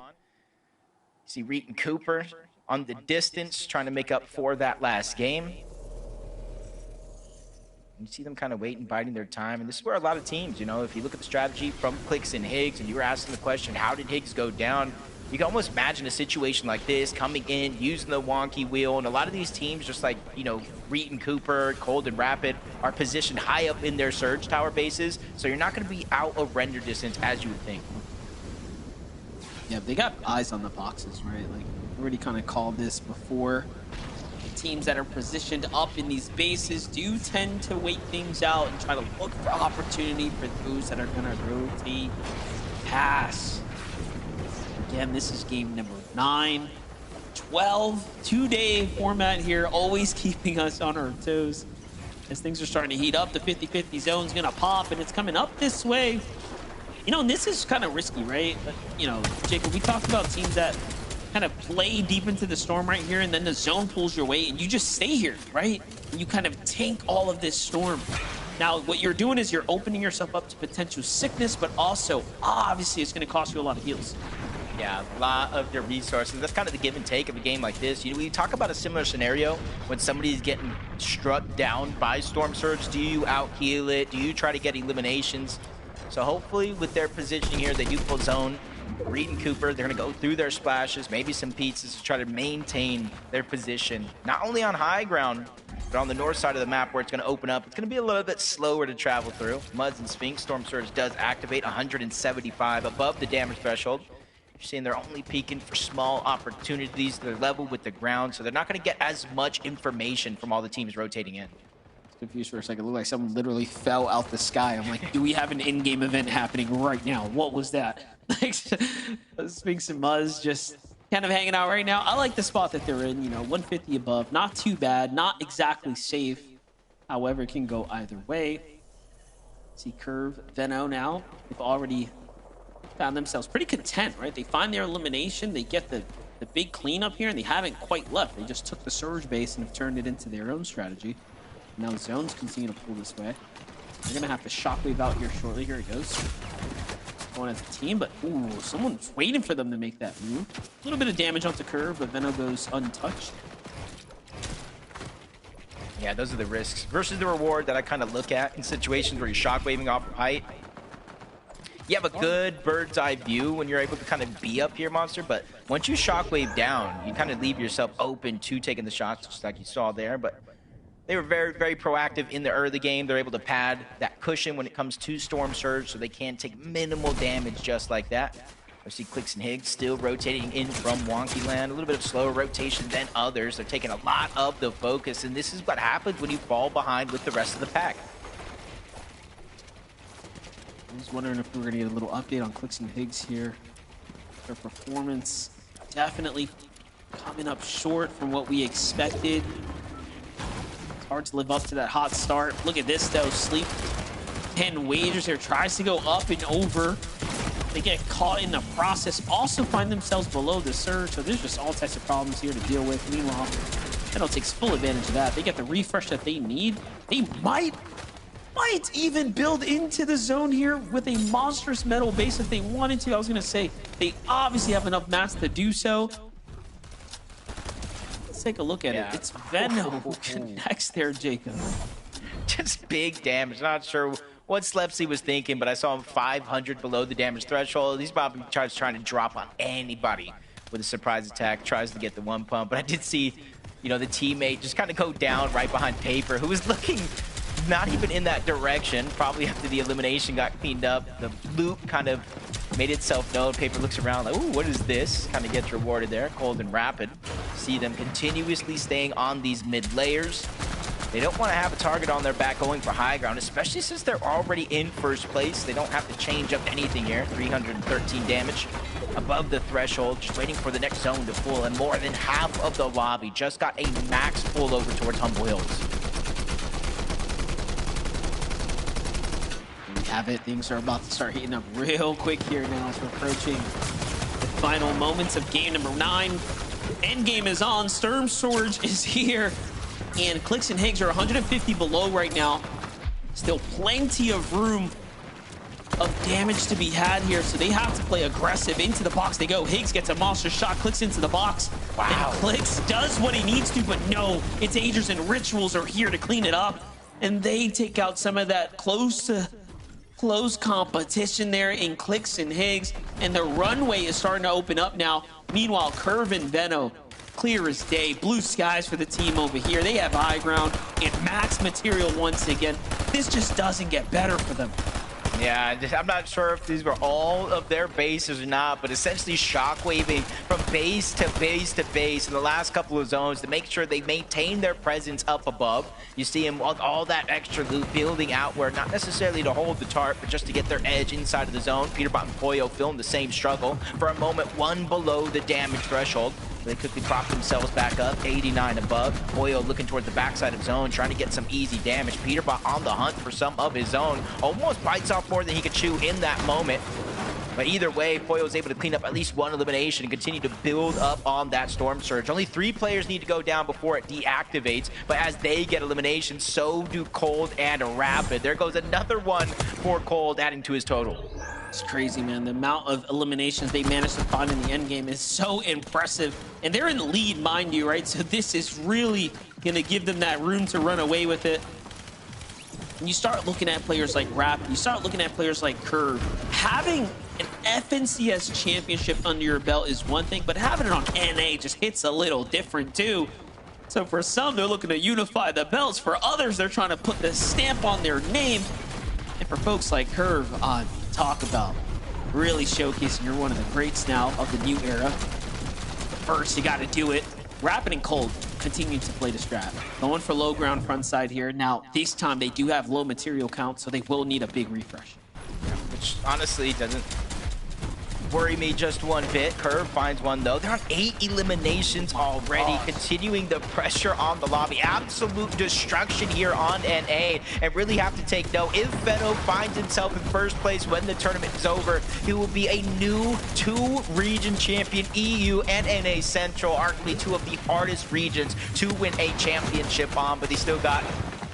see Reet and Cooper on the distance, trying to make up for that last game. You see them kind of waiting, biding their time, and this is where a lot of teams, if you look at the strategy from Clix and Higgs, and you were asking the question, how did Higgs go down? You can almost imagine a situation like this, coming in, using the wonky wheel, and a lot of these teams, just like, Reet and Cooper, Cold and Rapid, are positioned high up in their surge tower bases, so you're not going to be out of render distance as you would think. Yeah, they got eyes on the boxes, right? Like, I already kind of called this before. Teams that are positioned up in these bases do tend to wait things out and try to look for opportunity for those that are going to rotate, pass. Again, this is game number 9, 12, 2-day format here, always keeping us on our toes. As things are starting to heat up, the 50-50 zone's going to pop, and it's coming up this way. And this is kind of risky, right? But, Jacob, we talked about teams that kind of play deep into the storm right here, and then the zone pulls your weight, and you just stay here, right? And you kind of tank all of this storm. Now, what you're doing is you're opening yourself up to potential sickness, but also, obviously, it's going to cost you a lot of heals. Yeah, a lot of your resources. That's kind of the give and take of a game like this. We talk about a similar scenario when somebody's getting struck down by Storm Surge. Do you out-heal it? Do you try to get eliminations? So hopefully, with their positioning here, they do pull zone. Reed and Cooper, they're going to go through their splashes, maybe some pizzas to try to maintain their position, not only on high ground, but on the north side of the map where it's going to open up. It's going to be a little bit slower to travel through. Muds and Sphinx, Storm Surge does activate 175 above the damage threshold. You're seeing they're only peeking for small opportunities. They're level with the ground, so they're not going to get as much information from all the teams rotating in. Confused for a second. It looked like someone literally fell out the sky. I'm like, do we have an in-game event happening right now? What was that? Sphinx and Muzz just kind of hanging out right now. I like the spot that they're in, 150 above. Not too bad. Not exactly safe. However, it can go either way. See Curve, Venno now. They've already found themselves pretty content, right? They find their elimination. They get the big cleanup here, and they haven't quite left. They just took the Surge base and have turned it into their own strategy. Now zones continue to pull this way. They're going to have to shockwave out here shortly. Here it goes. going as a team, but ooh, someone's waiting for them to make that move. A little bit of damage onto Curve, but Veno goes untouched. Yeah, those are the risks versus the reward that I kind of look at in situations where you're shockwaving off of height. You have a good bird's eye view when you're able to kind of be up here, Monster, but once you shockwave down, you kind of leave yourself open to taking the shots, just like you saw there. But they were very, very proactive in the early game. They're able to pad that cushion when it comes to Storm Surge, so they can take minimal damage just like that. I see Clicks and Higgs still rotating in from Wonky Land. A little bit of slower rotation than others. They're taking a lot of the focus, and this is what happens when you fall behind with the rest of the pack. I was wondering if we were going to get a little update on Clicks and Higgs here. Their performance definitely coming up short from what we expected. It's hard to live up to that hot start. Look at this, though. Sleep 10 wagers here. Tries to go up and over. They get caught in the process. Also find themselves below the surge. So there's just all types of problems here to deal with. Meanwhile, Veno takes full advantage of that. They get the refresh that they need. They might even build into the zone here with a monstrous metal base if they wanted to. I was going to say, they obviously have enough mass to do so. Let's take a look at it. It's Veno who connects there, Jacob. Just big damage. Not sure what Slepsy was thinking, but I saw him 500 below the damage threshold. He's probably trying to drop on anybody with a surprise attack, tries to get the one pump. But I did see, you know, the teammate just kind of go down right behind Paper, who was looking not even in that direction. Probably after the elimination got cleaned up, the loop kind of made itself known. Paper looks around like, ooh, what is this? Kind of gets rewarded there. Cold and Rapid. See them continuously staying on these mid layers. They don't want to have a target on their back going for high ground, especially since they're already in first place. They don't have to change up anything here. 313 damage above the threshold, just waiting for the next zone to pull, and more than half of the lobby just got a max pull over towards Humble Hills. We have it. Things are about to start heating up real quick here now as we're approaching the final moments of game number 9. Endgame is on. Storm Surge is here. And Clicks and Higgs are 150 below right now. Still plenty of room of damage to be had here, so they have to play aggressive. Into the box they go. Higgs gets a monster shot, Clicks into the box. Wow. And Clicks does what he needs to, but no, its Agers and Rituals are here to clean it up. And they take out some of that close competition there in Clicks and Higgs. And the runway is starting to open up now. Meanwhile, Curve and Veno, clear as day. Blue skies for the team over here. They have high ground and max material once again. This just doesn't get better for them. Yeah, I'm not sure if these were all of their bases or not, but essentially shockwaving from base to base to base in the last couple of zones to make sure they maintain their presence up above. You see them all that extra loot building outward, not necessarily to hold the tarp, but just to get their edge inside of the zone. Peterbot and Poyo filmed the same struggle. For a moment, one below the damage threshold. They quickly prop themselves back up, 89 above. Poyo looking towards the backside of zone, trying to get some easy damage. Peterbot on the hunt for some of his own. Almost bites off more than he could chew in that moment. But either way, Poyo was able to clean up at least one elimination and continue to build up on that Storm Surge. Only 3 players need to go down before it deactivates, but as they get eliminations, so do Cold and Rapid. There goes another one for Cold, adding to his total. It's crazy, man. The amount of eliminations they managed to find in the end game is so impressive. And they're in the lead, mind you, right? So this is really going to give them that room to run away with it. And you start looking at players like Rapid, you start looking at players like Curve. Having an FNCS championship under your belt is one thing, but having it on NA just hits a little different too. So for some, they're looking to unify the belts. For others, they're trying to put the stamp on their name. And for folks like Curve, talk about really showcasing you're one of the greats now of the new era. First, you got to do it. Rapid and Cold continue to play the strat. Going for low ground front side here. Now, this time they do have low material count, so they will need a big refresh. Which honestly doesn't worry me just one bit. Curve finds one though. They're on 8 eliminations already, continuing the pressure on the lobby. Absolute destruction here on NA, and really have to take note. If Veno finds himself in first place when the tournament is over, he will be a new 2-region champion, EU and NA Central, arguably 2 of the hardest regions to win a championship on, but he still got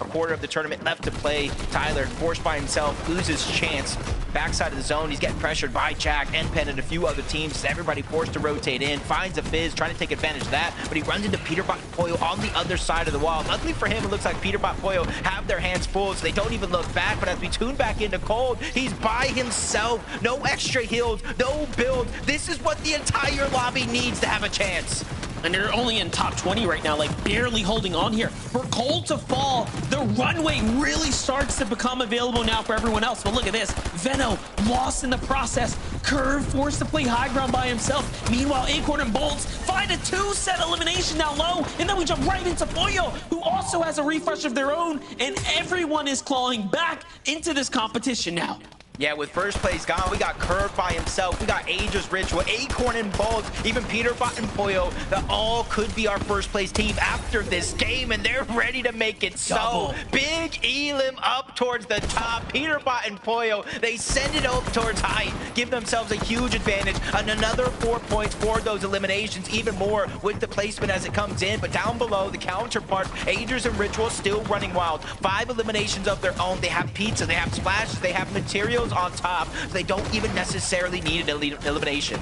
a quarter of the tournament left to play. Tyler, forced by himself, loses chance backside of the zone. He's getting pressured by Jack, NPen, and a few other teams. Everybody forced to rotate in, finds a Fizz, trying to take advantage of that, but he runs into Peterbot and Pollo on the other side of the wall. Luckily for him, it looks like Peterbot and Pollo have their hands full, so they don't even look back, but as we tune back into Cold, he's by himself. No extra heals, no build. This is what the entire lobby needs to have a chance. And they're only in top 20 right now, like barely holding on here. For Cold to fall, the runway really starts to become available now for everyone else. But look at this, Veno lost in the process. Curve forced to play high ground by himself. Meanwhile, Acorn and Bolts find a 2-set elimination down low. And then we jump right into Pollo, who also has a refresh of their own. And everyone is clawing back into this competition now. Yeah, with first place gone, we got Curve by himself, we got Aegis Ritual, Acorn and Bolts, even Peterbot and Pollo, that all could be our first place team after this game, and they're ready to make it so. Big Elim up towards the top, Peterbot and Pollo, they send it up towards height, give themselves a huge advantage, and another 4 points for those eliminations, even more with the placement as it comes in, but down below, the counterpart, Aegis and Ritual still running wild. 5 eliminations of their own, they have pizza, they have splashes, they have materials on top, so they don't even necessarily need an elimination.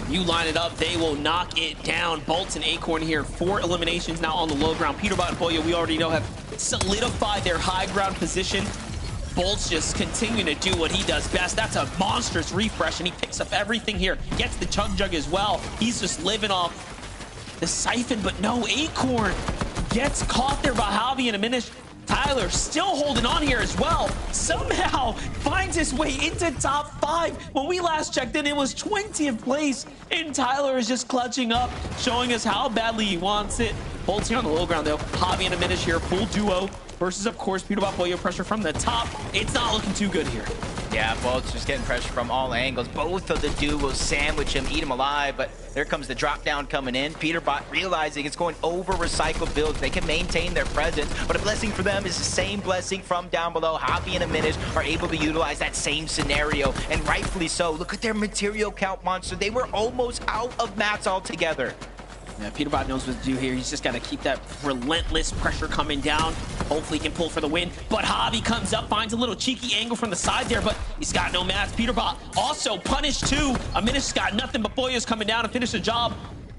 You line it up, they will knock it down. Bolts and Acorn here, 4 eliminations now on the low ground. Peterbot and Pollo, we already know, have solidified their high ground position. Bolts just continuing to do what he does best. That's a monstrous refresh, and he picks up everything here. Gets the Chug Jug as well. He's just living off the siphon, but no, Acorn gets caught there by Javi and Aminish. Tyler still holding on here as well. Somehow finds his way into top 5. When we last checked in, it was 20th place. And Tyler is just clutching up, showing us how badly he wants it. Bolts here on the low ground, though. Javi and Aminish here, full duo. Versus, of course, Peterbot Pollo, pressure from the top. It's not looking too good here. Yeah, Bolts just getting pressure from all angles. Both of the duos sandwich him, eat him alive, but there comes the drop down coming in. Peterbot realizing it's going over recycled builds. They can maintain their presence, but a blessing for them is the same blessing from down below. Javi and Aminish are able to utilize that same scenario, and rightfully so. Look at their material count monster. They were almost out of mats altogether. Yeah, Peterbot knows what to do here. He's just got to keep that relentless pressure coming down. Hopefully he can pull for the win. But Javi comes up, finds a little cheeky angle from the side there, but he's got no mats. Peterbot also punished too. Aminish's got nothing, but Pollo's coming down to finish the job.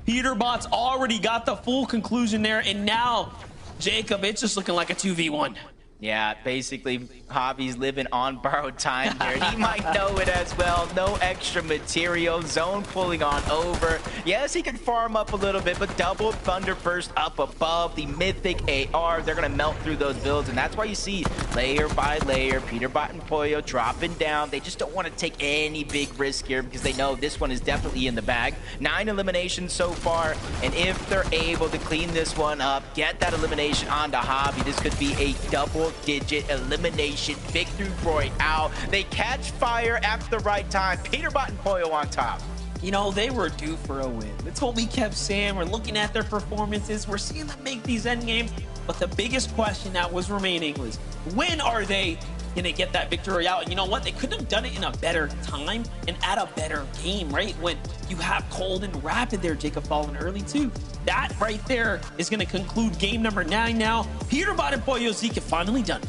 Peterbot's already got the full conclusion there, and now, Jacob, it's just looking like a 2v1. Yeah, basically, Javi's living on borrowed time here. He might know it as well. No extra material. Zone pulling on over. Yes, he can farm up a little bit, but double Thunder Burst up above the mythic AR. They're going to melt through those builds, and that's why you see layer by layer, Peterbot and Pollo dropping down. They just don't want to take any big risk here because they know this one is definitely in the bag. 9 eliminations so far, and if they're able to clean this one up, get that elimination onto Javi, this could be a double-digit elimination victory royale. They catch fire at the right time. Peterbot and Pollo on top. You know, they were due for a win. That's what we kept saying. We're looking at their performances. We're seeing them make these endgames. But the biggest question that was remaining was, when are they going to get that victory royale? And you know what? They couldn't have done it in a better time and at a better game, right? When you have Cold and Rapid there, Jacob falling early too. That right there is going to conclude game number 9 now. Peterbot and Pollo Zeke have finally done it.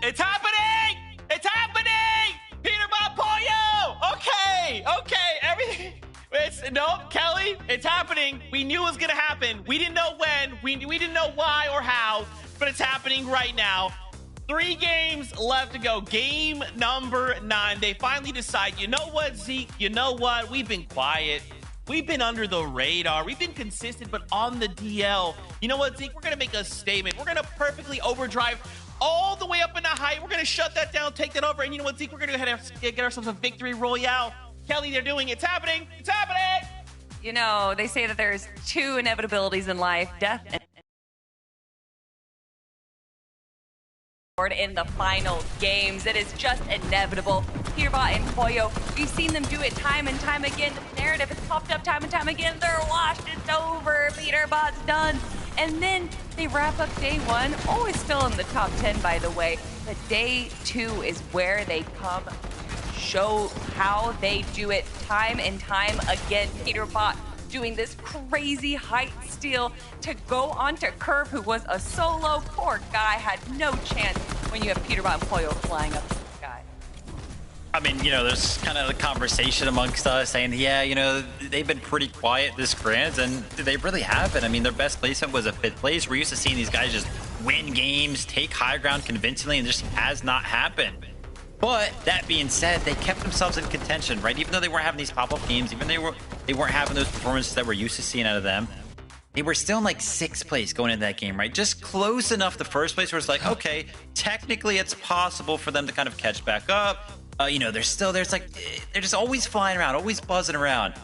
It's happening! It's happening! Peterbot Pollo! Okay, everything. Nope, Kelly, it's happening. We knew it was gonna happen. We didn't know when, we didn't know why or how, but it's happening right now. 3 games left to go. Game number 9. They finally decide, you know what, Zeke? You know what? We've been quiet. We've been under the radar. We've been consistent, but on the DL. You know what, Zeke? We're going to make a statement. We're going to perfectly overdrive all the way up into height. We're going to shut that down, take that over. And you know what, Zeke? We're going to go ahead and get ourselves a victory royale. Kelly, they're doing it. It's happening. It's happening. You know, they say that there's 2 inevitabilities in life, death and in the final games. It is just inevitable. Peterbot and Pollo, we've seen them do it time and time again. The narrative has popped up time and time again. They're washed. It's over. Peterbot's done. And then they wrap up day 1, always still in the top 10, by the way. But day 2 is where they come to show how they do it time and time again. Peterbot doing this crazy height steal to go onto Curve, who was a solo. Poor guy had no chance when you have Peterbot and Pollo flying up. I mean, there's kind of the conversation amongst us saying, yeah, they've been pretty quiet this grand, and they really haven't. I mean, their best placement was a 5th place. We're used to seeing these guys just win games, take high ground convincingly, and it just has not happened. But that being said, they kept themselves in contention, right? Even though they weren't having these pop-up games, even though they weren't having those performances that we're used to seeing out of them, they were still in like 6th place going into that game, right? Just close enough the first place where it's like, okay, technically it's possible for them to kind of catch back up. They're just always flying around, always buzzing around.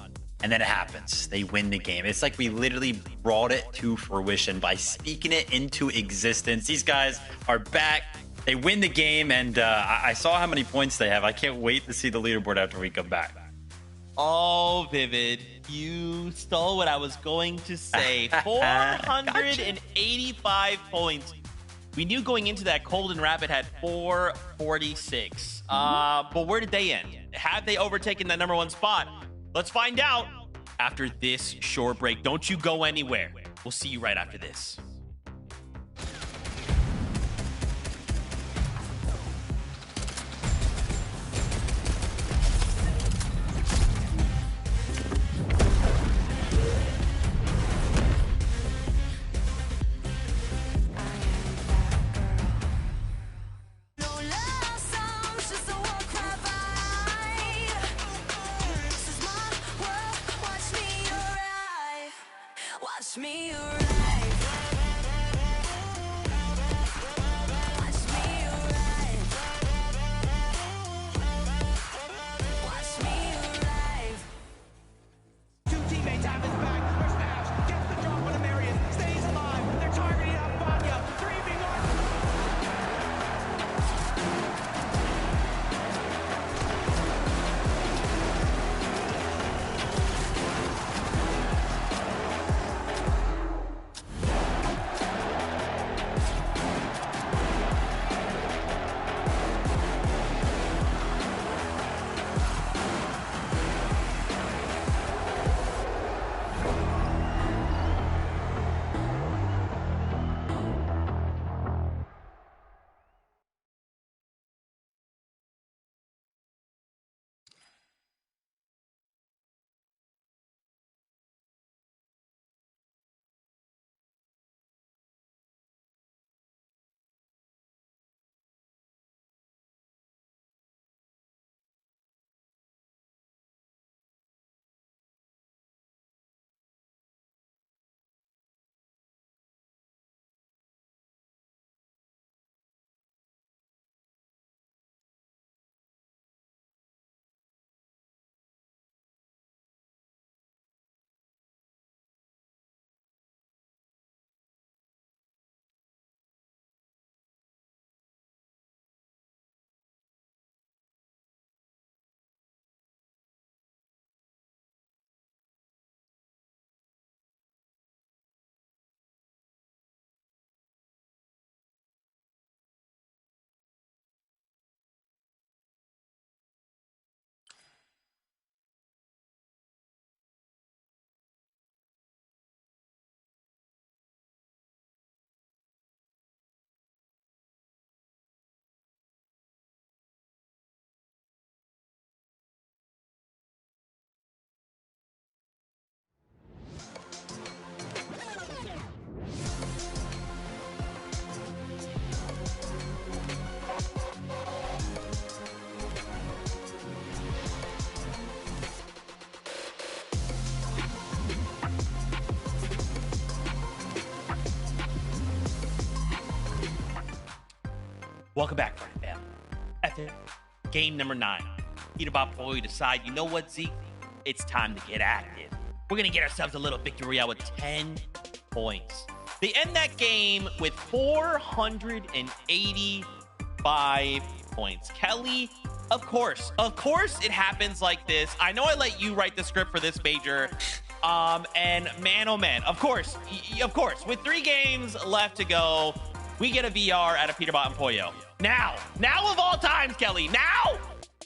And then it happens. They win the game. It's like we literally brought it to fruition by speaking it into existence. These guys are back. They win the game, and I saw how many points they have. I can't wait to see the leaderboard after we come back. Oh, Vivid, you stole what I was going to say. 485 points. We knew going into that Golden Rapid had 446. But where did they end? Have they overtaken that #1 spot? Let's find out after this short break. Don't you go anywhere. We'll see you right after this. No love songs, just a war cry vibe. This is my world, watch me arrive. Watch me arrive. Watch me arrive. Watch me arrive. Two teammates have his back. There's Nash. Gets the drop on Marius. Stays alive. They're targeting up Vanya. 3v1. Welcome back, fam. After game number 9, Peterbot Boy decide, you know what, Zeke? It's time to get active. We're going to get ourselves a little victory out with 10 points. They end that game with 485 points. Kelly, of course it happens like this. I know I let you write the script for this major. And man, oh man, of course, with 3 games left to go, we get a VR out of Peterbot and Poyo. Now of all times, Kelly, now!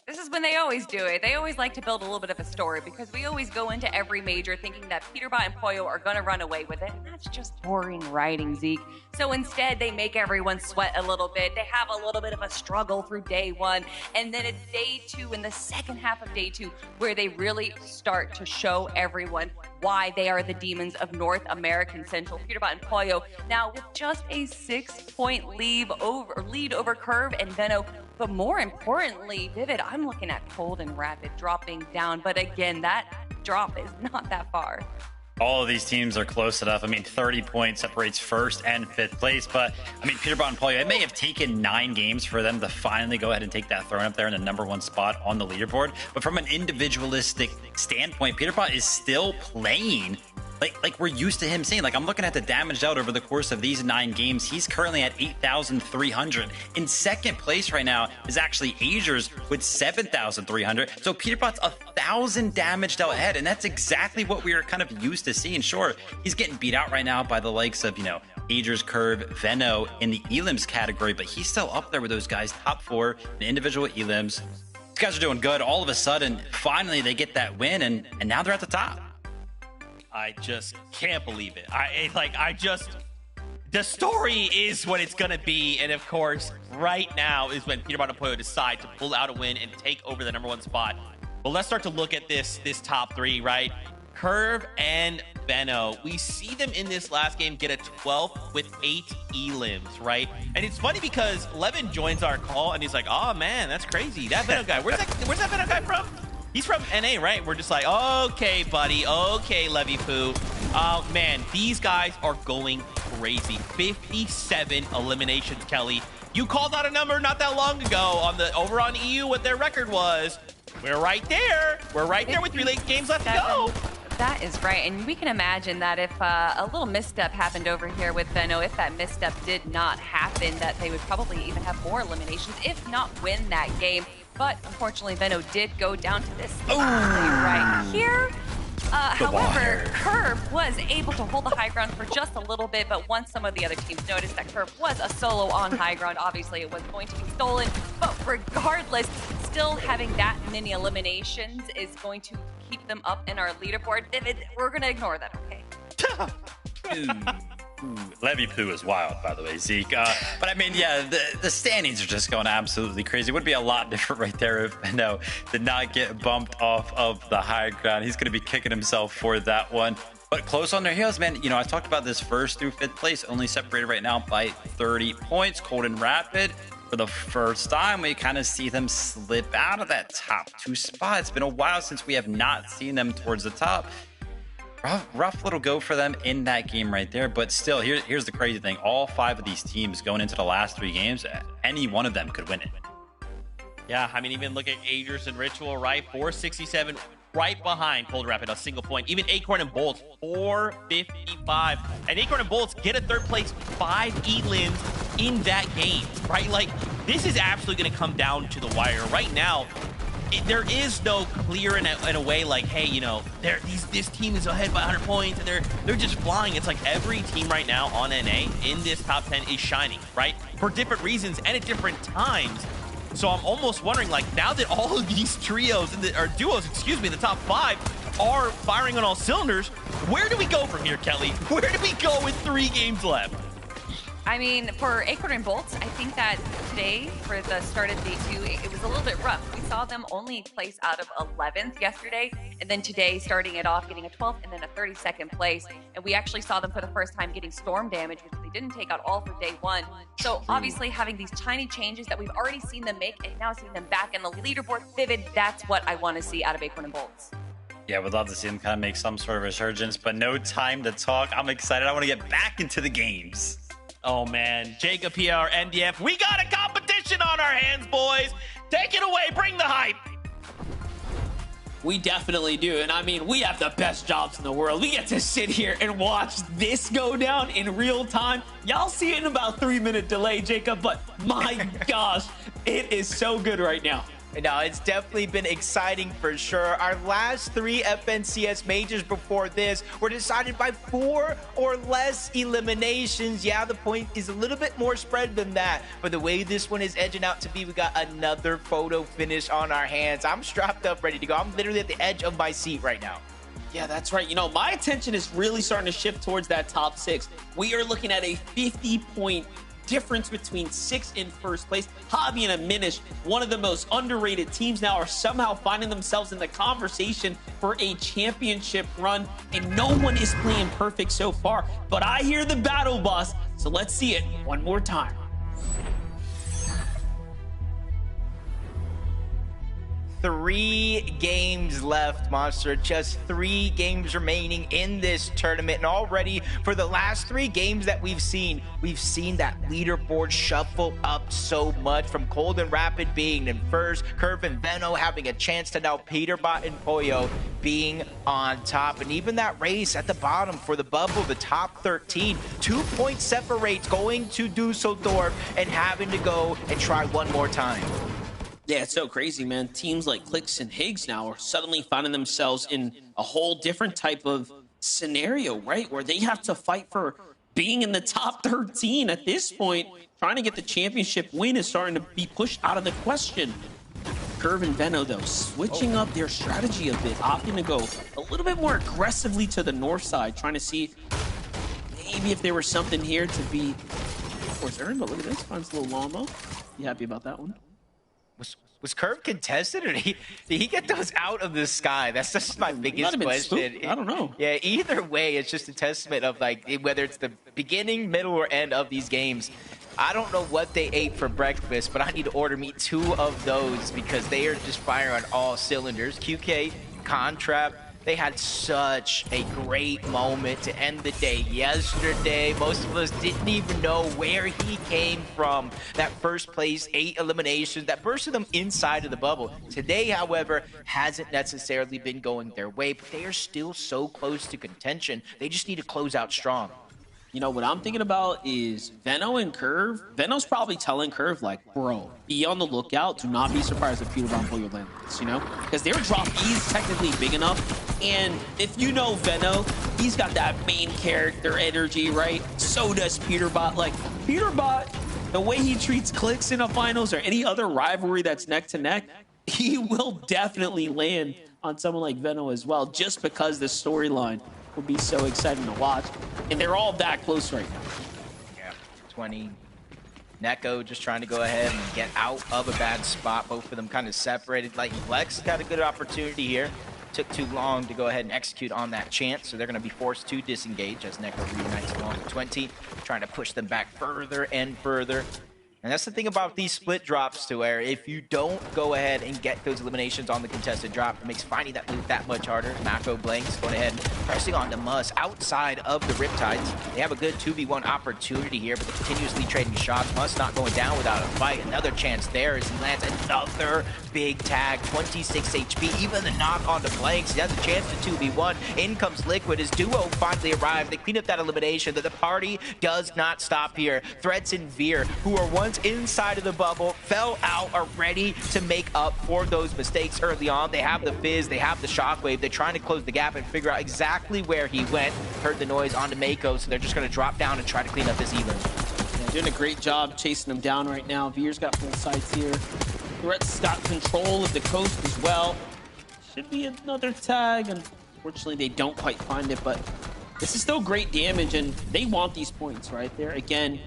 This is when they always do it. They always like to build a little bit of a story because we always go into every major thinking that Peterbot and Pollo are going to run away with it. And that's just boring writing, Zeke. So instead, they make everyone sweat a little bit. They have a little bit of a struggle through day one. And then it's day two, in the second half of day two, where they really start to show everyone why they are the demons of North American Central. Peterbot and Pollo now with just a 6-point lead over Curve and Venno. But more importantly, Vivid, I'm looking at Cold and Rapid dropping down. But again, that drop is not that far. All of these teams are close enough. I mean, 30 points separates first and fifth place. But, I mean, Peterbot and Pollo, it may have taken 9 games for them to finally go ahead and take that throne up there in the #1 spot on the leaderboard. But from an individualistic standpoint, Peterbot is still playing like we're used to him saying. Like, I'm looking at the damage dealt over the course of these 9 games. He's currently at 8,300. In second place right now is actually Azers with 7,300. So Peterbot's 1,000 damage dealt ahead, and that's exactly what we are kind of used to seeing. Sure, he's getting beat out right now by the likes of, Azers, Curve, Venno in the elims category, but he's still up there with those guys, top 4 in individual elims. These guys are doing good. All of a sudden, finally they get that win, and now they're at the top. I just can't believe it. The story is what it's going to be. And of course, right now is when Peterbot and Pollo decide to pull out a win and take over the #1 spot. But let's start to look at this top 3, right? Curve and Venno. We see them in this last game get a 12th with 8 elims, right? And it's funny because Levin joins our call and he's like, oh man, that's crazy. That Venno guy, where's that Venno guy from? He's from NA, right? We're just like, okay, buddy. Okay, Levy Poo. Oh, man, these guys are going crazy. 57 eliminations, Kelly. You called out a number not that long ago over on EU what their record was. We're right there. We're right there with 3 late games left to go. That is right. And we can imagine that if a little misstep happened over here with Venno, if that misstep did not happen, that they would probably even have more eliminations, if not win that game. But unfortunately, Venno did go down to this right here. However, Curve was able to hold the high ground for just a little bit, but once some of the other teams noticed that Curve was a solo on high ground, obviously it was going to be stolen. But regardless, still having that many eliminations is going to keep them up in our leaderboard. We're going to ignore that, okay? Levy Poo is wild, by the way, Zeke. But I mean, yeah, the standings are just going absolutely crazy. It would be a lot different right there if Venno did not get bumped off of the high ground. He's going to be kicking himself for that one. But close on their heels, man. I talked about this 1st through 5th place, only separated right now by 30 points. Cold and Rapid, for the first time, we kind of see them slip out of that top 2 spot. It's been a while since we have not seen them towards the top. Rough little go for them in that game right there, but still, here's the crazy thing. All 5 of these teams going into the last 3 games, any one of them could win it. Yeah, I mean, even look at Agers and Ritual, right? 467, right behind Cold Rapid, a single point. Even Acorn and Bolts, 455. And Acorn and Bolts get a 3rd place, 5 elims in that game, right? Like, this is absolutely going to come down to the wire. Right now, there is no clear in a way like, hey, this team is ahead by 100 points and they're just flying. It's like every team right now on NA in this top 10 is shining, right? For different reasons and at different times. So I'm almost wondering, like, now that all of these duos in the top 5 are firing on all cylinders, where do we go from here, Kelly? Where do we go with 3 games left? I mean, for Acorn and Bolts, I think that today, for the start of day 2, it was a little bit rough. We saw them only place out of 11th yesterday, and then today starting it off, getting a 12th and then a 32nd place. And we actually saw them for the first time getting storm damage, which they didn't take out all for day 1. So obviously having these tiny changes that we've already seen them make and now seeing them back in the leaderboard, Vivid, that's what I want to see out of Acorn and Bolts. Yeah, we'd love to see them kind of make some sort of resurgence, but no time to talk. I'm excited. I want to get back into the games. Oh, man. Jacob PR, NDF. We got a competition on our hands, boys. Take it away. Bring the hype. We definitely do. And I mean, we have the best jobs in the world. We get to sit here and watch this go down in real time. Y'all see it in about 3-minute delay, Jacob, but my gosh, it is so good right now. No, it's definitely been exciting for sure. Our last 3 FNCS majors before this were decided by 4 or less eliminations. Yeah, the point is a little bit more spread than that. But the way this one is edging out to be, we got another photo finish on our hands. I'm strapped up, ready to go. I'm literally at the edge of my seat right now. Yeah, that's right. You know, my attention is really starting to shift towards that top 6. We are looking at a 50-point difference between 6th and 1st place. Hobby and Aminish, one of the most underrated teams now, are somehow finding themselves in the conversation for a championship run, and no one is playing perfect so far. But I hear the battle bus, so let's see it one more time. 3 games left, Monster. Just 3 games remaining in this tournament. And already for the last 3 games that we've seen that leaderboard shuffle up so much, from Cold and Rapid being in first, Curve and Veno having a chance to now Peterbot and Poyo being on top. And even that race at the bottom for the bubble, the top 13, 2 points separates going to Dusseldorf and having to go and try one more time. Yeah, it's so crazy, man. Teams like Clicks and Higgs now are suddenly finding themselves in a whole different type of scenario, right? Where they have to fight for being in the top 13 at this point. Trying to get the championship win is starting to be pushed out of the question. Curve and Veno, though, switching up their strategy a bit, opting to go a little bit more aggressively to the north side, trying to see maybe if there was something here to be, of course, earned. But look at this, finds a little Llama. You happy about that one? Was Curve contested, or did he get those out of the sky? That's just my biggest question. I don't know. Yeah, either way, it's just a testament of, like, whether it's the beginning, middle, or end of these games. I don't know what they ate for breakfast, but I need to order me 2 of those because they are just firing on all cylinders. QK, Contrap, they had such a great moment to end the day yesterday. Most of us didn't even know where he came from. That first place, 8 eliminations, that bursted them inside of the bubble. Today, however, hasn't necessarily been going their way, but they are still so close to contention. They just need to close out strong. You know, what I'm thinking about is Veno and Curve. Veno's probably telling Curve, like, bro, be on the lookout. Do not be surprised if Peterbot and Poyo land this, you know? Because their drop is technically big enough. And if you know Veno, he's got that main character energy, right? So does Peterbot. Like, Peterbot, the way he treats Clicks in a finals or any other rivalry that's neck to neck, he will definitely land on someone like Veno as well, just because the storyline will be so exciting to watch. And they're all that close right now. Yeah, 20. Neko just trying to go ahead and get out of a bad spot. Both of them kind of separated. Like, Lex got a good opportunity here. Took too long to go ahead and execute on that chance, so they're going to be forced to disengage as Neko reunites along with 20, trying to push them back further and further. And that's the thing about these split drops, to where if you don't go ahead and get those eliminations on the contested drop, it makes finding that loot that much harder. Mako Blanks going ahead and pressing on to Muss outside of the Riptides. They have a good 2v1 opportunity here, but they're continuously trading shots. Muss not going down without a fight. Another chance there as he lands another big tag, 26 HP. Even the knock onto Blanks, he has a chance to 2v1. In comes Liquid as Duo finally arrived. They clean up that elimination, but the party does not stop here. Threats and Veer, who are once inside of the bubble, fell out, are ready to make up for those mistakes early on. They have the Fizz, they have the Shockwave. They're trying to close the gap and figure out exactly where he went. Heard the noise onto Mako, so they're just going to drop down and try to clean up this Elim. Yeah, doing a great job chasing them down right now. Veer's got full sights here. Threat's got control of the coast as well. Should be another tag. Unfortunately, they don't quite find it, but this is still great damage, and they want these points right there. Again,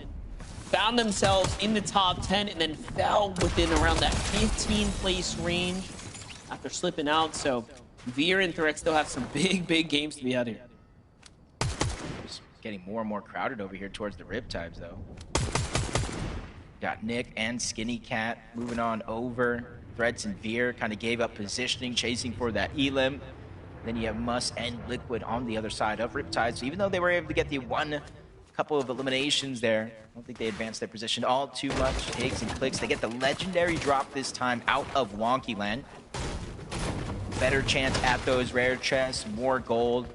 found themselves in the top 10 and then fell within around that 15 place range after slipping out. So Veer and Threat still have some big games to be out here. Just getting more and more crowded over here towards the Riptides, though. Got Nick and Skinny Cat moving on over. Threads and Veer kind of gave up positioning, chasing for that Elim. Then you have Muss and Liquid on the other side of Riptide. So even though they were able to get the couple of eliminations there, I don't think they advanced their position all too much. Higgs and Clicks, they get the legendary drop this time out of Wonky Land. Better chance at those rare chests, more gold.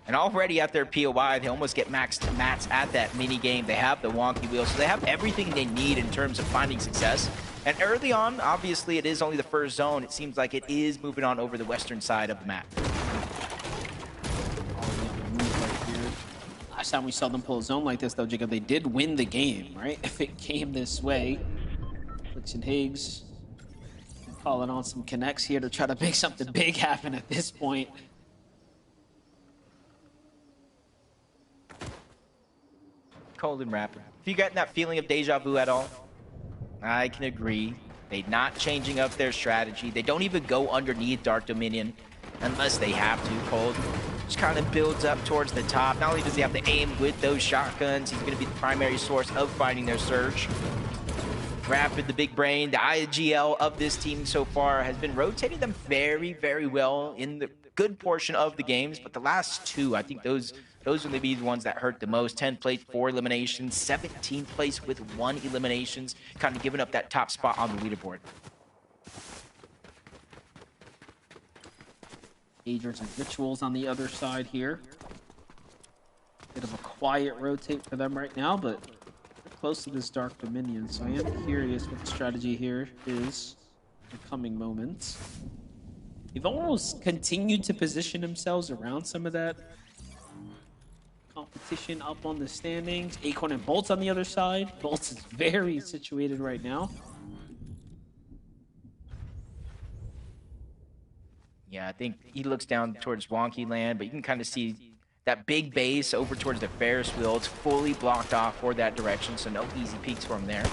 And already at their POI, they almost get maxed mats at that mini game. They have the wonky wheel, so they have everything they need in terms of finding success. And early on, obviously, it is only the first zone. It seems like it is moving on over the western side of the map. Last time we saw them pull a zone like this, though, Jacob, they did win the game, right? If it came this way. Flicks and Higgs calling on some connects here to try to make something big happen at this point. Cold and rapid. If you getting that feeling of deja vu at all, I can agree. They're not changing up their strategy. They don't even go underneath Dark Dominion unless they have to. Cold just kind of builds up towards the top. Not only does he have to aim with those shotguns, he's going to be the primary source of finding their surge. Rapid, the big brain, the IGL of this team so far has been rotating them very, very well in the good portion of the games. But the last two, I think those are going to be the ones that hurt the most. 10th place, 4 eliminations. 17th place with 1 eliminations. Kind of giving up that top spot on the leaderboard. Agers and Rituals on the other side here. Bit of a quiet rotate for them right now, but they're close to this Dark Dominion. So I am curious what the strategy here is in the coming moments. They've almost continued to position themselves around some of that competition up on the standings. Acorn and Bolts on the other side. Bolts is very situated right now. Yeah, I think he looks down towards Wonky Land, but you can kind of see that big base over towards the Ferris wheel. It's fully blocked off for that direction, so no easy peeks from there.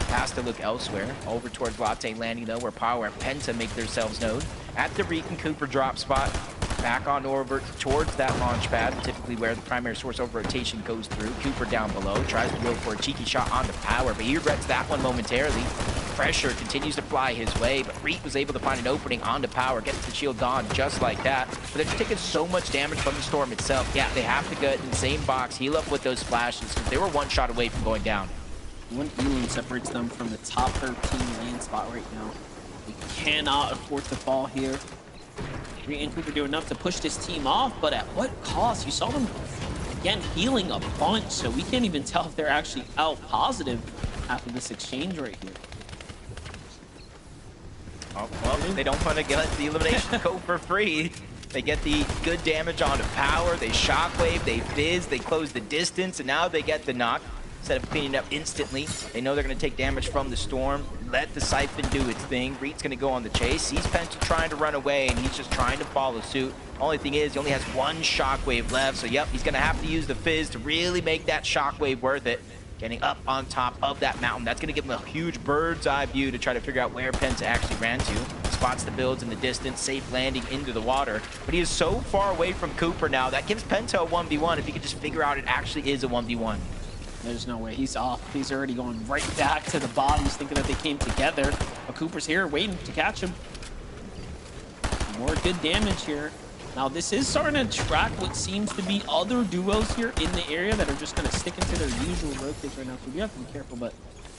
Has to look elsewhere. Over towards Latte Landing, though, where Power and Penta make themselves known. At the Reek and Cooper drop spot. Back on over towards that launch pad, typically where the primary source of rotation goes through. Cooper down below, tries to go for a cheeky shot on the Power, but he regrets that one momentarily. Pressure continues to fly his way, but Reek was able to find an opening on the Power, gets the shield on just like that. But they're just taking so much damage from the Storm itself. Yeah, they have to get in the same box, heal up with those flashes, because they were one shot away from going down. One Elam separates them from the top 13 lane spot right now. They cannot afford to fall here. Reed and Cooper do enough to push this team off, but at what cost? You saw them, again, healing a bunch, so we can't even tell if they're actually out positive after this exchange right here. Oh, well, they don't want to get the elimination go for free. They get the good damage onto Power, they shockwave, they fizz, they close the distance, and now they get the knock. Instead of cleaning up instantly, they know they're going to take damage from the Storm. Let the Siphon do its thing. Reed's going to go on the chase. Sees Penta trying to run away, and he's just trying to follow suit. Only thing is, he only has one shockwave left, so yep, he's going to have to use the fizz to really make that shockwave worth it. Getting up on top of that mountain. That's going to give him a huge bird's eye view to try to figure out where Penta actually ran to. Spots the builds in the distance, safe landing into the water. But he is so far away from Cooper now, that gives Penta a 1v1 if he could just figure out it actually is a 1v1. There's no way. He's off. He's already going right back to the bodies, thinking that they came together. But Cooper's here waiting to catch him. More good damage here. Now, this is starting to track what seems to be other duos here in the area that are just going to stick into their usual rotates right now. So we have to be careful, but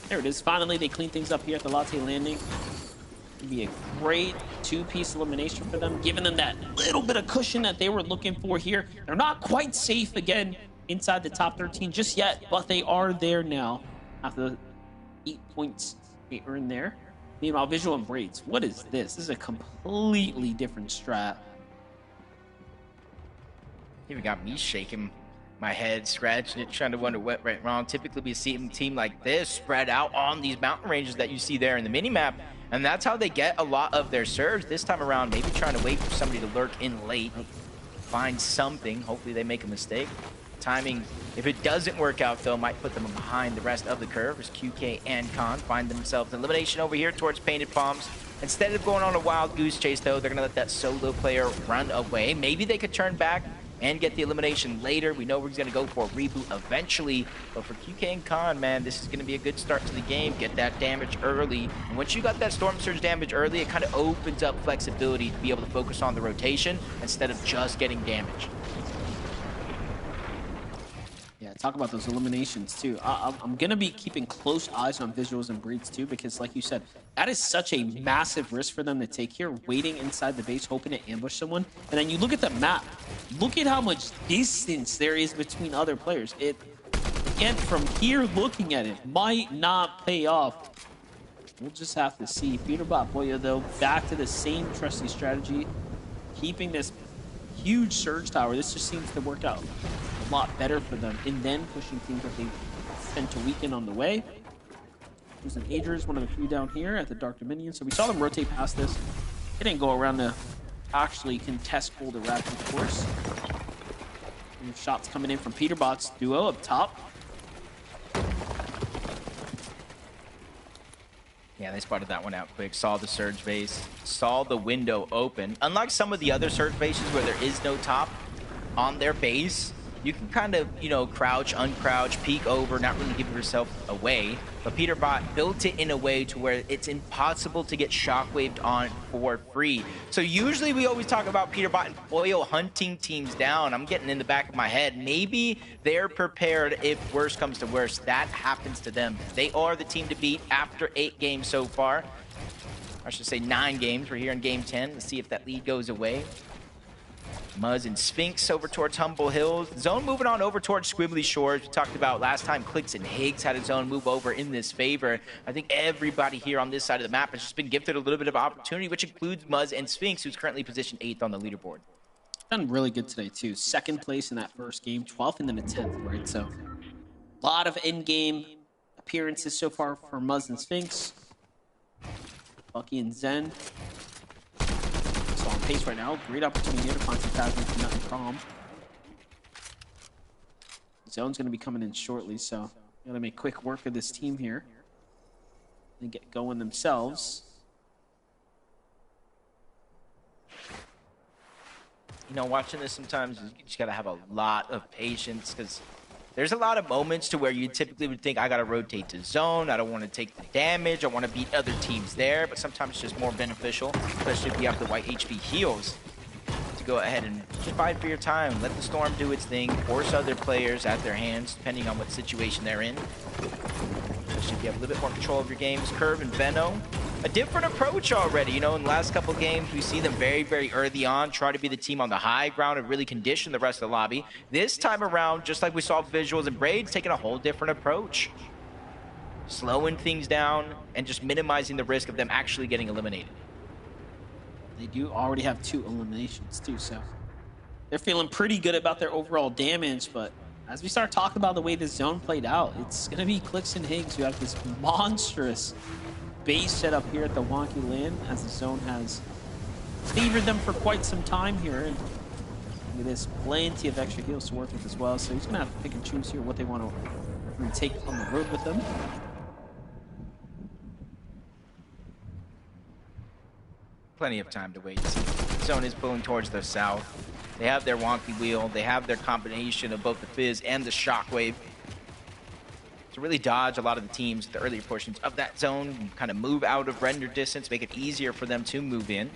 there it is. Finally, they clean things up here at the Latte Landing. It'd be a great two-piece elimination for them, giving them that little bit of cushion that they were looking for here. They're not quite safe again inside the top 13 just yet, but they are there now after the 8 points they earned there. Meanwhile, Visual and Braids, what is this? This is a completely different strat. Even got me shaking my head, scratching it, trying to wonder what went wrong. Typically, we see a team like this spread out on these mountain ranges that you see there in the minimap, and that's how they get a lot of their surge. This time around, maybe trying to wait for somebody to lurk in late, find something. Hopefully, they make a mistake. Timing, if it doesn't work out, though, might put them behind the rest of the curve as QK and Khan find themselves an elimination over here towards Painted Palms. Instead of going on a wild goose chase, though, they're going to let that solo player run away. Maybe they could turn back and get the elimination later. We know we're going to go for a reboot eventually. But for QK and Khan, man, this is going to be a good start to the game. Get that damage early. And once you got that Storm Surge damage early, it kind of opens up flexibility to be able to focus on the rotation instead of just getting damage. Yeah, talk about those eliminations too. I'm going to be keeping close eyes on visuals and breeds too, because like you said, that is such a massive risk for them to take here, waiting inside the base, hoping to ambush someone. And then you look at the map, look at how much distance there is between other players. It, again, from here looking at it, might not pay off. We'll just have to see. Peterbot Boya, though, back to the same trusty strategy, keeping this huge surge tower. This just seems to work out a lot better for them, and then pushing teams that they tend to weaken on the way. There's an Adrian, one of the few down here at the Dark Dominion. So we saw them rotate past this. They didn't go around to actually contest Gold or Rapid, of course. And shots coming in from Peterbot's duo up top. Yeah, they spotted that one out quick. Saw the surge base, saw the window open. Unlike some of the other surge bases where there is no top on their base, you can kind of, you know, crouch, uncrouch, peek over, not really give yourself away. But Peterbot built it in a way to where it's impossible to get shockwaved on for free. So usually we always talk about Peterbot and Boyo hunting teams down. I'm getting in the back of my head. Maybe they're prepared if worse comes to worse. That happens to them. They are the team to beat after 8 games so far. I should say 9 games. We're here in game 10. Let's see if that lead goes away. Muzz and Sphinx over towards Humble Hills. Zone moving on over towards Squibbly Shores. We talked about last time Clicks and Higgs had his own move over in this favor. I think everybody here on this side of the map has just been gifted a little bit of opportunity, which includes Muzz and Sphinx, who's currently positioned 8th on the leaderboard. Done really good today, too. 2nd place in that first game, 12th and then a 10th, right? So a lot of in-game appearances so far for Muzz and Sphinx. Bucky and Zen. So on pace right now. Great opportunity here to find some Tasman from Nut and Prom. Zone's going to be coming in shortly, so got to make quick work of this team here and get going themselves. You know, watching this sometimes, you just got to have a lot of patience because there's a lot of moments to where you typically would think, I got to rotate to zone. I don't want to take the damage. I want to beat other teams there. But sometimes it's just more beneficial, especially if you have the white HP heals, to go ahead and just fight for your time. Let the Storm do its thing. Force other players at their hands, depending on what situation they're in. Especially if you have a little bit more control of your games. Curve and Veno. A different approach already. You know, in the last couple games, we see them very, very early on try to be the team on the high ground and really condition the rest of the lobby. This time around, just like we saw Visuals and Braids, taking a whole different approach. Slowing things down and just minimizing the risk of them actually getting eliminated. They do already have 2 eliminations too, so they're feeling pretty good about their overall damage. But as we start talking about the way this zone played out, it's going to be Clicks and Higgs who have this monstrous base set up here at the Wonky Land, as the zone has favored them for quite some time here. And with this, plenty of extra heals to work with as well. So he's going to have to pick and choose here what they want to take on the road with them. Plenty of time to wait. Zone is pulling towards the south. They have their wonky wheel. They have their combination of both the Fizz and the Shockwave to really dodge a lot of the teams at the earlier portions of that zone, kind of move out of render distance, make it easier for them to move in.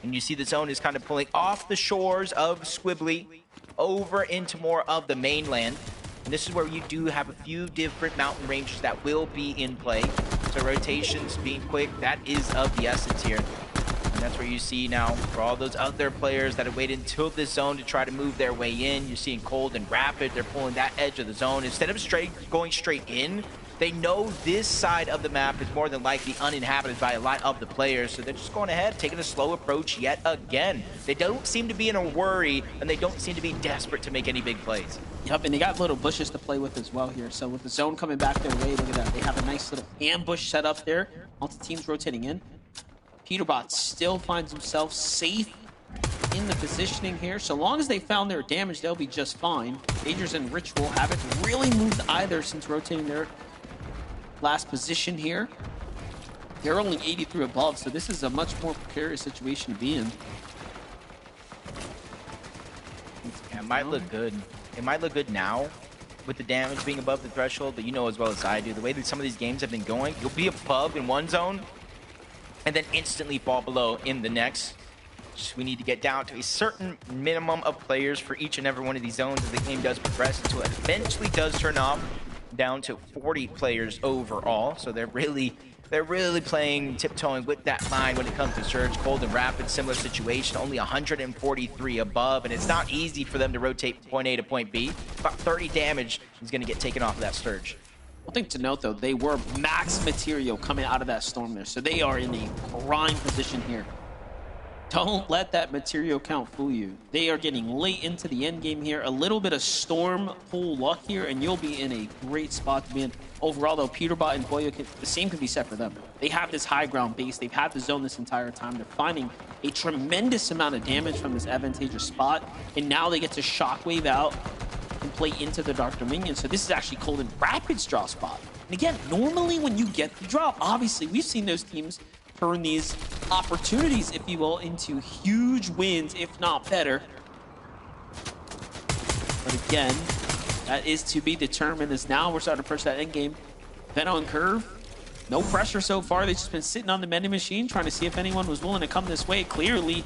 And you see the zone is kind of pulling off the shores of Squibbly over into more of the mainland. And this is where you do have a few different mountain ranges that will be in play. So rotations being quick, that is of the essence here. And that's where you see now, for all those other players that have waited until this zone to try to move their way in, you're seeing Cold and Rapid, they're pulling that edge of the zone. Instead of going straight in, they know this side of the map is more than likely uninhabited by a lot of the players, so they're just going ahead, taking a slow approach yet again. They don't seem to be in a worry, and they don't seem to be desperate to make any big plays. Yep, and they got little bushes to play with as well here. So with the zone coming back their way, look at that. They have a nice little ambush set up there. All the teams rotating in. Peterbot still finds himself safe in the positioning here. So long as they found their damage, they'll be just fine. Majors and Ritual haven't really moved either since rotating their last position here. They're only 83 above, so this is a much more precarious situation to be in. Yeah, it might look good. It might look good now with the damage being above the threshold, but you know as well as I do, the way that some of these games have been going, you'll be above in one zone and then instantly fall below in the next. damage. We need to get down to a certain minimum of players for each and every one of these zones as the game does progress until it eventually does turn off down to 40 players overall. So they're really playing tiptoeing with that line when it comes to Surge. Cold and Rapid, similar situation, only 143 above, and it's not easy for them to rotate from point A to point B. About 30 damage is going to get taken off of that Surge. One thing to note, though, they were max material coming out of that storm there, so they are in a prime position here. Don't let that material count fool you. They are getting late into the end game here. A little bit of storm pull luck here, and you'll be in a great spot to be in. Overall, though, Peterbot and Boyo, the same can be said for them. They have this high ground base. They've had the zone this entire time. They're finding a tremendous amount of damage from this advantageous spot, and now they get to shockwave out and play into the Dark Dominion. So this is actually Cold and Rapid's draw spot. And again, normally when you get the drop, obviously we've seen those teams turn these opportunities, if you will, into huge wins, if not better. But again, that is to be determined, as now we're starting to push that end game. Venno and Curve, no pressure so far. They've just been sitting on the vending machine trying to see if anyone was willing to come this way. Clearly,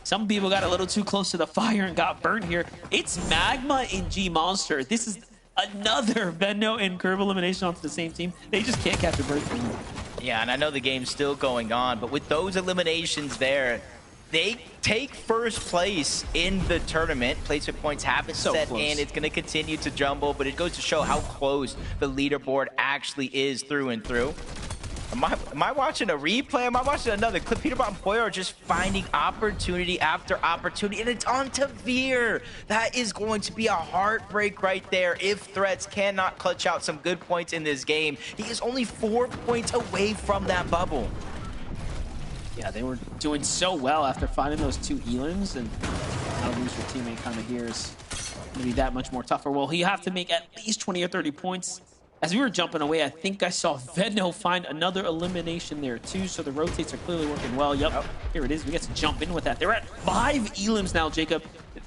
some people got a little too close to the fire and got burned here. It's Magma and G Monster. This is another Venno and Curve elimination onto the same team. They just can't catch a break from them. Yeah, and I know the game's still going on, but with those eliminations there, they take first place in the tournament. Placement points haven't set in. It's going to continue to jumble, but it goes to show how close the leaderboard actually is through and through. Am I watching a replay? Am I watching another clip? Peterbot and Boyo are just finding opportunity after opportunity, and it's on to Veer. That is going to be a heartbreak right there if Threats cannot clutch out some good points in this game. He is only 4 points away from that bubble. Yeah, they were doing so well after finding those two elims, and now lose your teammate kind of here is going to be that much more tougher. Well, you have to make at least 20 or 30 points. As we were jumping away, I think I saw Venno find another elimination there too, so the rotates are clearly working well. Yep, here it is. We get to jump in with that. They're at 5 elims now, Jacob.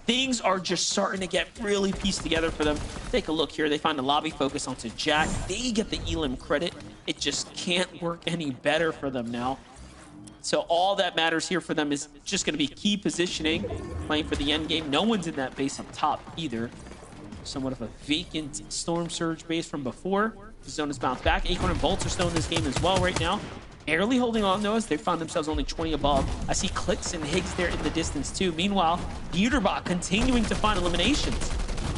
Things are just starting to get really pieced together for them. Take a look here. They find a lobby focus onto Jack. They get the elim credit. It just can't work any better for them now. So all that matters here for them is just going to be key positioning, playing for the end game. No one's in that base up top either. Somewhat of a vacant Storm Surge base from before. The zone has bounced back. Acorn and Bolts are still in this game as well right now. Barely holding on to us. They found themselves only 20 above. I see Clicks and Higgs there in the distance too. Meanwhile, Peterbot continuing to find eliminations.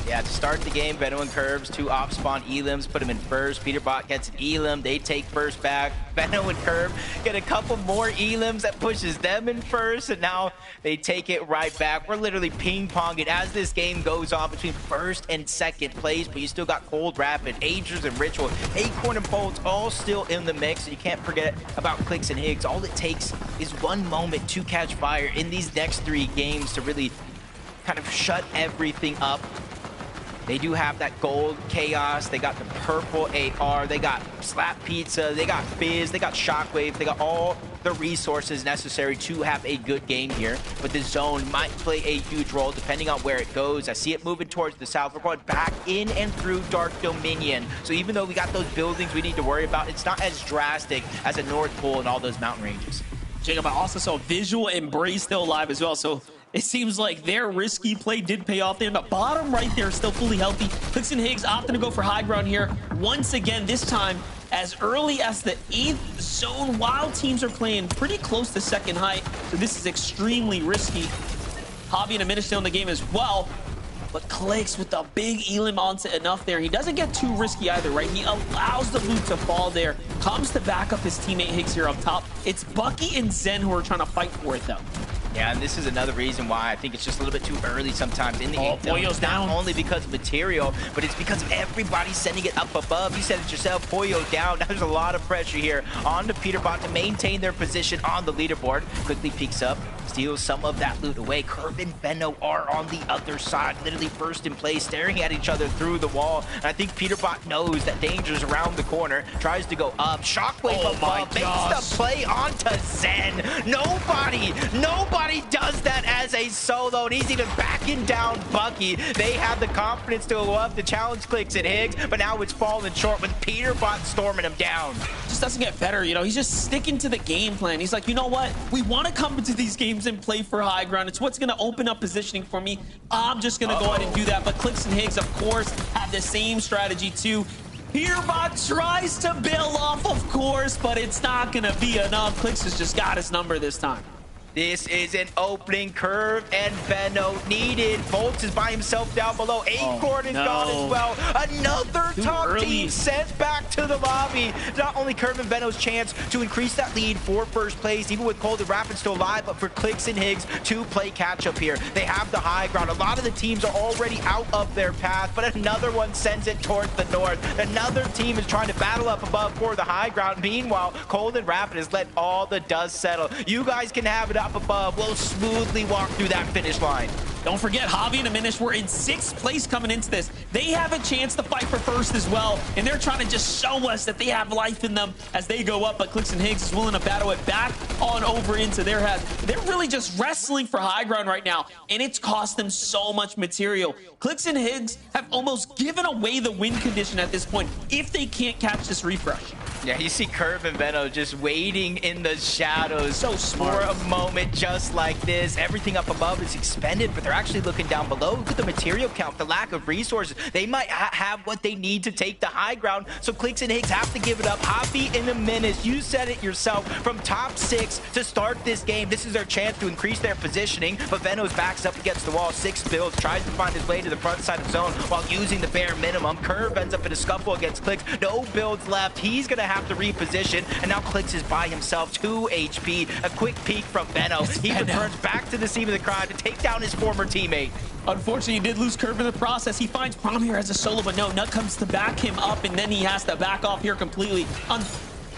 Yeah, to start the game, Venno and Curves, 2 off-spawn elims, put him in first. Peterbot gets an elim, they take first back. Venno and Curve get a couple more elims that pushes them in first, and now they take it right back. We're literally ping-ponging as this game goes on between first and second place, but you still got Cold Rapid, Agers and Ritual, Acorn and Bolts all still in the mix, so you can't forget about Clicks and Higgs. All it takes is one moment to catch fire in these next 3 games to really kind of shut everything up. They do have that gold Chaos, they got the purple AR, they got Slap Pizza, they got Fizz, they got Shockwave, they got all the resources necessary to have a good game here. But the zone might play a huge role depending on where it goes. I see it moving towards the south. We're going back in and through Dark Dominion. So even though we got those buildings we need to worry about, it's not as drastic as a North Pole and all those mountain ranges. Jacob, I also saw Visual and Bray still alive as well, so it seems like their risky play did pay off. They're in the bottom right there, still fully healthy. Clicks and Higgs opting to go for high ground here. Once again, this time, as early as the 8th zone, while teams are playing pretty close to second height. So this is extremely risky. Hobby and Amina still in the game as well. But Clicks with the big elim onto enough there. He doesn't get too risky either, right? He allows the boot to fall there. Comes to back up his teammate Higgs here up top. It's Bucky and Zen who are trying to fight for it, though. Yeah, and this is another reason why I think it's just a little bit too early sometimes in the game. Pollo's down. Not only because of material, but it's because of everybody sending it up above. You said it yourself, Pollo down. There's a lot of pressure here on the Peterbot to maintain their position on the leaderboard. Quickly peeks up, steals some of that loot away. Curve and Venno are on the other side, literally first in place, staring at each other through the wall. And I think Peterbot knows that danger's around the corner, tries to go up. Shockwave above, makes the play onto Zen. Nobody does that as a solo, and he's even backing down Bucky. They have the confidence to go up to challenge Clicks and Higgs, but now it's falling short with Peterbot storming him down. Just doesn't get better, you know, he's just sticking to the game plan. He's like, you know what? We want to come into these games teams in play for high ground. It's what's going to open up positioning for me. I'm just going to go ahead and do that. But Clix and Higgs, of course, have the same strategy too. Herobot tries to bail off, of course, but it's not going to be enough. Clix has just got his number this time. This is an opening curve, and Venno needed. Volts is by himself down below. Acorn is gone as well. Another top team sent back to the lobby. Not only Curve and Venno's chance to increase that lead for first place, even with Cold and Rapid still alive, but for Clix and Higgs to play catch up here. They have the high ground. A lot of the teams are already out of their path, but another one sends it towards the north. Another team is trying to battle up above for the high ground. Meanwhile, Cold and Rapid has let all the dust settle. You guys can have it up above. We'll smoothly walk through that finish line. Don't forget, Javi and Diminish were in 6th place coming into this. They have a chance to fight for first as well, and they're trying to just show us that they have life in them as they go up, but Clix and Higgs is willing to battle it back on over into their head. They're really just wrestling for high ground right now, and it's cost them so much material. Clix and Higgs have almost given away the win condition at this point if they can't catch this refresh. Yeah, you see Curve and Venno just waiting in the shadows So smart. for a moment just like this. Everything up above is expended, but they're actually looking down below. Look at the material count, the lack of resources. They might have what they need to take the high ground, so Clix and Higgs have to give it up. Javi and the Menace, you said it yourself, from top 6 to start this game. This is their chance to increase their positioning, but Venno's backs up against the wall. 6 builds, tries to find his way to the front side of zone while using the bare minimum. Curve ends up in a scuffle against Clix. No builds left. He's going to have to reposition, and now Clix is by himself, 2 HP. A quick peek from Venno. He returns back to the scene of the crime to take down his former teammate. Unfortunately, he did lose Curve in the process. He finds Prom here as a solo, but no, Nut comes to back him up, and then he has to back off here completely.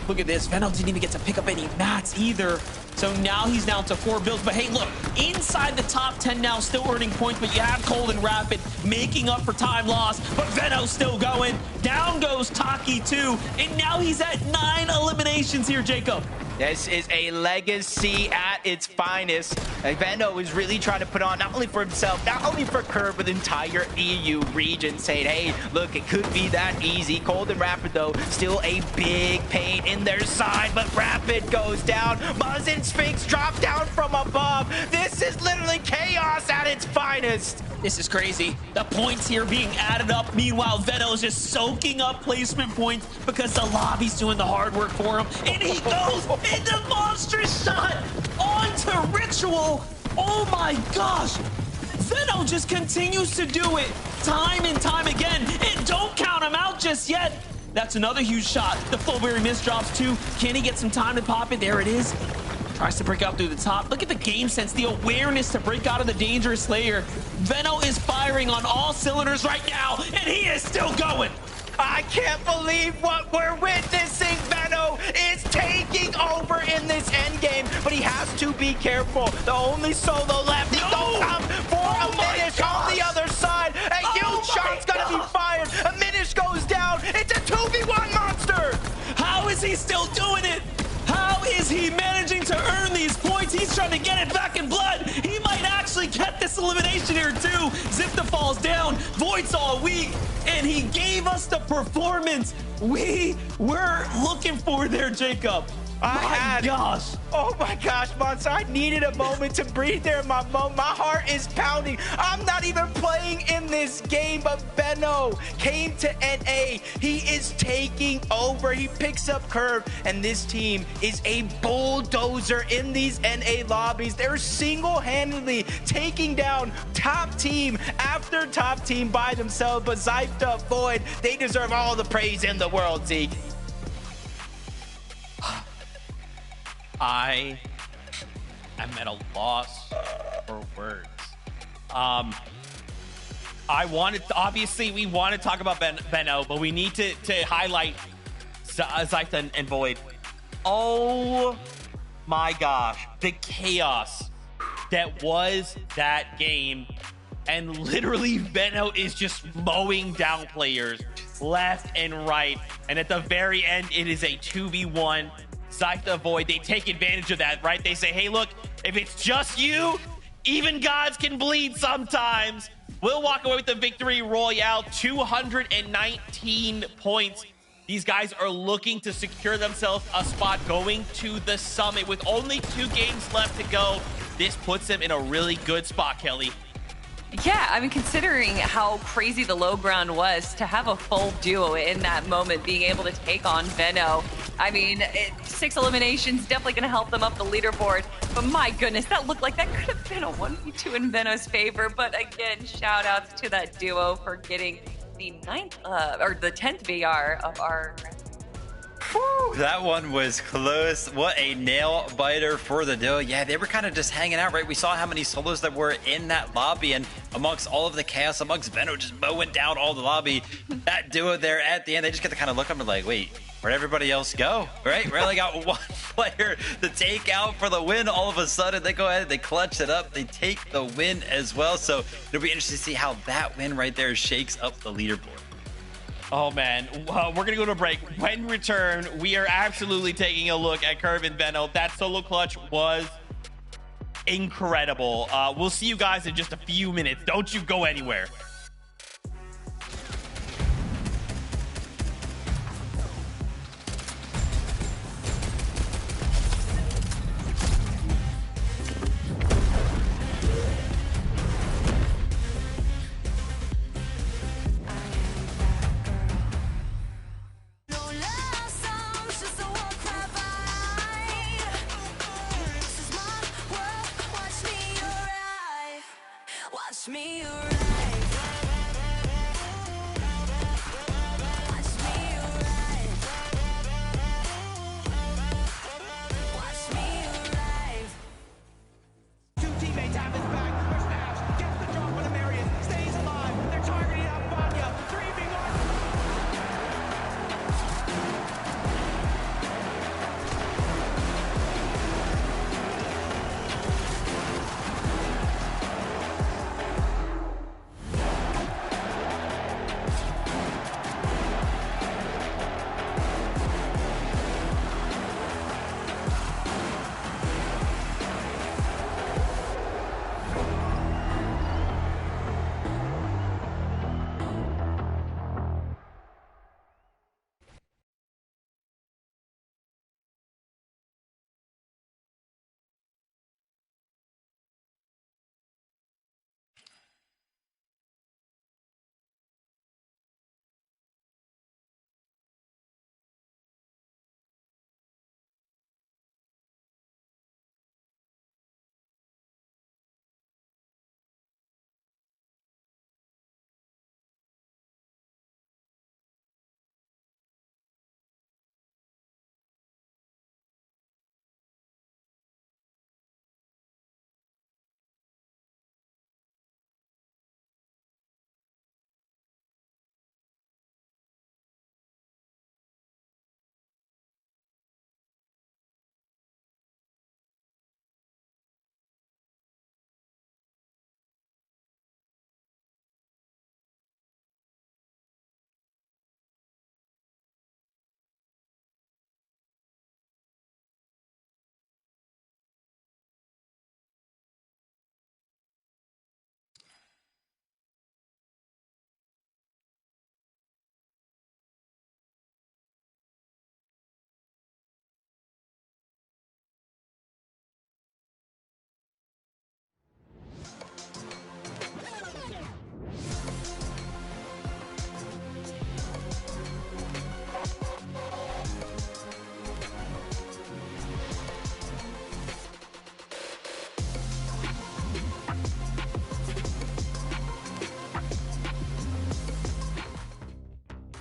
Look at this. Venno didn't even get to pick up any mats either. So now he's down to 4 builds. But hey, look, inside the top 10 now, still earning points, but you have Cold and Rapid making up for time lost. But Venno's still going. Down goes Taki too. And now he's at 9 eliminations here, Jacob. This is a legacy at its finest. Venno is really trying to put on, not only for himself, not only for Curve, but the entire EU region, saying, hey, look, it could be that easy. Cold and Rapid, though, still a big pain in their side, but Rapid goes down. Muzz and Sphinx drop down from above. This is literally chaos at its finest. This is crazy. The points here being added up. Meanwhile, Venno's just soaking up placement points because the lobby's doing the hard work for him. And he goes into monstrous shot onto Ritual. Oh my gosh. Venno just continues to do it time and time again. And don't count him out just yet. That's another huge shot. The Fullberry miss drops too. Can he get some time to pop it? There it is. Tries to break out through the top. Look at the game sense, the awareness to break out of the dangerous layer. Venno is firing on all cylinders right now, and he is still going. I can't believe what we're witnessing. Venno is taking over in this endgame, but he has to be careful. The only solo left. He's gonna come for a Minish on the other side. A huge shot's gonna be fired. A Minish goes down. It's a 2v1 monster. How is he still doing it? How is he managing to earn these points? He's trying to get it back in blood. He might actually get this elimination here too. Zipta falls down. Void's all weak, and he gave us the performance we were looking for there, Jacob. Gosh. Oh my gosh, Monster, I needed a moment to breathe there. My heart is pounding. I'm not even playing in this game, but Venno came to NA. He is taking over. He picks up Curve, and this team is a bulldozer in these NA lobbies. They're single-handedly taking down top team after top team by themselves, but Zypta, Void, they deserve all the praise in the world, Zeke. I am at a loss for words. I wanted to, obviously we want to talk about Venno, but we need to highlight Zypta and Void. Oh my gosh, the chaos that was that game, and literally Venno is just mowing down players left and right, and at the very end it is a 2v1. Zypta Void, they take advantage of that, right? They say, hey, look, if it's just you, even gods can bleed sometimes. We'll walk away with the victory royale, 219 points. These guys are looking to secure themselves a spot going to the summit with only 2 games left to go. this puts them in a really good spot, Kelly. Yeah, I mean, considering how crazy the low ground was, to have a full duo in that moment being able to take on Venno, I mean, 6 eliminations definitely going to help them up the leaderboard. But my goodness, that looked like that could have been a 1v2 in Venno's favor. But again, shout outs to that duo for getting the 10th VR of our. Whew, that one was close. What a nail biter for the duo. Yeah, they were kind of just hanging out, right? We saw how many solos that were in that lobby, and amongst all of the chaos, amongst Venno just mowing down all the lobby, that duo there at the end, they just get to kind of look up and like, wait, where'd everybody else go, right? We only got one player to take out for the win. All of a sudden, they go ahead, they clutch it up, they take the win as well. So it'll be interesting to see how that win right there shakes up the leaderboard. Oh, man. Well, we're going to go to a break. When we return, we are absolutely taking a look at Curve and Venno. That solo clutch was incredible. We'll see you guys in just a few minutes. Don't you go anywhere. Watch me arrive. Watch me arrive. Watch me arrive. 2 teammates have his back. Where's Nash? Gets the drop on the Marion. Stays alive. They're targeting out Vanya. 3 being on.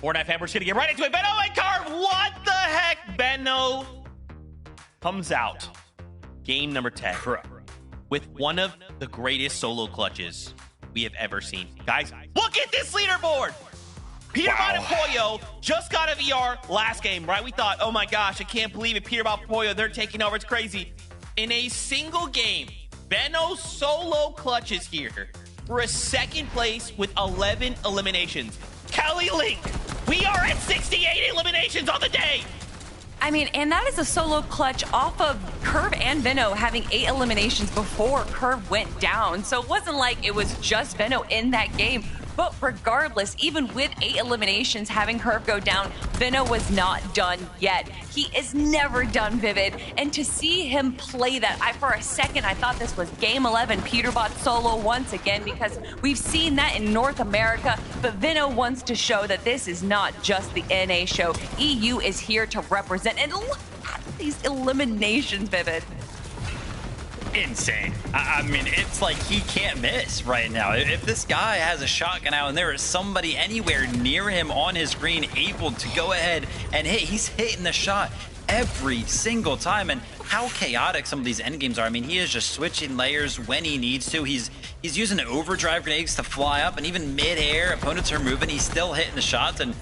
Fortnite fan, we're just going to get right into it. Benno and Carve, what the heck? Benno comes out. Game number 10. With one of the greatest solo clutches we have ever seen. Guys, look at this leaderboard. Peter and Pollo just got a VR last game, right? We thought, oh my gosh, I can't believe it. Peter and Pollo, they're taking over. It's crazy. In a single game, Benno solo clutches here for a second place with 11 eliminations. Kelly Link, we are at 68 eliminations on the day. I mean, and that is a solo clutch off of Curve and Venno having 8 eliminations before Curve went down. So it wasn't like it was just Venno in that game. But regardless, even with 8 eliminations, having Curve go down, Veno was not done yet. He is never done, Vivid. And to see him play that, for a second, I thought this was Game 11 Peterbot solo once again, because we've seen that in North America. But Veno wants to show that this is not just the NA show. EU is here to represent. And look at these eliminations, Vivid. Insane. I mean, it's like he can't miss right now. If this guy has a shotgun out and there is somebody anywhere near him on his screen able to go ahead and hit, he's hitting the shot every single time. And how chaotic some of these end games are. I mean, he is just switching layers when he needs to. He's using overdrive grenades to fly up, and even mid-air, opponents are moving, he's still hitting the shots. And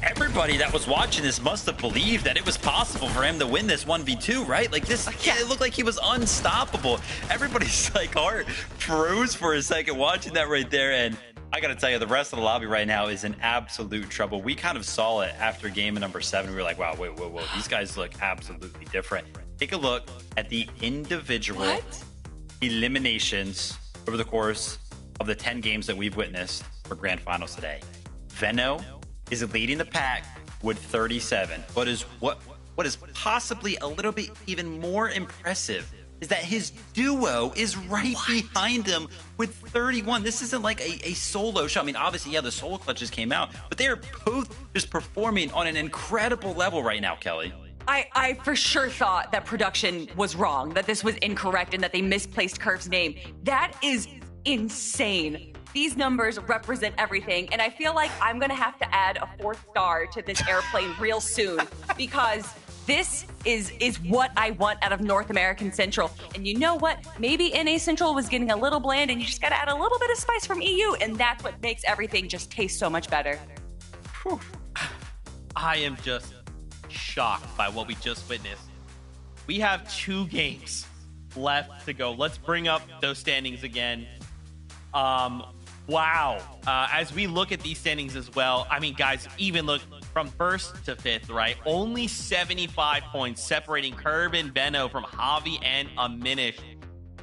everybody that was watching this must have believed that it was possible for him to win this 1v2, right? Like this, it looked like he was unstoppable. Everybody's like heart froze for a second watching that right there. And I gotta tell you, the rest of the lobby right now is in absolute trouble. We kind of saw it after game number 7. We were like, wow, wait, whoa. These guys look absolutely different. Take a look at the individual eliminations over the course of the 10 games that we've witnessed for Grand Finals today. Veno is leading the pack with 37, but what is possibly a little bit even more impressive is that his duo is right behind him with 31. This isn't like a solo shot. I mean, obviously, yeah, the solo clutches came out, but they are both just performing on an incredible level right now, Kelly. I for sure thought that production was wrong, that this was incorrect, and that they misplaced Curve's name. That is insane. These numbers represent everything, and I feel like I'm gonna have to add a 4th star to this airplane real soon, because this is what I want out of North American Central. And you know what? Maybe NA Central was getting a little bland, and you just gotta add a little bit of spice from EU, and that's what makes everything just taste so much better. Whew. I am just shocked by what we just witnessed. We have 2 games left to go. Let's bring up those standings again. Wow. As we look at these standings as well, I mean, guys, even look from 1st to 5th, right? Only 75 points separating Curve and Veno from Javi and Aminish.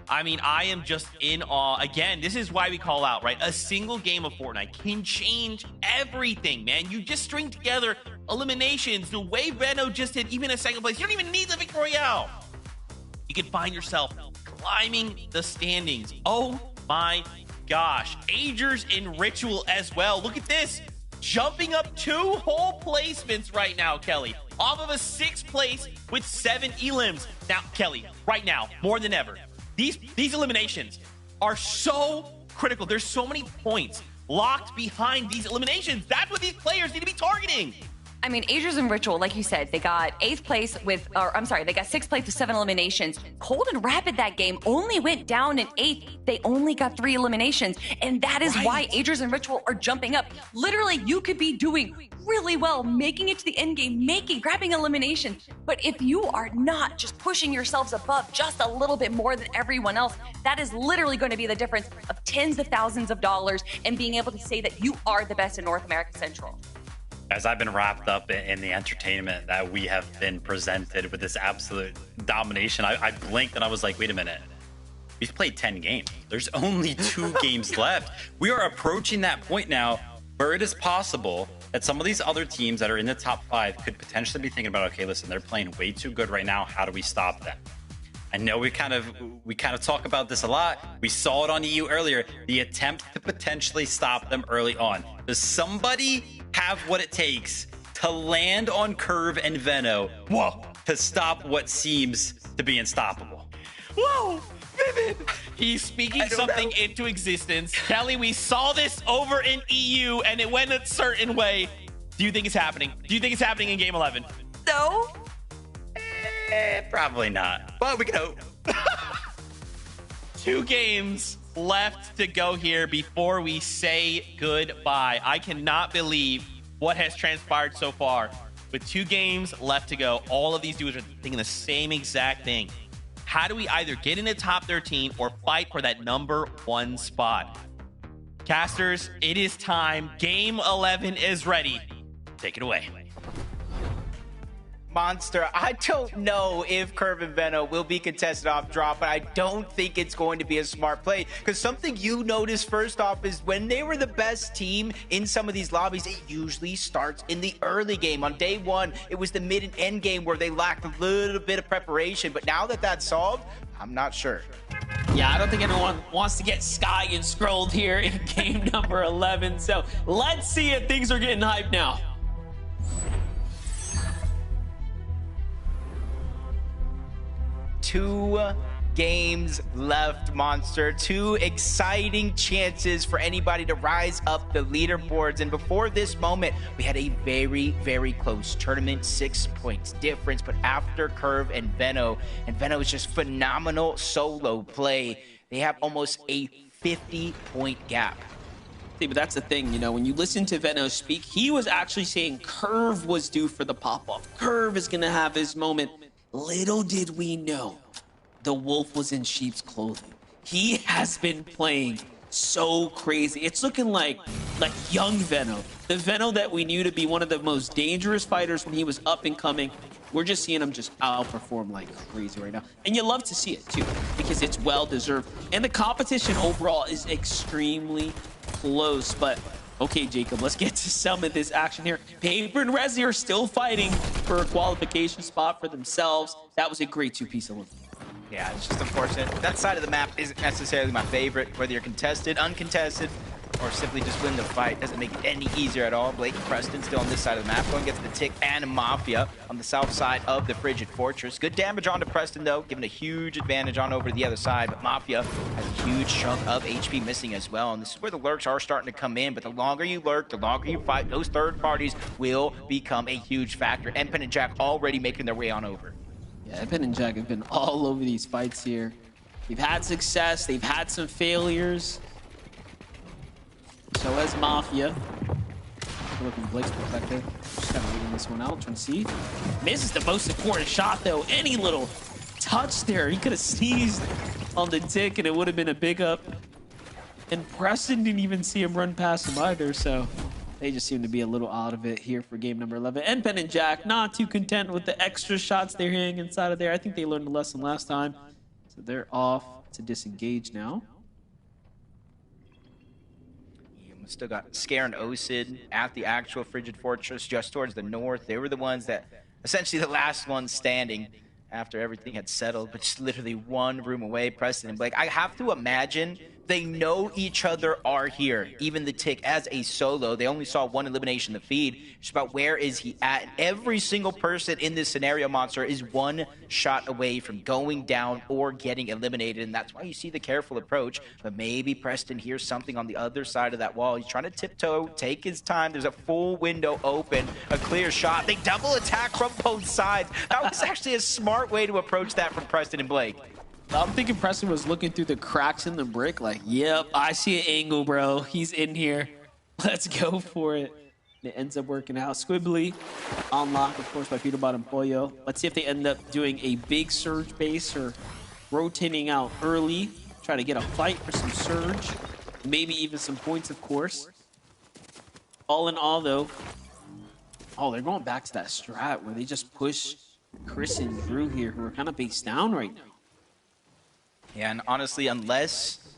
I mean, I am just in awe. Again, this is why we call out, right? A single game of Fortnite can change everything, man. You just string together eliminations. The way Veno just did, even a 2nd place, you don't even need the Victory Royale. You can find yourself climbing the standings. Oh my gosh. Agers in Ritual as well. Look at this. Jumping up 2 whole placements right now, Kelly. Off of a 6th place with 7 elims. Now, Kelly, right now, more than ever, these eliminations are so critical. There's so many points locked behind these eliminations. That's what these players need to be targeting. I mean, Agers and Ritual, like you said, they got 8th place with, or I'm sorry, they got 6th place with 7 eliminations. Cold and Rapid that game only went down in 8th. They only got 3 eliminations. And that is why Agers and Ritual are jumping up. Literally, you could be doing really well, making it to the end game, grabbing eliminations. But if you are not just pushing yourselves above just a little bit more than everyone else, that is literally going to be the difference of tens of thousands of dollars and being able to say that you are the best in North America Central. As I've been wrapped up in the entertainment that we have been presented with this absolute domination, I blinked and I was like, wait a minute. We've played 10 games. There's only 2 games left. We are approaching that point now where it is possible that some of these other teams that are in the top 5 could potentially be thinking about, okay, listen, they're playing way too good right now. How do we stop them? I know we kind of talk about this a lot. We saw it on EU earlier, the attempt to potentially stop them early on. Does somebody have what it takes to land on Curve and Veno to stop what seems to be unstoppable? Whoa, Vivid! He's speaking something into existence. Kelly, we saw this over in EU and it went a certain way. Do you think it's happening? Do you think it's happening in Game 11? No. Probably not, but we can hope. 2 games left to go here before we say goodbye. I cannot believe what has transpired so far. With 2 games left to go, all of these dudes are thinking the same exact thing. How do we either get in the top 13 or fight for that number 1 spot? Casters, it is time. Game 11 is ready. Take it away. Monster, I don't know if Curve and Veno will be contested off drop, but I don't think it's going to be a smart play. Because something you notice first off is when they were the best team in some of these lobbies, it usually starts in the early game. On day one, it was the mid and end game where they lacked a little bit of preparation. But now that that's solved, I'm not sure. Yeah, I don't think anyone wants to get Sky and scrolled here in game number 11. So let's see if things are getting hyped now. 2 games left, Monster. 2 exciting chances for anybody to rise up the leaderboards. And before this moment, we had a very, very close tournament, 6 points difference. But after Curve and Veno is just phenomenal solo play, they have almost a 50-point gap. See, but that's the thing, you know, when you listen to Veno speak, he was actually saying Curve was due for the pop-off. Curve is going to have his moment. Little did we know, the wolf was in sheep's clothing. He has been playing so crazy. It's looking like young Veno, the Veno that we knew to be one of the most dangerous fighters when he was up and coming. We're just seeing him just outperform like crazy right now. And you love to see it too, because it's well-deserved. And the competition overall is extremely close. But okay, Jacob, let's get to some of this action here. Paper and Resi are still fighting for a qualification spot for themselves. That was a great two-piece alone. Yeah, it's just unfortunate. That side of the map isn't necessarily my favorite, whether you're contested, uncontested, or simply just win the fight. Doesn't make it any easier at all. Blake and Preston still on this side of the map. Going against the Tick and Mafia on the south side of the Frigid Fortress. Good damage onto Preston, though, giving a huge advantage on over to the other side. But Mafia has a huge chunk of HP missing as well. And this is where the lurks are starting to come in. But the longer you lurk, the longer you fight, those third parties will become a huge factor. Empen and Jack already making their way on over. Yeah, Empen and Jack have been all over these fights here. They've had success. They've had some failures. So has Mafia. Look from Blake's perspective. Just kind of reading this one out, trying to see. Misses the most important shot, though. Any little touch there, he could have sneezed on the Tick, and it would have been a big up. And Preston didn't even see him run past him either, so they just seem to be a little out of it here for game number 11. And Empen and Jack not too content with the extra shots they're hitting inside of there. I think they learned a lesson last time. So they're off to disengage now. Still got Scare and Osid at the actual Frigid Fortress just towards the north. They were the ones that, essentially the last ones standing after everything had settled, but just literally one room away. Preston and Blake, I have to imagine they know each other are here. Even the Tick as a solo, they only saw one elimination in the feed. Just about where is he at? And every single person in this scenario, Monster, is one shot away from going down or getting eliminated. And that's why you see the careful approach. But maybe Preston hears something on the other side of that wall. He's trying to tiptoe, take his time. There's a full window open, a clear shot. They double attack from both sides. That was actually a smart way to approach that from Preston and Blake. I'm thinking Preston was looking through the cracks in the brick like, yep, I see an angle, bro. He's in here. Let's go for it. It ends up working out. Squibbly on lock, of course, by Peterbot and Pollo. Let's see if they end up doing a big surge base or rotating out early. Try to get a fight for some surge. Maybe even some points, of course. All in all, though, oh, they're going back to that strat where they just push Chris and Drew here, who are kind of based down right now. Yeah, and honestly, unless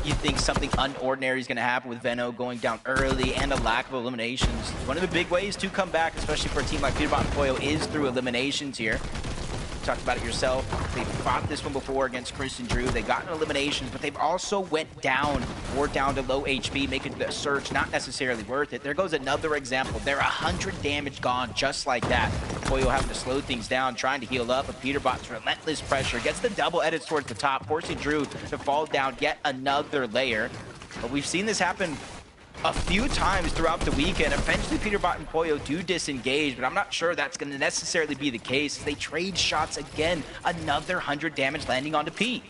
you think something unordinary is going to happen with Veno going down early and a lack of eliminations, one of the big ways to come back, especially for a team like Peterbot and Pollo, is through eliminations here. You talked about it yourself. They've fought this one before against Chris and Drew. They've gotten eliminations, but they've also went down or down to low HP, making the search not necessarily worth it. There goes another example. They're 100 damage gone just like that. Pollo having to slow things down, trying to heal up, but Peterbot's relentless pressure gets the double edits towards the top, forcing Drew to fall down yet another layer. But we've seen this happen a few times throughout the weekend. Eventually, Peterbot and Pollo do disengage, but I'm not sure that's going to necessarily be the case. They trade shots again. Another 100 damage landing onto Pete.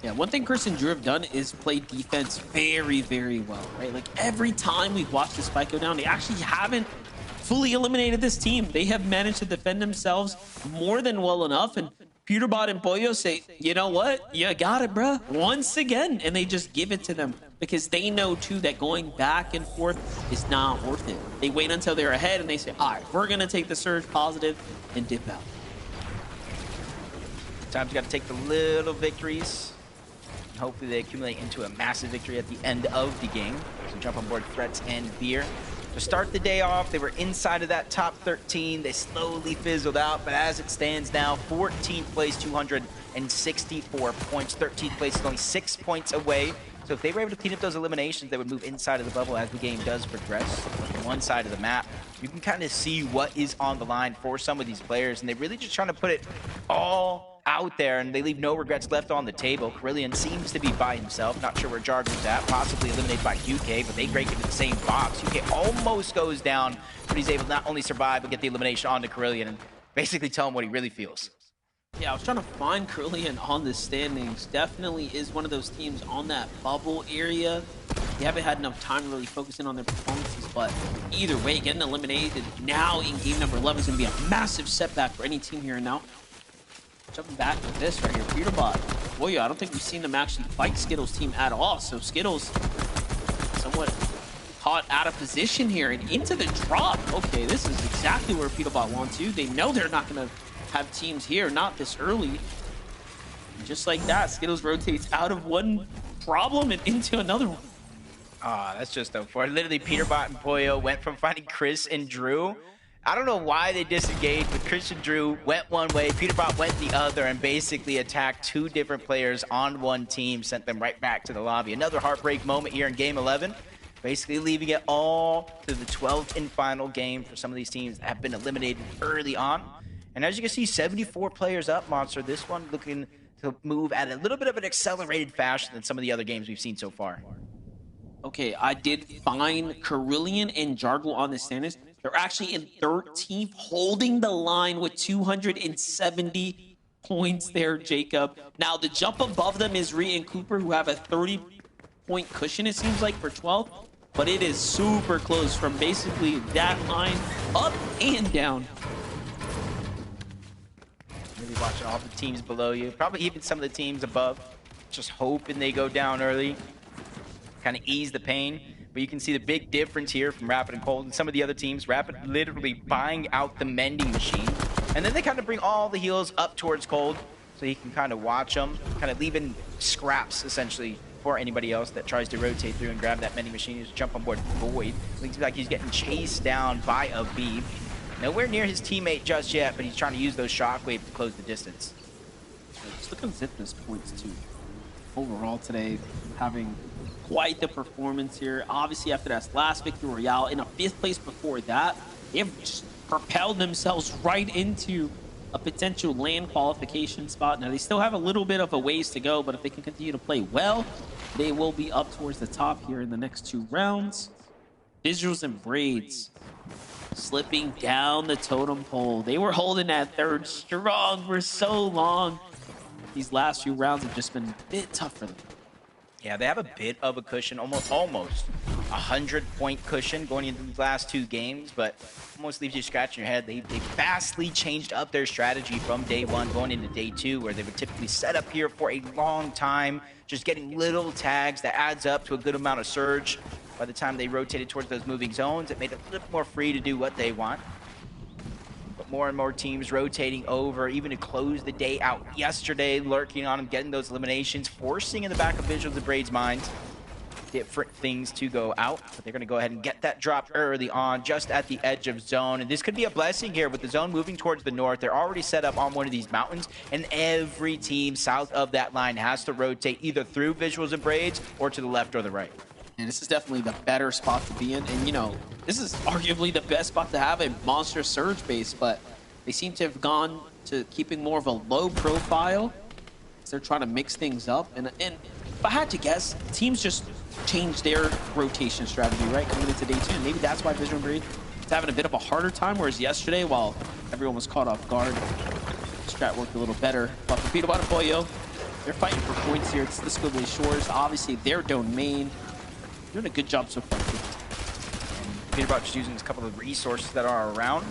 Yeah, one thing Chris and Drew have done is play defense very, very well, right? Like, every time we've watched the spike go down, they actually haven't fully eliminated this team. They have managed to defend themselves more than well enough, and Peterbot and Boyo say, you know what? You got it, bruh. Once again. And they just give it to them because they know, too, that going back and forth is not worth it. They wait until they're ahead and they say, all right, we're going to take the surge positive and dip out. Sometimes you got to take the little victories. And hopefully they accumulate into a massive victory at the end of the game. So jump on board Threats and Beer. To start the day off, they were inside of that top 13. They slowly fizzled out, but as it stands now, 14th place, 264 points. 13th place is only 6 points away. So if they were able to clean up those eliminations, they would move inside of the bubble as the game does progress. On one side of the map, you can kind of see what is on the line for some of these players, and they're really just trying to put it all out there, and they leave no regrets left on the table. Carillion seems to be by himself. Not sure where Jargo's at. Possibly eliminated by UK, but they break into the same box. UK almost goes down, but he's able to not only survive, but get the elimination onto Carillion and basically tell him what he really feels. Yeah, I was trying to find Carillion on the standings. Definitely is one of those teams on that bubble area. They haven't had enough time to really focus in on their performances, but either way, getting eliminated now in game number 11 is going to be a massive setback for any team here and now. Jumping back to this right here, Peterbot. Boy, I don't think we've seen them actually fight Skittles' team at all. So Skittles somewhat caught out of position here and into the drop. Okay, this is exactly where Peterbot wants to. They know they're not going to have teams here, not this early. And just like that, Skittles rotates out of one problem and into another one. Ah, that's just unfortunate. Literally, Peterbot and Boyo went from finding Chris and Drew. I don't know why they disengaged, but Chris and Drew went one way, Peterbot went the other, and basically attacked two different players on one team, sent them right back to the lobby. Another heartbreak moment here in Game 11, basically leaving it all to the 12th and final game for some of these teams that have been eliminated early on. And as you can see, 74 players up, Monster. This one looking to move at a little bit of an accelerated fashion than some of the other games we've seen so far. Okay, I did find Carillion and Jargle on the standings. They're actually in 13th, holding the line with 270 points there, Jacob. Now, the jump above them is Rhea and Cooper, who have a 30-point cushion, it seems like, for 12th. But it is super close from basically that line up and down. Maybe watching all the teams below you, probably even some of the teams above, just hoping they go down early, kind of ease the pain. But you can see the big difference here from Rapid and Cold and some of the other teams. Rapid literally buying out the mending machine, and then they kind of bring all the heals up towards Cold so he can kind of watch them, kind of leaving scraps essentially for anybody else that tries to rotate through and grab that mending machine. Just jump on board Void. Looks like he's getting chased down by a bee. Nowhere near his teammate just yet, but he's trying to use those shockwaves to close the distance. Just look at Zipness points too. Overall today, having quite the performance here. Obviously, after that last Victory Royale, in a 5th place before that, they've just propelled themselves right into a potential land qualification spot. Now, they still have a little bit of a ways to go, but if they can continue to play well, they will be up towards the top here in the next 2 rounds. Visuals and Braids slipping down the totem pole. They were holding that 3rd strong for so long. These last few rounds have just been a bit tough for them. Yeah, they have a bit of a cushion, almost 100-point cushion going into these last 2 games, but almost leaves you scratching your head. They vastly changed up their strategy from day 1 going into day 2, where they would typically set up here for a long time, just getting little tags that adds up to a good amount of surge. By the time they rotated towards those moving zones, it made it a little more free to do what they want. But more and more teams rotating over, even to close the day out yesterday, lurking on them, getting those eliminations, forcing in the back of Visuals and Braid's minds different things to go out. But they're going to go ahead and get that drop early on, just at the edge of zone. And this could be a blessing here with the zone moving towards the north. They're already set up on one of these mountains, and every team south of that line has to rotate either through Visuals and Braids or to the left or the right. And this is definitely the better spot to be in. And, you know, this is arguably the best spot to have a monster surge base, but they seem to have gone to keeping more of a low profile. They're trying to mix things up. And if I had to guess, teams just changed their rotation strategy, right, coming into day 2. And maybe that's why Vision Breed is having a bit of a harder time, whereas yesterday, while everyone was caught off guard, strat worked a little better. But for Peterbot and Boyo, they're fighting for points here. It's the Squiggly Shores, obviously their domain. Doing a good job so far. Peterbot just using a couple of resources that are around.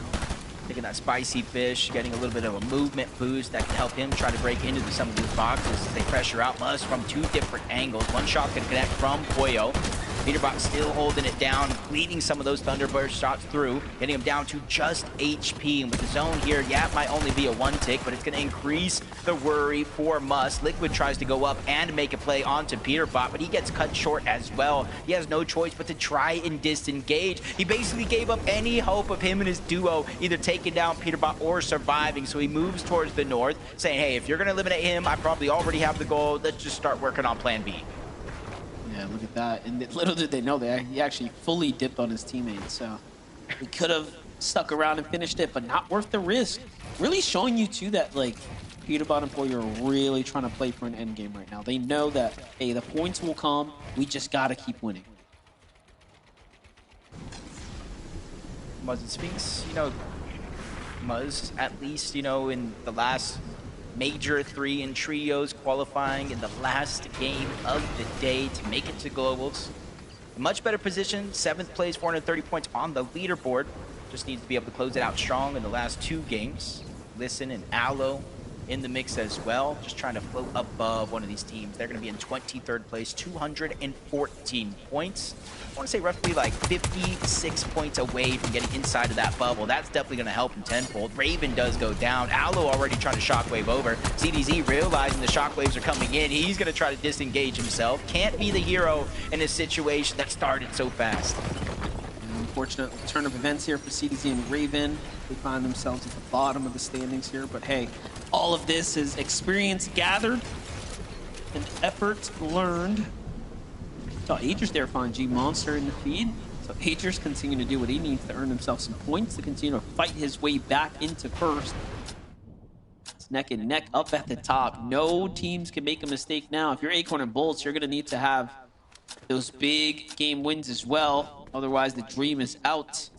Taking that spicy fish, getting a little bit of a movement boost that can help him try to break into some of these boxes. They pressure out Muzz from 2 different angles. One shot can connect from Pollo. Peterbot still holding it down, leading some of those Thunderbird shots through, getting him down to just HP. And with the zone here, yeah, it might only be a 1 tick, but it's going to increase the worry for Must. Liquid tries to go up and make a play onto Peterbot, but he gets cut short as well. He has no choice but to try and disengage. He basically gave up any hope of him and his duo either taking down Peterbot or surviving, so he moves towards the north, saying, hey, if you're going to eliminate him, I probably already have the goal. Let's just start working on plan B. Yeah, look at that. And little did they know that he actually fully dipped on his teammates. So he could have stuck around and finished it, but not worth the risk. Really showing you, too, that, like, Peterbot and Pollo are really trying to play for an end game right now. They know that, hey, the points will come. We just got to keep winning. Muzz and Sphinx, you know, Muzz, at least, you know, in the last major 3 in trios qualifying in the last game of the day to make it to globals. A much better position, 7th place, 430 points on the leaderboard. Just needs to be able to close it out strong in the last 2 games. Listen and Aloe in the mix as well, just trying to float above one of these teams. They're going to be in 23rd place, 214 points. I want to say roughly like 56 points away from getting inside of that bubble. That's definitely going to help him tenfold. Raven does go down. Aloe already trying to shockwave over. CDZ realizing the shockwaves are coming in. He's going to try to disengage himself. Can't be the hero in a situation that started so fast. Unfortunate turn of events here for CDZ and Raven. They find themselves at the bottom of the standings here, but hey, all of this is experience gathered and effort learned. So Ager's there find G Monster in the feed. So Ager's continuing to do what he needs to earn himself some points to continue to fight his way back into first. It's neck and neck up at the top. No teams can make a mistake now. If you're Acorn and Bolts, you're going to need to have those big game wins as well. Otherwise, the dream is out.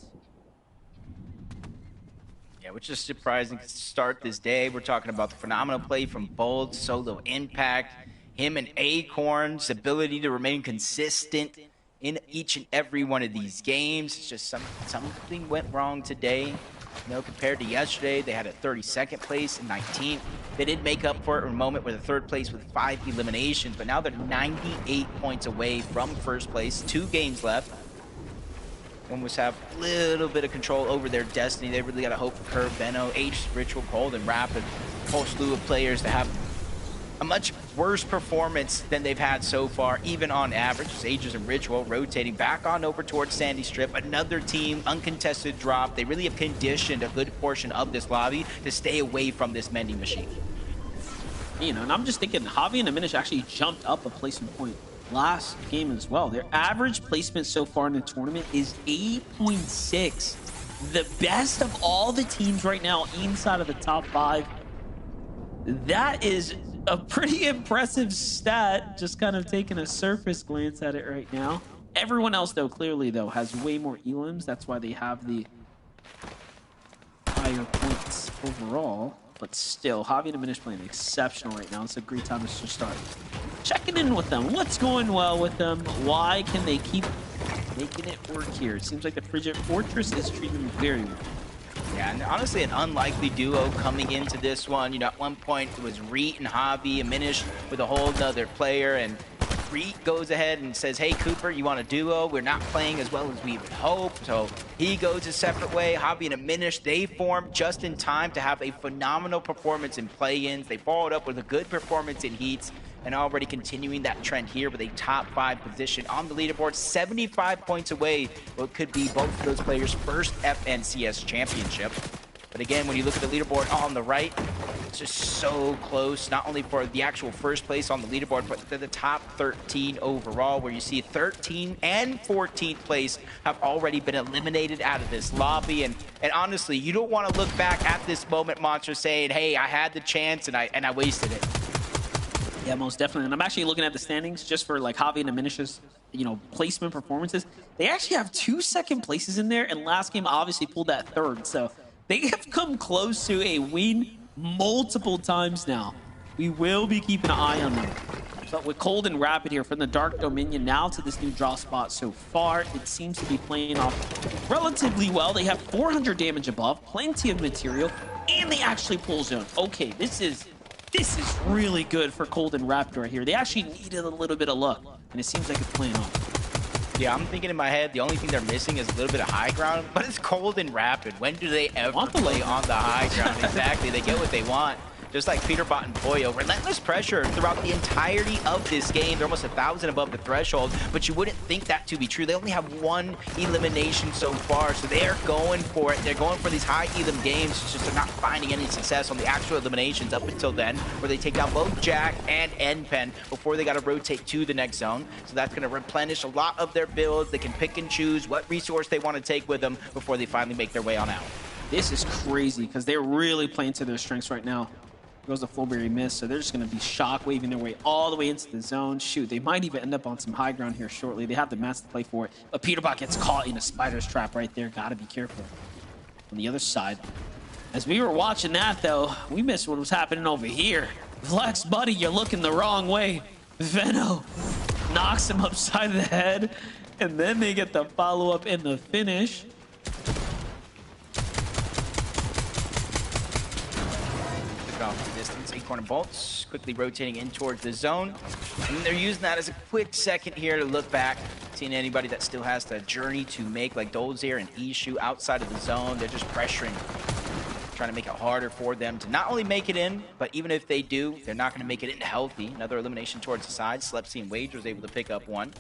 Yeah, which is surprising to start this day. We're talking about the phenomenal play from Bolt, solo impact, him and Acorn's ability to remain consistent in each and every one of these games. It's just something went wrong today. You know, compared to yesterday, they had a 32nd place and 19th. They did make up for it in a moment with a 3rd place with 5 eliminations, but now they're 98 points away from first place. 2 games left. Almost have a little bit of control over their destiny. They really got to hope for Curve, Benno, H, Ritual, Cold, and Rapid. A whole slew of players that have a much worse performance than they've had so far, even on average. Sages and Ritual rotating back on over towards Sandy Strip. Another team, uncontested drop. They really have conditioned a good portion of this lobby to stay away from this mending machine. You know, and I'm just thinking, Javi and Diminish actually jumped up a placement point last game as well. Their average placement so far in the tournament is 8.6. The best of all the teams right now inside of the top 5. That is a pretty impressive stat, just kind of taking a surface glance at it right now. Everyone else, though, clearly, though, has way more elims. That's why they have the higher points overall. But still, Javi and Diminish playing exceptional right now. It's a great time to just start checking in with them. What's going well with them? Why can they keep making it work here? It seems like the Frigid Fortress is treating them very well. Yeah, and honestly, an unlikely duo coming into this one. You know, at one point, it was Reet and Javi, and Minish with a whole other player, and Reet goes ahead and says, hey, Cooper, you want a duo? We're not playing as well as we would hope. So he goes a separate way. Javi and Minish, they form just in time to have a phenomenal performance in play-ins. They followed up with a good performance in heats, and already continuing that trend here with a top 5 position on the leaderboard, 75 points away. What could be both of those players' first FNCS championship. But again, when you look at the leaderboard on the right, it's just so close, not only for the actual first place on the leaderboard, but to the top 13 overall, where you see 13 and 14th place have already been eliminated out of this lobby. And honestly, you don't want to look back at this moment, Monster, saying, hey, I had the chance and I wasted it. Yeah, most definitely. And I'm actually looking at the standings just for like Javi and Diminish's, you know, placement performances. They actually have 2 second places in there, and last game obviously pulled that 3rd. So they have come close to a win multiple times now. We will be keeping an eye on them. But with Cold and Rapid here from the Dark Dominion now to this new draw spot so far, it seems to be playing off relatively well. They have 400 damage above, plenty of material, and they actually pull zone. Okay, this is really good for Cold and Rapid right here. They actually needed a little bit of luck, and it seems like it's playing off. Yeah, I'm thinking in my head, the only thing they're missing is a little bit of high ground, but it's Cold and Rapid. When do they ever play on the high ground? Exactly, they get what they want. Just like Peterbot and Pollo, relentless pressure throughout the entirety of this game. They're almost 1,000 above the threshold, but you wouldn't think that to be true. They only have one elimination so far, so they're going for it. They're going for these high elim games. It's just they're not finding any success on the actual eliminations up until then, where they take down both Jack and NPen before they got to rotate to the next zone. So that's going to replenish a lot of their builds. They can pick and choose what resource they want to take with them before they finally make their way on out. This is crazy because they're really playing to their strengths right now. Goes the Flowberry miss, so they're just going to be shock waving their way all the way into the zone. Shoot, they might even end up on some high ground here shortly. They have the mats to play for it, but Peterbot gets caught in a spider's trap right there. Got to be careful. On the other side, as we were watching that though, we missed what was happening over here. Flex, buddy, you're looking the wrong way. Veno knocks him upside the head, and then they get the follow-up in the finish. Off the distance, Acorn Bolts quickly rotating in towards the zone, and they're using that as a quick second here to look back, seeing anybody that still has the journey to make, like Dolzir and Ishu outside of the zone. They're just pressuring, trying to make it harder for them to not only make it in, but even if they do, they're not going to make it in healthy. Another elimination towards the side. Slepsy and Wage was able to pick up one.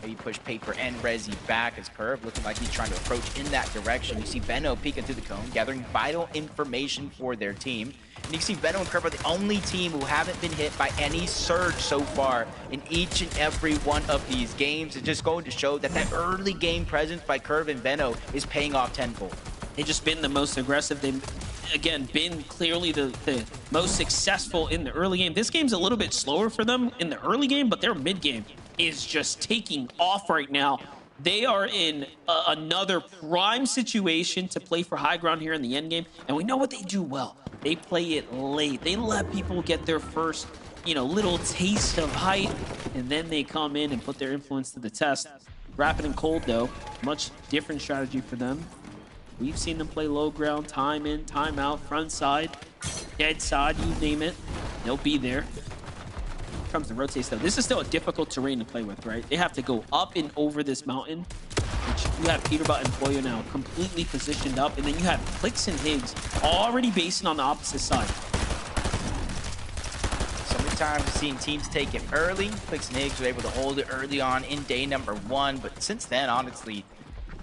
Maybe push Paper and Rezi back as Curve, looking like he's trying to approach in that direction. You see Veno peeking through the cone, gathering vital information for their team. And you can see Veno and Curve are the only team who haven't been hit by any surge so far in each and every one of these games. It's just going to show that that early game presence by Curve and Veno is paying off tenfold. They've just been the most aggressive. They've, again, been clearly the most successful in the early game. This game's a little bit slower for them in the early game, but their mid game is just taking off right now. They are in another prime situation to play for high ground here in the end game, and we know what they do well. They play it late. They let people get their first, little taste of height, and then they come in and put their influence to the test. Rapid and Cold, though, much different strategy for them. We've seen them play low ground, time in, time out, front side, dead side, you name it. They'll be there. Comes to rotates though. This is still a difficult terrain to play with, right? They have to go up and over this mountain, which you have Peterbot and Pollo now completely positioned up, and then you have Clicks and Higgs already basing on the opposite side. So many times we've seen teams take it early. Clicks and Higgs were able to hold it early on in day number 1, but since then, honestly,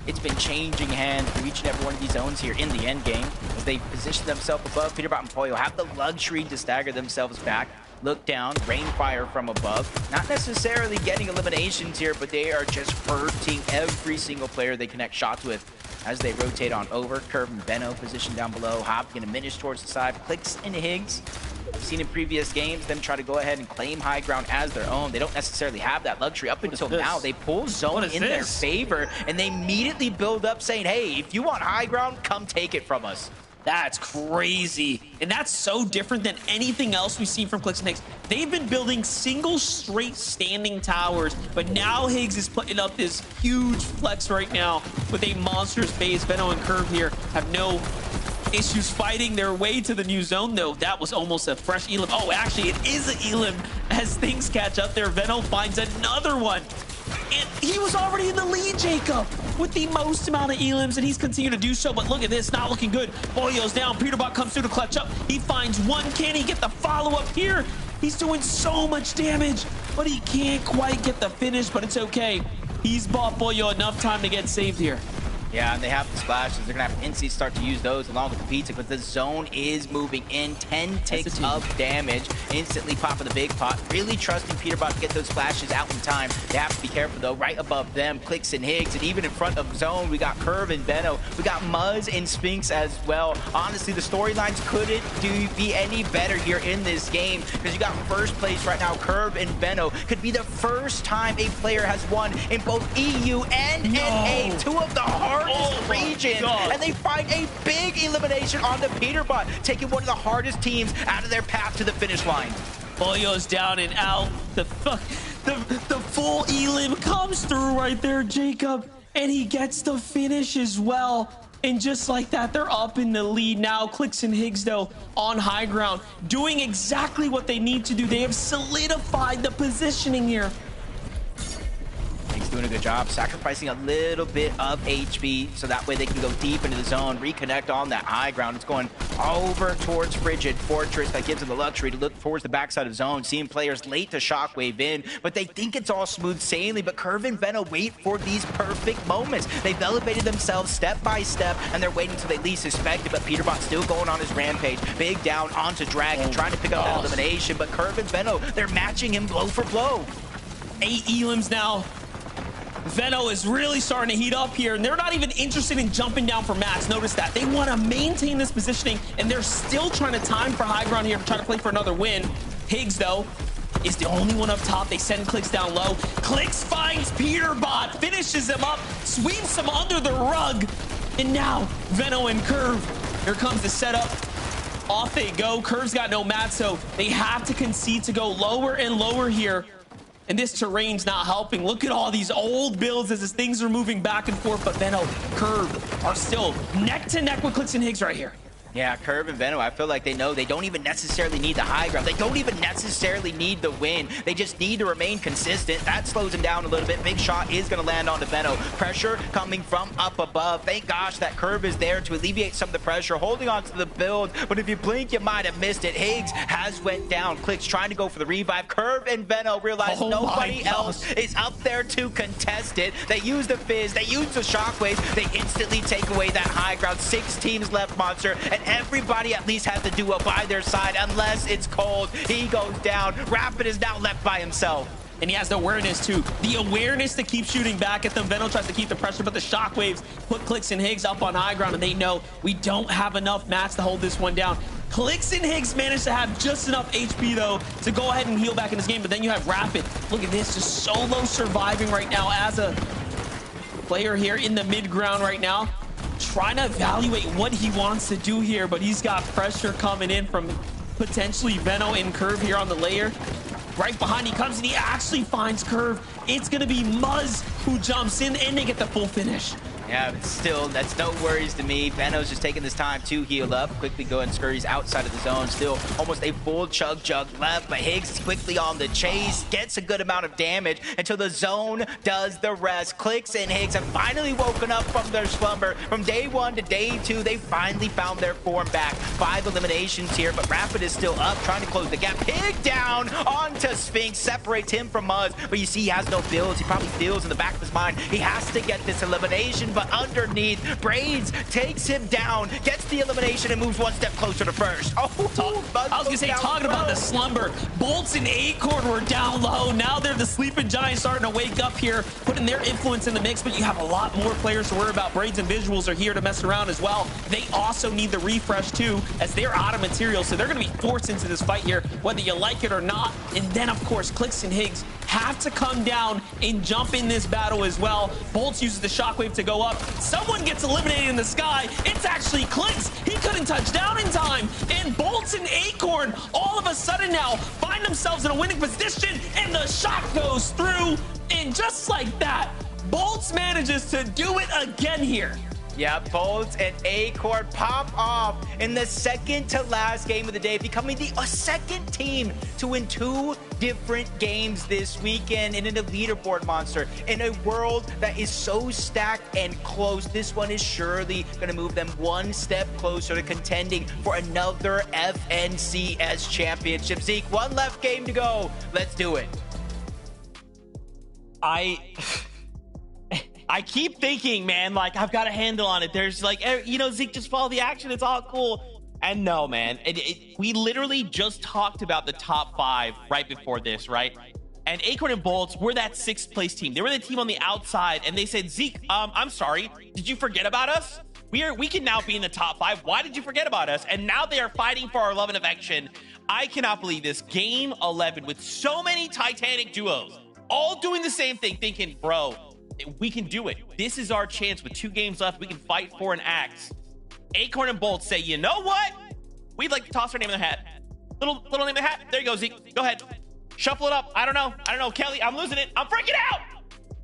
it's been changing hands for each and every one of these zones here in the end game as they position themselves above. Peterbot and Pollo have the luxury to stagger themselves back. Look down, rainfire from above. Not necessarily getting eliminations here, but they are just hurting every single player they connect shots with as they rotate on over. Curve and Veno positioned down below. Hop gonna diminish towards the side. Clicks and Higgs. We've seen in previous games them try to go ahead and claim high ground as their own. They don't necessarily have that luxury up until now. They pull zone in their favor, and they immediately build up saying, hey, if you want high ground, come take it from us. That's crazy. And that's so different than anything else we've seen from Clicks and Higgs. They've been building single straight standing towers, but now Higgs is putting up this huge flex right now with a monstrous base. Veno and Curve here have no issues fighting their way to the new zone, though. That was almost a fresh elim. Oh, actually, it is an elim as things catch up there. Veno finds another one. And he was already in the lead, Jacob, with the most amount of elims, and he's continued to do so. But look at this, not looking good. Pollo's down. Peterbot comes through to clutch up. He finds one. Can he get the follow-up here? He's doing so much damage, but he can't quite get the finish, but it's okay. He's bought Pollo enough time to get saved here. Yeah, and they have the splashes. They're going to have to instantly start to use those along with the pizza, but the zone is moving in. 10 ticks of damage, instantly popping the big pot. Really trusting Peterbot to get those splashes out in time. They have to be careful, though. Right above them, Clicks and Higgs, and even in front of zone, we got Curve and Veno. We got Muzz and Sphinx as well. Honestly, the storylines couldn't be any better here in this game because you got first place right now. Curve and Veno could be the first time a player has won in both EU and NA, two of the hardest regions, and they find a big elimination on the Peterbot, taking one of the hardest teams out of their path to the finish line. Boyo's down and out. The full elim comes through right there, Jacob, and he gets the finish as well. And just like that, they're up in the lead now. Clicks and Higgs, though, on high ground, doing exactly what they need to do. They have solidified the positioning here. He's doing a good job sacrificing a little bit of HP so that way they can go deep into the zone, reconnect on that high ground. It's going over towards Frigid Fortress. That gives them the luxury to look towards the backside of zone, seeing players late to shockwave in, but they think it's all smooth sailing. But Curve and Veno wait for these perfect moments. They've elevated themselves step by step, and they're waiting until they least suspect it. But Peterbot's still going on his rampage. Big down onto Dragon, trying to pick up that elimination. But Curve and Veno, they're matching him blow for blow. 8 elims now. Veno is really starting to heat up here, and they're not even interested in jumping down for Max. Notice that. They want to maintain this positioning, and they're still trying to time for high ground here to try to play for another win. Higgs, though, is the only one up top. They send Clicks down low. Clicks finds Peterbot, finishes him up, sweeps him under the rug, and now Veno and Curve. Here comes the setup. Off they go. Curve's got no mat, so they have to concede to go lower and lower here. And this terrain's not helping. Look at all these old builds as things are moving back and forth, but Veno, Curve are still neck to neck with Clicks and Higgs right here. Yeah, Curve and Veno, I feel like they know they don't even necessarily need the high ground. They don't even necessarily need the win. They just need to remain consistent. That slows him down a little bit. Big shot is going to land onto Veno. Pressure coming from up above. Thank gosh that Curve is there to alleviate some of the pressure, holding on to the build. But if you blink, you might have missed it. Higgs has went down. Clicks trying to go for the revive. Curve and Veno realize nobody else is up there to contest it. They use the fizz. They use the shockwave. They instantly take away that high ground. 6 teams left, Monster, and everybody at least has the duo by their side unless it's cold. He goes down. Rapid is now left by himself. And he has the awareness too. The awareness to keep shooting back at them. Veno tries to keep the pressure, but the shockwaves put Clicks and Higgs up on high ground, and they know we don't have enough mats to hold this one down. Clicks and Higgs managed to have just enough HP though to go ahead and heal back in this game, but then you have Rapid. Look at this, just solo surviving right now as a player here in the mid ground right now, trying to evaluate what he wants to do here, but he's got pressure coming in from potentially Veno and Curve here on the layer. Right behind he comes, and he actually finds Curve. It's going to be Muzz who jumps in, and they get the full finish. Yeah, but still, that's no worries to me. Veno's just taking this time to heal up. Quickly go and scurries outside of the zone. Still almost a full chug jug left, but Higgs quickly on the chase. Gets a good amount of damage until the zone does the rest. Clicks and Higgs have finally woken up from their slumber. From day 1 to day 2, they finally found their form back. 5 eliminations here, but Rapid is still up, trying to close the gap. Pig down onto Sphinx, separates him from Muzz, but you see he has no builds. He probably feels in the back of his mind he has to get this elimination, but underneath, Braids takes him down, gets the elimination, and moves 1 step closer to first. Oh, I was gonna say, talking about the slumber, Bolts and Acorn were down low. Now they're the sleeping giants starting to wake up here, putting their influence in the mix, but you have a lot more players to worry about. Braids and Visuals are here to mess around as well. They also need the refresh too, as they're out of material, so they're gonna be forced into this fight here, whether you like it or not. And then, of course, Clicks and Higgs have to come down and jump in this battle as well. Bolts uses the shockwave to go up. Someone gets eliminated in the sky. It's actually Clicks. He couldn't touch down in time. And Bolts and Acorn all of a sudden now find themselves in a winning position, and the shot goes through. And just like that, Bolts manages to do it again here. Yeah, Bolts and Acorn pop off in the second to last game of the day, becoming the second team to win 2 different games this weekend. And in a leaderboard, Monster, in a world that is so stacked and close, this one is surely going to move them 1 step closer to contending for another FNCS championship. Zeke, 1 left game to go. Let's do it. I keep thinking, man, like, I've got a handle on it. There's like, you know, Zeke, just follow the action. It's all cool. And no, man, we literally just talked about the top 5 right before this, right? And Acorn and Bolts were that 6th place team. They were the team on the outside, and they said, Zeke, I'm sorry. Did you forget about us? We can now be in the top 5. Why did you forget about us? And now they are fighting for our love and affection. I cannot believe this. Game 11 with so many Titanic duos, all doing the same thing, thinking, bro, we can do it. This is our chance with 2 games left. We can fight for an axe. Acorn and Bolt say, you know what? We'd like to toss our name in the hat. Little name of the hat. There you go, Zeke. Go ahead. Shuffle it up. I don't know. Kelly, I'm losing it. I'm freaking out.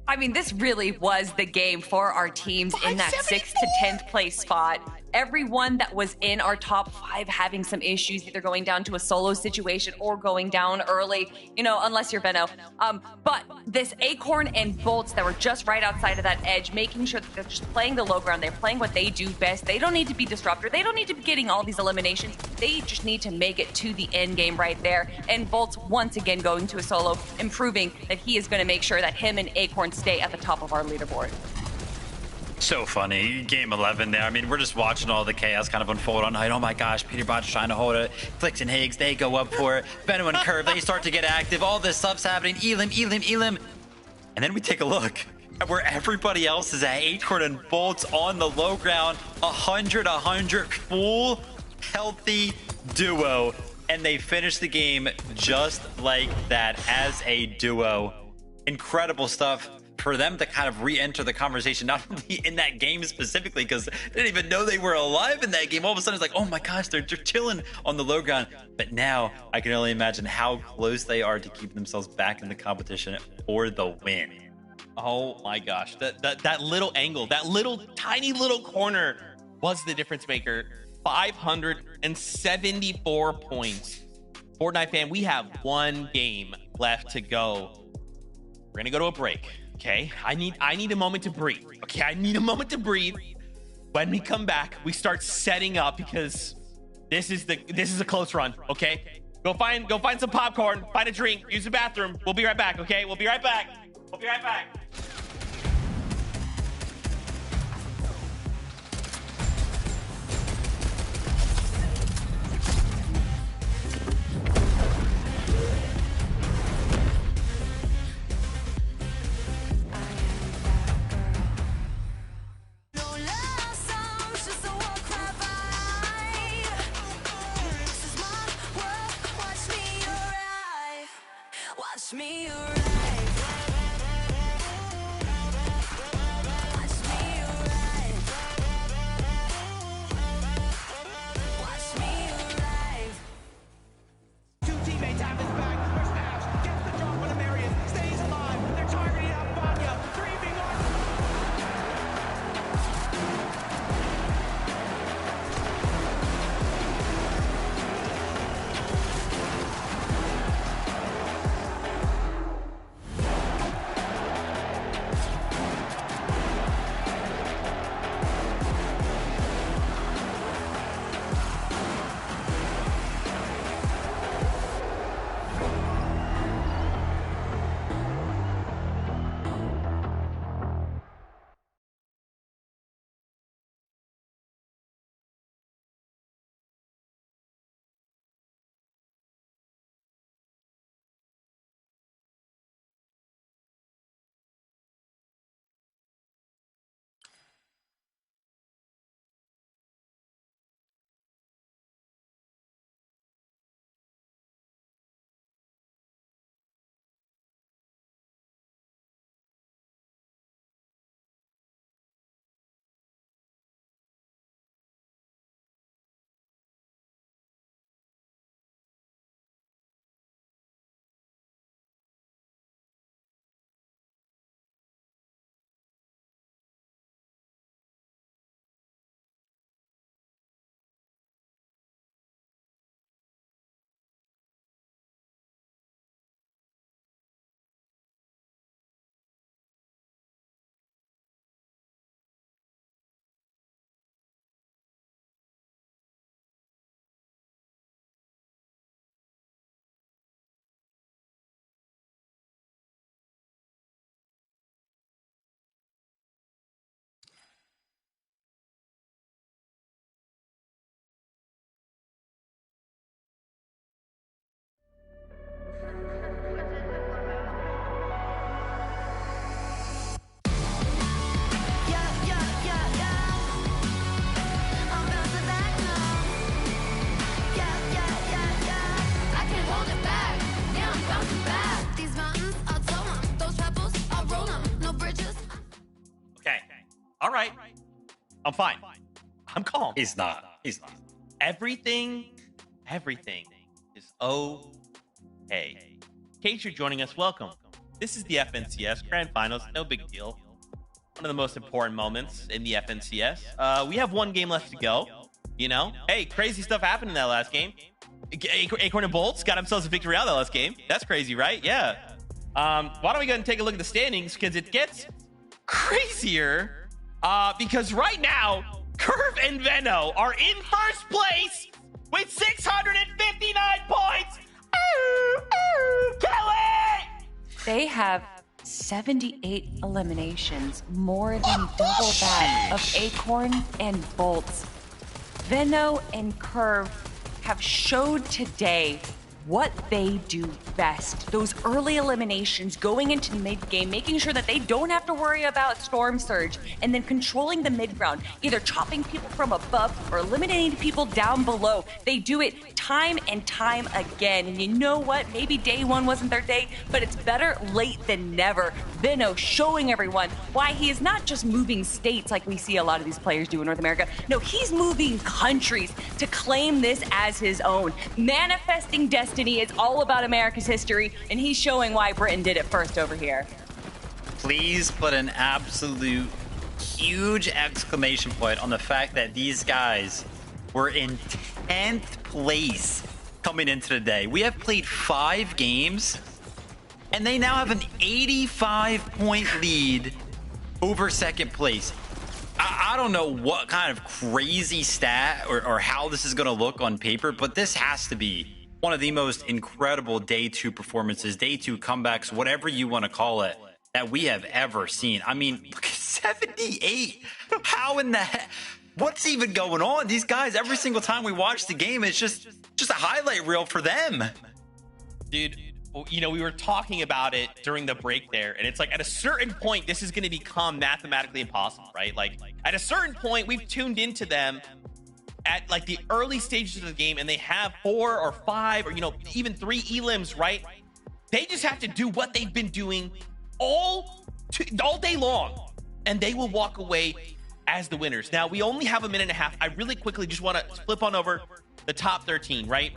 I mean, this really was the game for our teams in that 6th to 10th place spot. Everyone that was in our top 5 having some issues, either going down to a solo situation or going down early, you know, unless you're Benno. But this Acorn and Bolts that were just right outside of that edge, making sure that they're just playing the low ground. They're playing what they do best. They don't need to be disruptor. They don't need to be getting all these eliminations. They just need to make it to the end game right there. And Bolts once again going to a solo, improving that he is going to make sure that him and Acorn stay at the top of our leaderboard. So funny. Game 11 there. I mean, we're just watching all the chaos kind of unfold on night. Oh my gosh, Peter Bot's trying to hold it. Flicks and Higgs, they go up for it. Benno and Curve, they start to get active. All this stuff's happening. Elim. And then we take a look at where everybody else is at. Acorn and Bolts on the low ground. 100, full, healthy duo. And they finish the game just like that as a duo. Incredible stuff for them to kind of re-enter the conversation, not only in that game specifically, because they didn't even know they were alive in that game. All of a sudden, it's like, oh my gosh, they're chilling on the low ground. But now I can only imagine how close they are to keep themselves back in the competition for the win. Oh my gosh, that little angle, that little tiny little corner was the difference maker. 574 points. Fortnite fan, we have one game left to go. We're gonna go to a break. Okay, I need a moment to breathe. Okay, I need a moment to breathe. When we come back, we start setting up because this is a close run. Okay, go find some popcorn, find a drink, use the bathroom. We'll be right back. Okay, we'll be right back. No love songs, just a war cry vibe. This is my world, watch me arrive. Watch me arrive. Watch me arrive. Watch me arrive. Two teammates have his back. There's Nash. Gets the drop on Marius. Stays alive. They're targeting out Vanya. Three being on. I'm bouncing back now. I can't hold it back. Yeah, I'm bouncing back. These mountains, I'll tow 'em. Those rebels, I'll roll 'em. No bridges. Okay, all right, I'm fine. I'm calm. He's not. Everything is okay. In case you're joining us, welcome. This is the FNCS Grand Finals. No big deal. One of the most important moments in the FNCS. We have one game left to go. You know, hey, crazy stuff happened in that last game. Acorn and Bolts got themselves a victory out of that last game. That's crazy, right? Yeah. Why don't we go and take a look at the standings, because it gets crazier. Because right now, Curve and Venno are in first place with 659 points. Kelly! They have 78 eliminations, more than double that of Acorn and Bolts. Venno and Curve have showed today what they do best. Those early eliminations, going into mid-game, making sure that they don't have to worry about Storm Surge, and then controlling the mid-ground, either chopping people from above or eliminating people down below. They do it time and time again. And you know what? Maybe day one wasn't their day, but it's better late than never. Venno showing everyone why he is not just moving states like we see a lot of these players do in North America. No, he's moving countries to claim this as his own. Manifesting destiny is all about America's history, and he's showing why Britain did it first over here. Please put an absolute huge exclamation point on the fact that these guys were in 10th place coming into the day. We have played 5 games, and they now have an 85-point lead over second place. I don't know what kind of crazy stat or how this is going to look on paper, but this has to be one of the most incredible day 2 performances, day 2 comebacks, whatever you want to call it, that we have ever seen. I mean, look at 78. How in the heck? What's even going on? These guys, every single time we watch the game, it's just a highlight reel for them. Dude, you know, we were talking about it during the break there, and it's like at a certain point, this is going to become mathematically impossible, right? Like at a certain point, we've tuned into them at like the early stages of the game, and they have 4 or 5 or, you know, even 3 elims, right? They just have to do what they've been doing all day long, and they will walk away as the winners. Now, we only have a minute and a half. I really quickly just want to flip on over the top 13, right?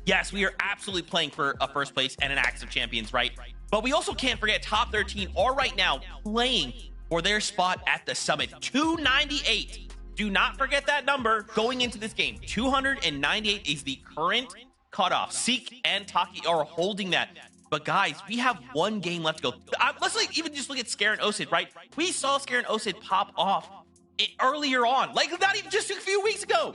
Yes, we are absolutely playing for a first place and an Axe of Champions, right? But we also can't forget top 13 are right now playing for their spot at the summit. 298. Do not forget that number going into this game. 298 is the current cutoff. Seek and Taki are holding that. But guys, we have one game left to go. Let's even just look at Scare and Osid, right? We saw Scare and Osid pop off earlier on, like not even just a few weeks ago.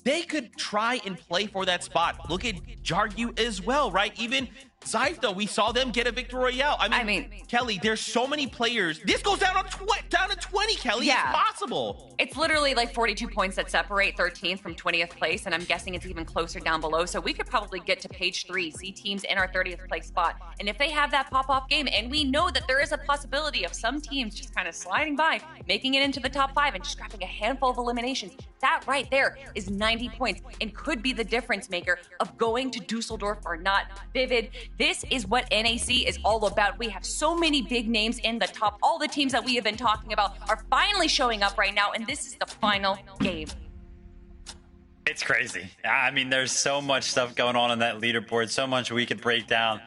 They could try and play for that spot. Look at Jargu as well, right? Even Zypho, we saw them get a victory royale. I mean, Kelly, there's so many players. This goes down to 20, Kelly. Yeah. It's possible. It's literally like 42 points that separate 13th from 20th place, and I'm guessing it's even closer down below. So we could probably get to page 3, see teams in our 30th place spot. And if they have that pop-off game, and we know that there is a possibility of some teams just kind of sliding by, making it into the top 5 and just grabbing a handful of eliminations, that right there is 90 points and could be the difference maker of going to Dusseldorf or not. Vivid, this is what NAC is all about. We have so many big names in the top. All the teams that we have been talking about are finally showing up right now, and this is the final game. It's crazy. I mean, there's so much stuff going on that leaderboard, so much we could break down.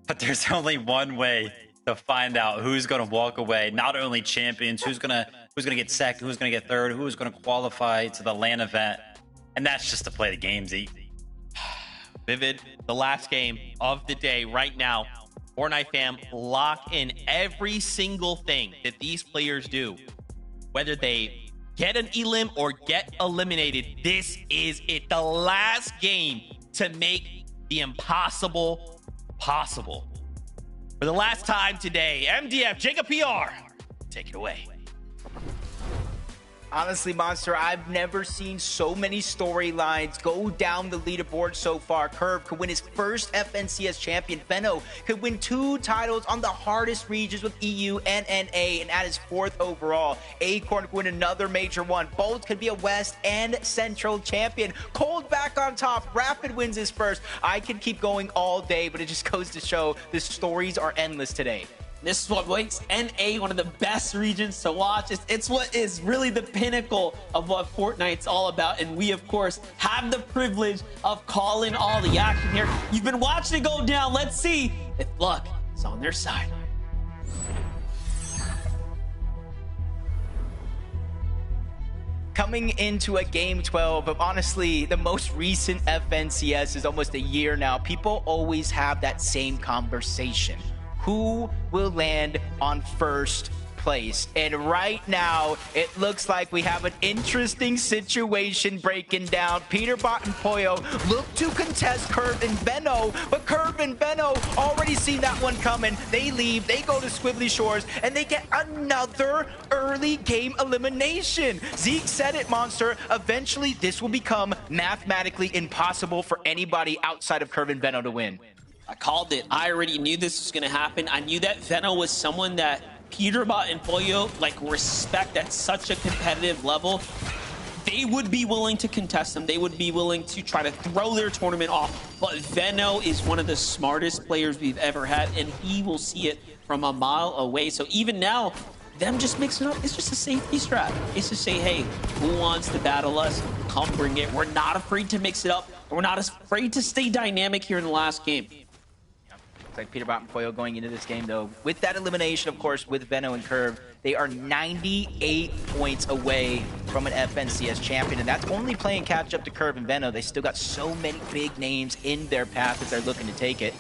But there's only one way to find out who's going to walk away. Not only champions, who's going to get second, who's going to get third, who's going to qualify to the LAN event, and that's just to play the games. Vivid, the last game of the day right now. Fortnite fam, lock in every single thing that these players do. Whether they get an elim or get eliminated, this is it. The last game to make the impossible possible. For the last time today, MDF, Jacob PR, take it away. Honestly, Monster, I've never seen so many storylines go down the leaderboard so far. Curve could win his first FNCS champion. Venno could win 2 titles on the hardest regions with EU and NA and add his 4th overall. Acorn could win another major one. Both could be a West and Central champion. Cold back on top. Rapid wins his first. I could keep going all day, but it just goes to show the stories are endless today. This is what makes NA one of the best regions to watch. It's what is really the pinnacle of what Fortnite's all about. And we, of course, have the privilege of calling all the action here. You've been watching it go down. Let's see if luck is on their side. Coming into a game 12 of honestly the most recent FNCS is almost a year now. People always have that same conversation. Who will land on first place? And right now, it looks like we have an interesting situation breaking down. Peterbot and Poyo look to contest Curve and Veno, but Curve and Veno already seen that one coming. They leave, they go to Squibbly Shores, and they get another early game elimination. Zeke said it, Monster. Eventually, this will become mathematically impossible for anybody outside of Curve and Veno to win. I called it. I already knew this was going to happen. I knew that Veno was someone that Peterbot and Poyo respect at such a competitive level. They would be willing to contest them. They would be willing to try to throw their tournament off. But Veno is one of the smartest players we've ever had, and he will see it from a mile away. So even now, them just mixing up, it's just a safety strat. It's to say, hey, who wants to battle us? Come bring it. We're not afraid to mix it up. We're not afraid to stay dynamic here in the last game. It's like Peterbot and Poyo going into this game, though. With that elimination, of course, with Veno and Curve, they are 98 points away from an FNCS champion, and that's only playing catch up to Curve and Veno. They still got so many big names in their path if they're looking to take it.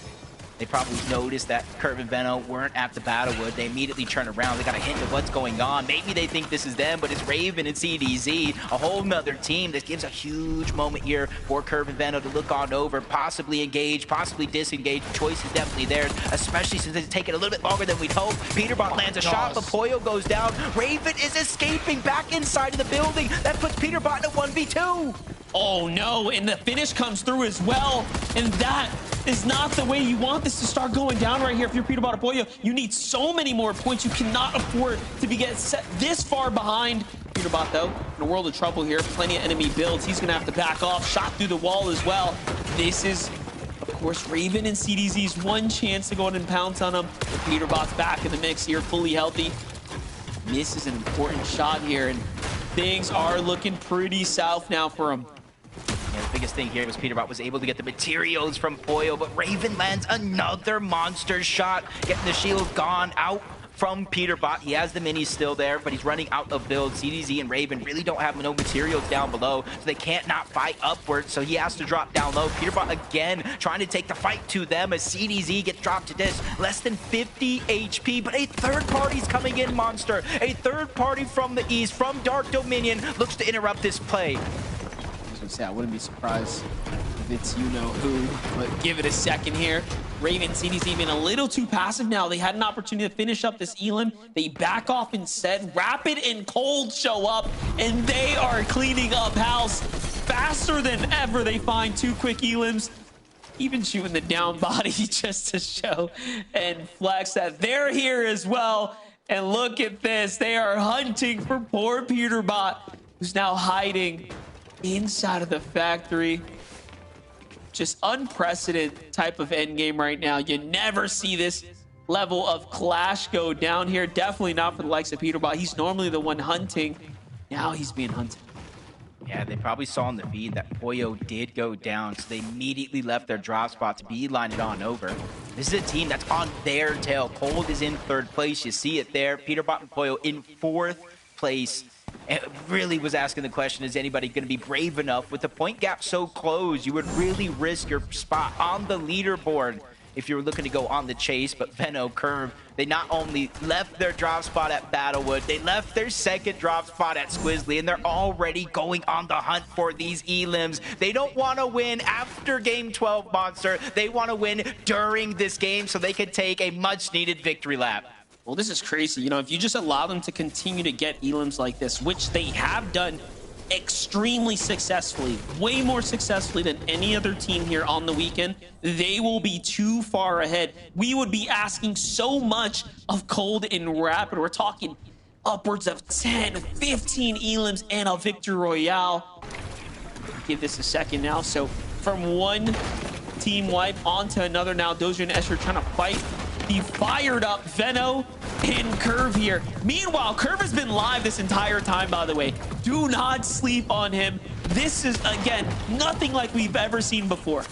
They probably noticed that Curve and Veno weren't at the Battlewood. They immediately turn around. They got a hint of what's going on. Maybe they think this is them, but it's Raven and CDZ, a whole nother team. This gives a huge moment here for Curve and Veno to look on over, possibly engage, possibly disengage. The choice is definitely theirs, especially since it's taken a little bit longer than we'd hoped. Peterbot lands a shot, but Poyo goes down. Raven is escaping back inside of the building. That puts Peterbot in a 1v2. Oh no, and the finish comes through as well. And that is not the way you want this to start going down right here. If you're Peterbot or Poyo, you need so many more points. You cannot afford to be getting set this far behind. Peterbot, though, in a world of trouble here. Plenty of enemy builds. He's going to have to back off. Shot through the wall as well. This is, of course, Raven and CDZ's one chance to go in and pounce on him. But Peterbot's back in the mix here, fully healthy. Misses an important shot here, and things are looking pretty south now for him. Yeah, the biggest thing here was Peterbot was able to get the materials from Poyo, but Raven lands another monster shot, getting the shield gone out from Peterbot. He has the minis still there, but he's running out of build. CDZ and Raven really don't have no materials down below, so they can't not fight upwards, so he has to drop down low. Peterbot again trying to take the fight to them as CDZ gets dropped to this. Less than 50 HP, but a third party's coming in, Monster. A third party from the east, from Dark Dominion, looks to interrupt this play. I wouldn't be surprised if it's you-know-who, but give it a second here. Raven CD's even a little too passive now. They had an opportunity to finish up this Elim. They back off instead. Rapid and Cold show up, and they are cleaning up house faster than ever. They find two quick Elims, even shooting the down body just to show and flex that they're here as well. And look at this. They are hunting for poor Peterbot, who's now hiding inside of the factory. Just unprecedented type of end game right now. You never see this level of clash go down here. Definitely not for the likes of Peterbot. He's normally the one hunting. Now he's being hunted. Yeah, they probably saw in the feed that Poyo did go down, so they immediately left their drop spot to beeline it on over. This is a team that's on their tail. Cold is in third place. You see it there. Peterbot and Poyo in fourth place. And really was asking the question, is anybody going to be brave enough? With the point gap so close, you would really risk your spot on the leaderboard if you were looking to go on the chase. But Veno, Curve, they not only left their drop spot at Battlewood, they left their second drop spot at Squizzly, and they're already going on the hunt for these Elims. They don't want to win after Game 12, Monster. They want to win during this game so they can take a much-needed victory lap. Well, this is crazy. If you just allow them to continue to get Elims like this, which they have done extremely successfully, way more successfully than any other team here on the weekend, they will be too far ahead. We would be asking so much of Cold and Rapid. We're talking upwards of 10, 15 Elims and a victory royale. Give this a second now. So from one team wipe onto another now, Dozier and Escher trying to fight the fired up Veno and Curve here. Meanwhile, Curve has been live this entire time, by the way. Do not sleep on him. This is, again, nothing like we've ever seen before.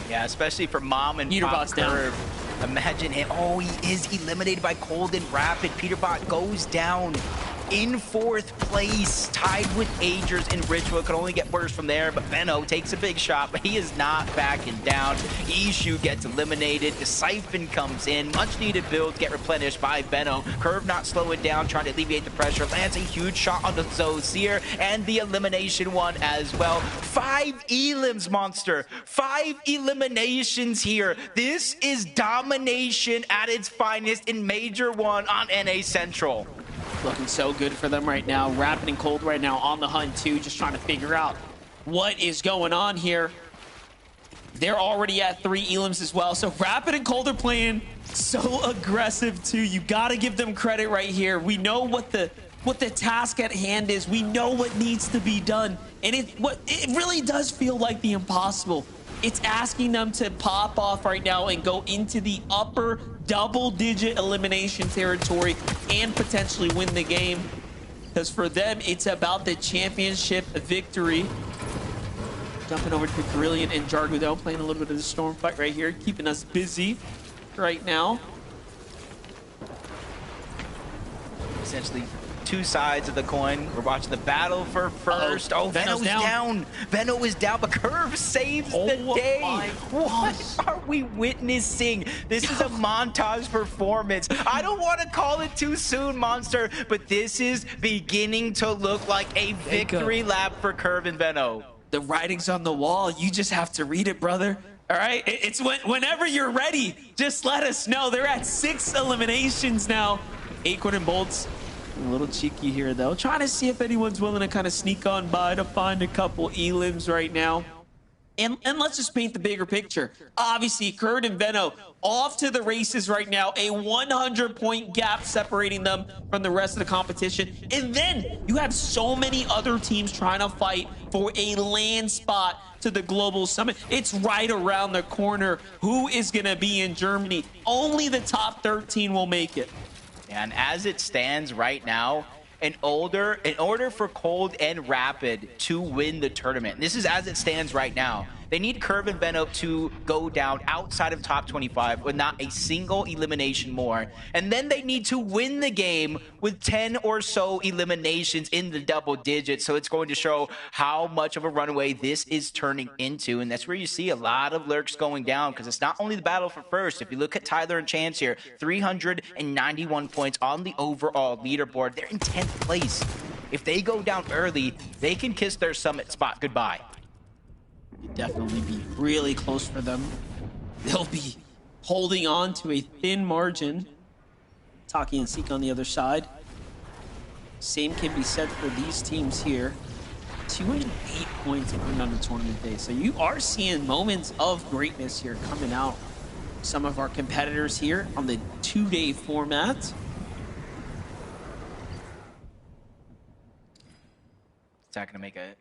Yeah, especially for Mom and Pop Peterbot's down. Curve. Imagine him. Oh, he is eliminated by Cold and Rapid. Peterbot goes down in 4th place, tied with Agers and Ritual. Could only get worse from there, but Veno takes a big shot, but he is not backing down. Ishu gets eliminated. The Siphon comes in. Much needed builds get replenished by Veno. Curve not slowing down, trying to alleviate the pressure. Lands a huge shot on the Zosier, and the elimination one as well. 5 elims, Monster. 5 eliminations here. This is domination at its finest in Major 1 on NA Central. Looking so good for them right now. Rapid and Cold right now on the hunt too, just trying to figure out what is going on here. They're already at 3 elims as well. So Rapid and Cold are playing so aggressive too. You got to give them credit right here. We know what the task at hand is. We know what needs to be done. And it really does feel like the impossible. It's asking them to pop off right now and go into the upper double-digit elimination territory and potentially win the game. Because for them, it's about the championship victory. Jumping over to Carillion and Jargudo, playing a little bit of the storm fight right here, keeping us busy right now. Essentially, 2 sides of the coin. We're watching the battle for first. Oh, Veno's down. Veno is down, but Curve saves the day. What are we witnessing? This is a montage performance. I don't want to call it too soon, Monster, but this is beginning to look like a victory lap for Curve and Veno. The writing's on the wall. You just have to read it, brother. All right? It's whenever you're ready, just let us know. They're at 6 eliminations now. Acorn and Bolts. A little cheeky here, though. Trying to see if anyone's willing to kind of sneak on by to find a couple elims right now. And let's just paint the bigger picture. Obviously, Curve and Veno off to the races right now. A 100-point gap separating them from the rest of the competition. And then you have so many other teams trying to fight for a land spot to the Global Summit. It's right around the corner. Who is going to be in Germany? Only the top 13 will make it. And as it stands right now, in order for Cold and Rapid to win the tournament, this is as it stands right now, they need Curve and Veno to go down outside of top 25 with not a single elimination more. And then they need to win the game with 10 or so eliminations in the double digits. So it's going to show how much of a runaway this is turning into. And that's where you see a lot of lurks going down, because it's not only the battle for first. If you look at Tyler and Chance here, 391 points on the overall leaderboard. They're in 10th place. If they go down early, they can kiss their summit spot goodbye. It'd definitely be really close for them. They'll be holding on to a thin margin. Taki and Seek on the other side. Same can be said for these teams here. 208 points earned on the tournament day. So you are seeing moments of greatness here coming out. Some of our competitors here on the 2-day format. It's not gonna make a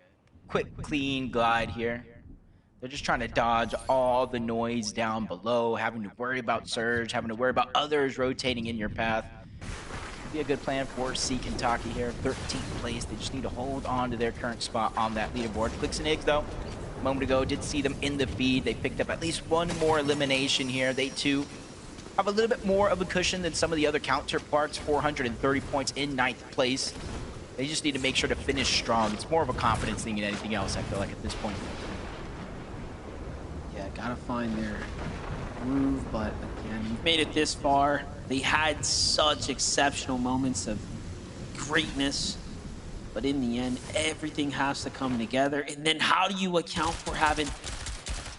quick, clean glide here. They're just trying to dodge all the noise down below, having to worry about Surge, having to worry about others rotating in your path. Could be a good plan for Seek and Taki here. 13th place. They just need to hold on to their current spot on that leaderboard. Clicks and Eggs, though, a moment ago, did see them in the feed. They picked up at least one more elimination here. They, too, have a little bit more of a cushion than some of the other counterparts. 430 points in 9th place. They just need to make sure to finish strong. It's more of a confidence thing than anything else, I feel like, at this point. Yeah, gotta find their groove, but again, you've made it this far. They had such exceptional moments of greatness, but in the end, everything has to come together. And then how do you account for having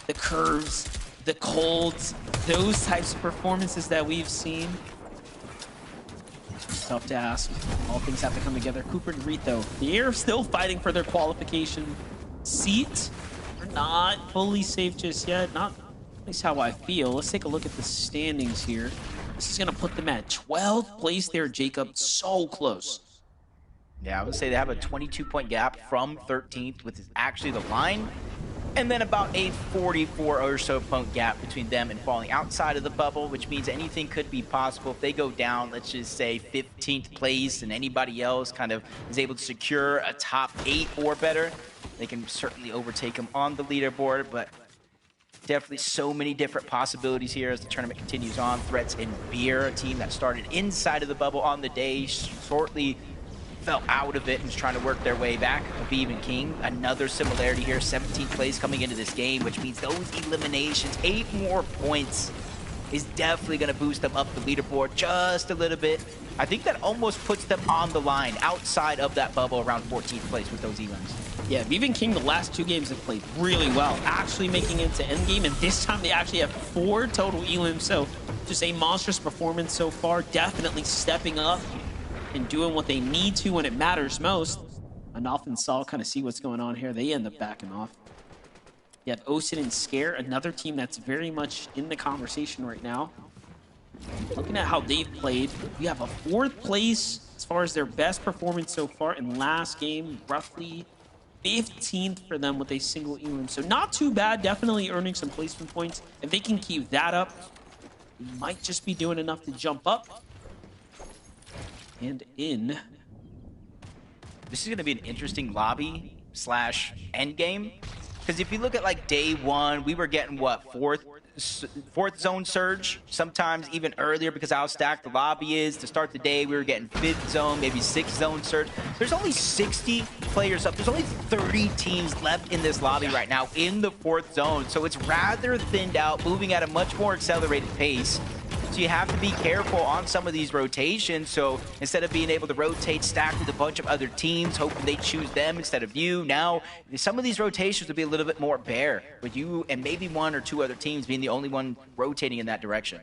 the curves, the colds, those types of performances that we've seen? It's tough to ask. All things have to come together. Cooper and Rito, they're still fighting for their qualification seat. They're not fully safe just yet. Not at least how I feel. Let's take a look at the standings here. This is going to put them at 12th place there, Jacob. So close. Yeah, I would say they have a 22-point gap from 13th, which is actually the line. And then about a 44 or so point gap between them and falling outside of the bubble, which means anything could be possible. If they go down, let's just say 15th place, and anybody else kind of is able to secure a top 8 or better, they can certainly overtake them on the leaderboard. But definitely so many different possibilities here as the tournament continues on. Threats in Beer, a team that started inside of the bubble on the day, shortly fell out of it and is trying to work their way back. Aviv and King, another similarity here, 17th place coming into this game, which means those eliminations, 8 more points is definitely going to boost them up the leaderboard just a little bit. I think that almost puts them on the line outside of that bubble around 14th place with those elims. Yeah, Aviv and King, the last 2 games have played really well, actually making it to endgame, and this time they actually have 4 total elims, so just a monstrous performance so far, definitely stepping up and doing what they need to when it matters most. And often Saul kind of see what's going on here. They end up backing off. You have Osid and Scare, another team that's very much in the conversation right now. Looking at how they've played, we have a 4th place as far as their best performance so far in last game, roughly 15th for them with a single elim. So not too bad, definitely earning some placement points. If they can keep that up, they might just be doing enough to jump up. And in. This is going to be an interesting lobby slash end game. Because if you look at like day 1, we were getting what, fourth zone surge, sometimes even earlier because how stacked the lobby is. To start the day, we were getting 5th zone, maybe 6th zone surge. There's only 60 players up. There's only 30 teams left in this lobby right now in the 4th zone. So it's rather thinned out, moving at a much more accelerated pace. So you have to be careful on some of these rotations. So instead of being able to rotate, stack with a bunch of other teams, hoping they choose them instead of you, now some of these rotations will be a little bit more bare, with you and maybe 1 or 2 other teams being the only one rotating in that direction.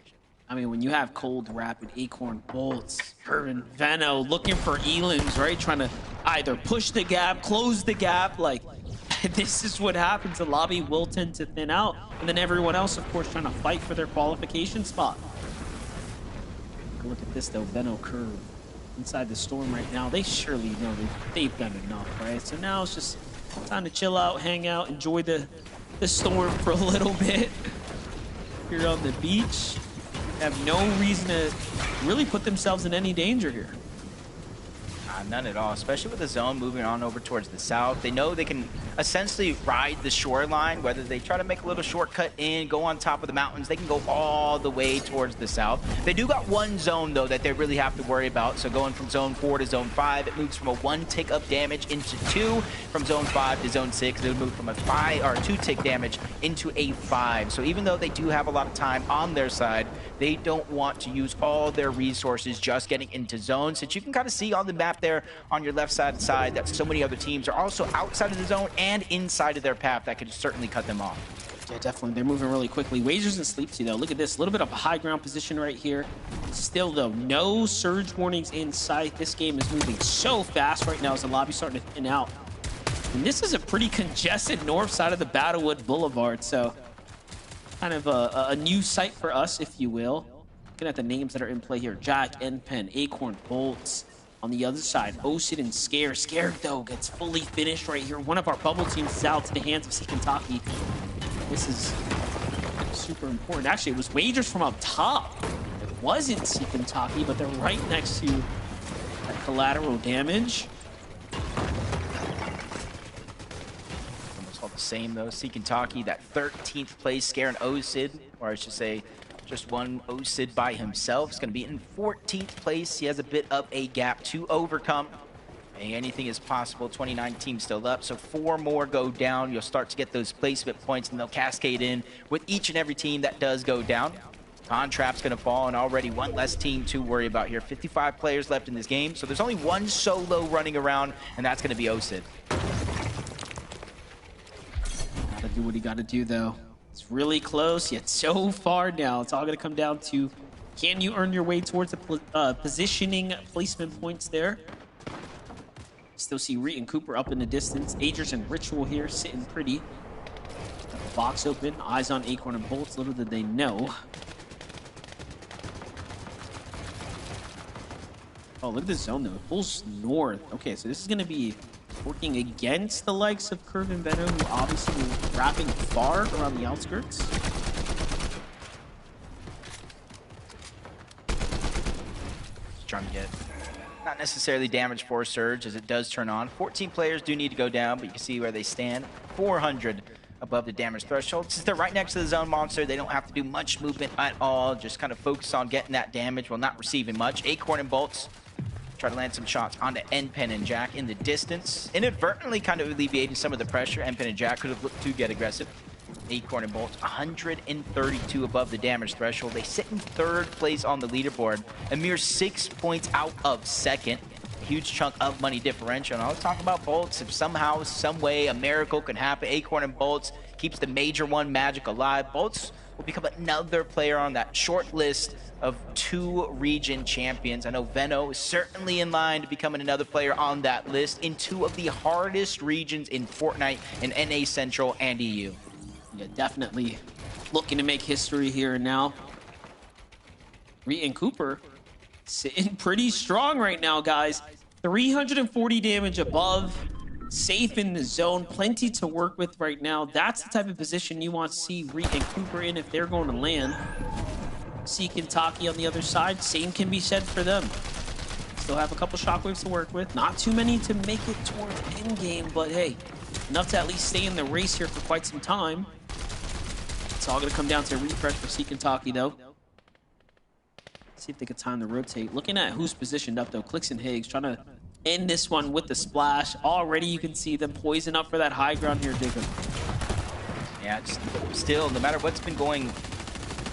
I mean, when you have Cold, Rapid, Acorn, Bolts, her, and Veno looking for elims, right? Trying to either push the gap, close the gap, like, this is what happens. The lobby will tend to thin out. And then everyone else, of course, trying to fight for their qualification spot. Look at this, though. Veno Curve inside the storm right now. They surely know they've done enough, right? So now it's just time to chill out, hang out, enjoy the storm for a little bit. Here on the beach. Have no reason to really put themselves in any danger here. None at all, especially with the zone moving on over towards the south. They know they can essentially ride the shoreline, whether they try to make a little shortcut in, go on top of the mountains, they can go all the way towards the south. They do got 1 zone, though, that they really have to worry about. So going from zone 4 to zone 5, it moves from a 1 tick of damage into 2. From zone 5 to zone 6, it would move from a 2 tick damage into a 5. So even though they do have a lot of time on their side, they don't want to use all their resources just getting into zones. Since you can kind of see on the map there on your left side that so many other teams are also outside of the zone and inside of their path that could certainly cut them off. Yeah, definitely. They're moving really quickly. Wagers and Sleepsy, though. Look at this. A little bit of a high ground position right here. Still, though, no surge warnings in sight. This game is moving so fast right now as the lobby's starting to thin out. And this is a pretty congested north side of the Battlewood Boulevard, so kind of a new site for us, if you will. Looking at the names that are in play here. Jack, N-Pen, Acorn, Bolts. On the other side, Osid and Scare. Scare, though, gets fully finished right here. One of our bubble teams is out to the hands of Sikentaki. This is super important. Actually, it was Wagers from up top. It wasn't Sikentaki, but they're right next to that collateral damage. Almost all the same, though. Sikentaki, that 13th place, Scare and Osid, or I should say, just one Osid by himself. Is going to be in 14th place. He has a bit of a gap to overcome. And anything is possible. 29 teams still up, so 4 more go down. You'll start to get those placement points, and they'll cascade in with each and every team that does go down. Contrapt's going to fall, and already 1 less team to worry about here. 55 players left in this game, so there's only 1 solo running around, and that's going to be Osid. Gotta do what he gotta do, though. It's really close, yet so far now. It's all going to come down to, can you earn your way towards the positioning placement points there? Still see Reet and Cooper up in the distance. Agers and Ritual here sitting pretty. Got the box open, eyes on Acorn and Bolts. Little did they know. Oh, look at this zone, though. It pulls north. Okay, so this is going to be working against the likes of Curve and Venom, who obviously were wrapping far around the outskirts. Just trying to get not necessarily damage for Surge as it does turn on. 14 players do need to go down, but you can see where they stand. 400 above the damage threshold. Since they're right next to the zone monster, they don't have to do much movement at all. Just kind of focus on getting that damage while not receiving much. Acorn and Bolts try to land some shots onto N-Pen and Jack in the distance, inadvertently kind of alleviating some of the pressure. N-Pen and Jack could have looked to get aggressive. Acorn and Bolts 132 above the damage threshold. They sit in third place on the leaderboard, a mere 6 points out of second. A huge chunk of money differential. And I was talking about Bolts. If somehow, some way, a miracle can happen, Acorn and Bolts keeps the Major 1 magic alive. Bolts will become another player on that short list of 2 region champions. I know Veno is certainly in line to becoming another player on that list in 2 of the hardest regions in Fortnite, in NA Central and EU. Yeah, definitely looking to make history here and now. Reed and Cooper sitting pretty strong right now, guys. 340 damage above, safe in the zone, plenty to work with right now. That's the type of position you want to see Reed and Cooper in if they're going to land. Seek and Taki on the other side, same can be said for them. Still have a couple shockwaves to work with. Not too many to make it towards endgame, but hey, enough to at least stay in the race here for quite some time. It's all going to come down to a refresh for Seek and Taki, though. See if they can time to rotate. Looking at who's positioned up, though. Clicks and Higgs trying to end this one with the splash. Already you can see them poison up for that high ground here, Jacob. Yeah, still, no matter what's been going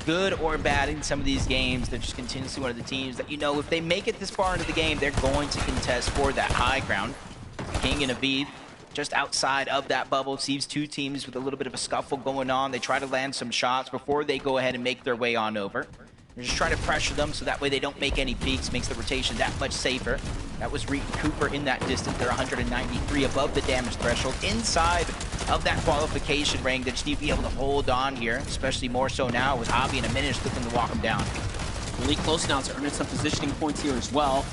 good or bad in some of these games, they're just continuously one of the teams that, you know, if they make it this far into the game, they're going to contest for that high ground. King and Aviv just outside of that bubble. Sees 2 teams with a little bit of a scuffle going on. They try to land some shots before they go ahead and make their way on over. They're just trying to pressure them so that way they don't make any peaks, makes the rotation that much safer. That was Reed and Cooper in that distance. They're 193 above the damage threshold. Inside of that qualification ring, they just need to be able to hold on here, especially more so now with Avi in a minute looking to walk them down. Really close now to earning some positioning points here as well.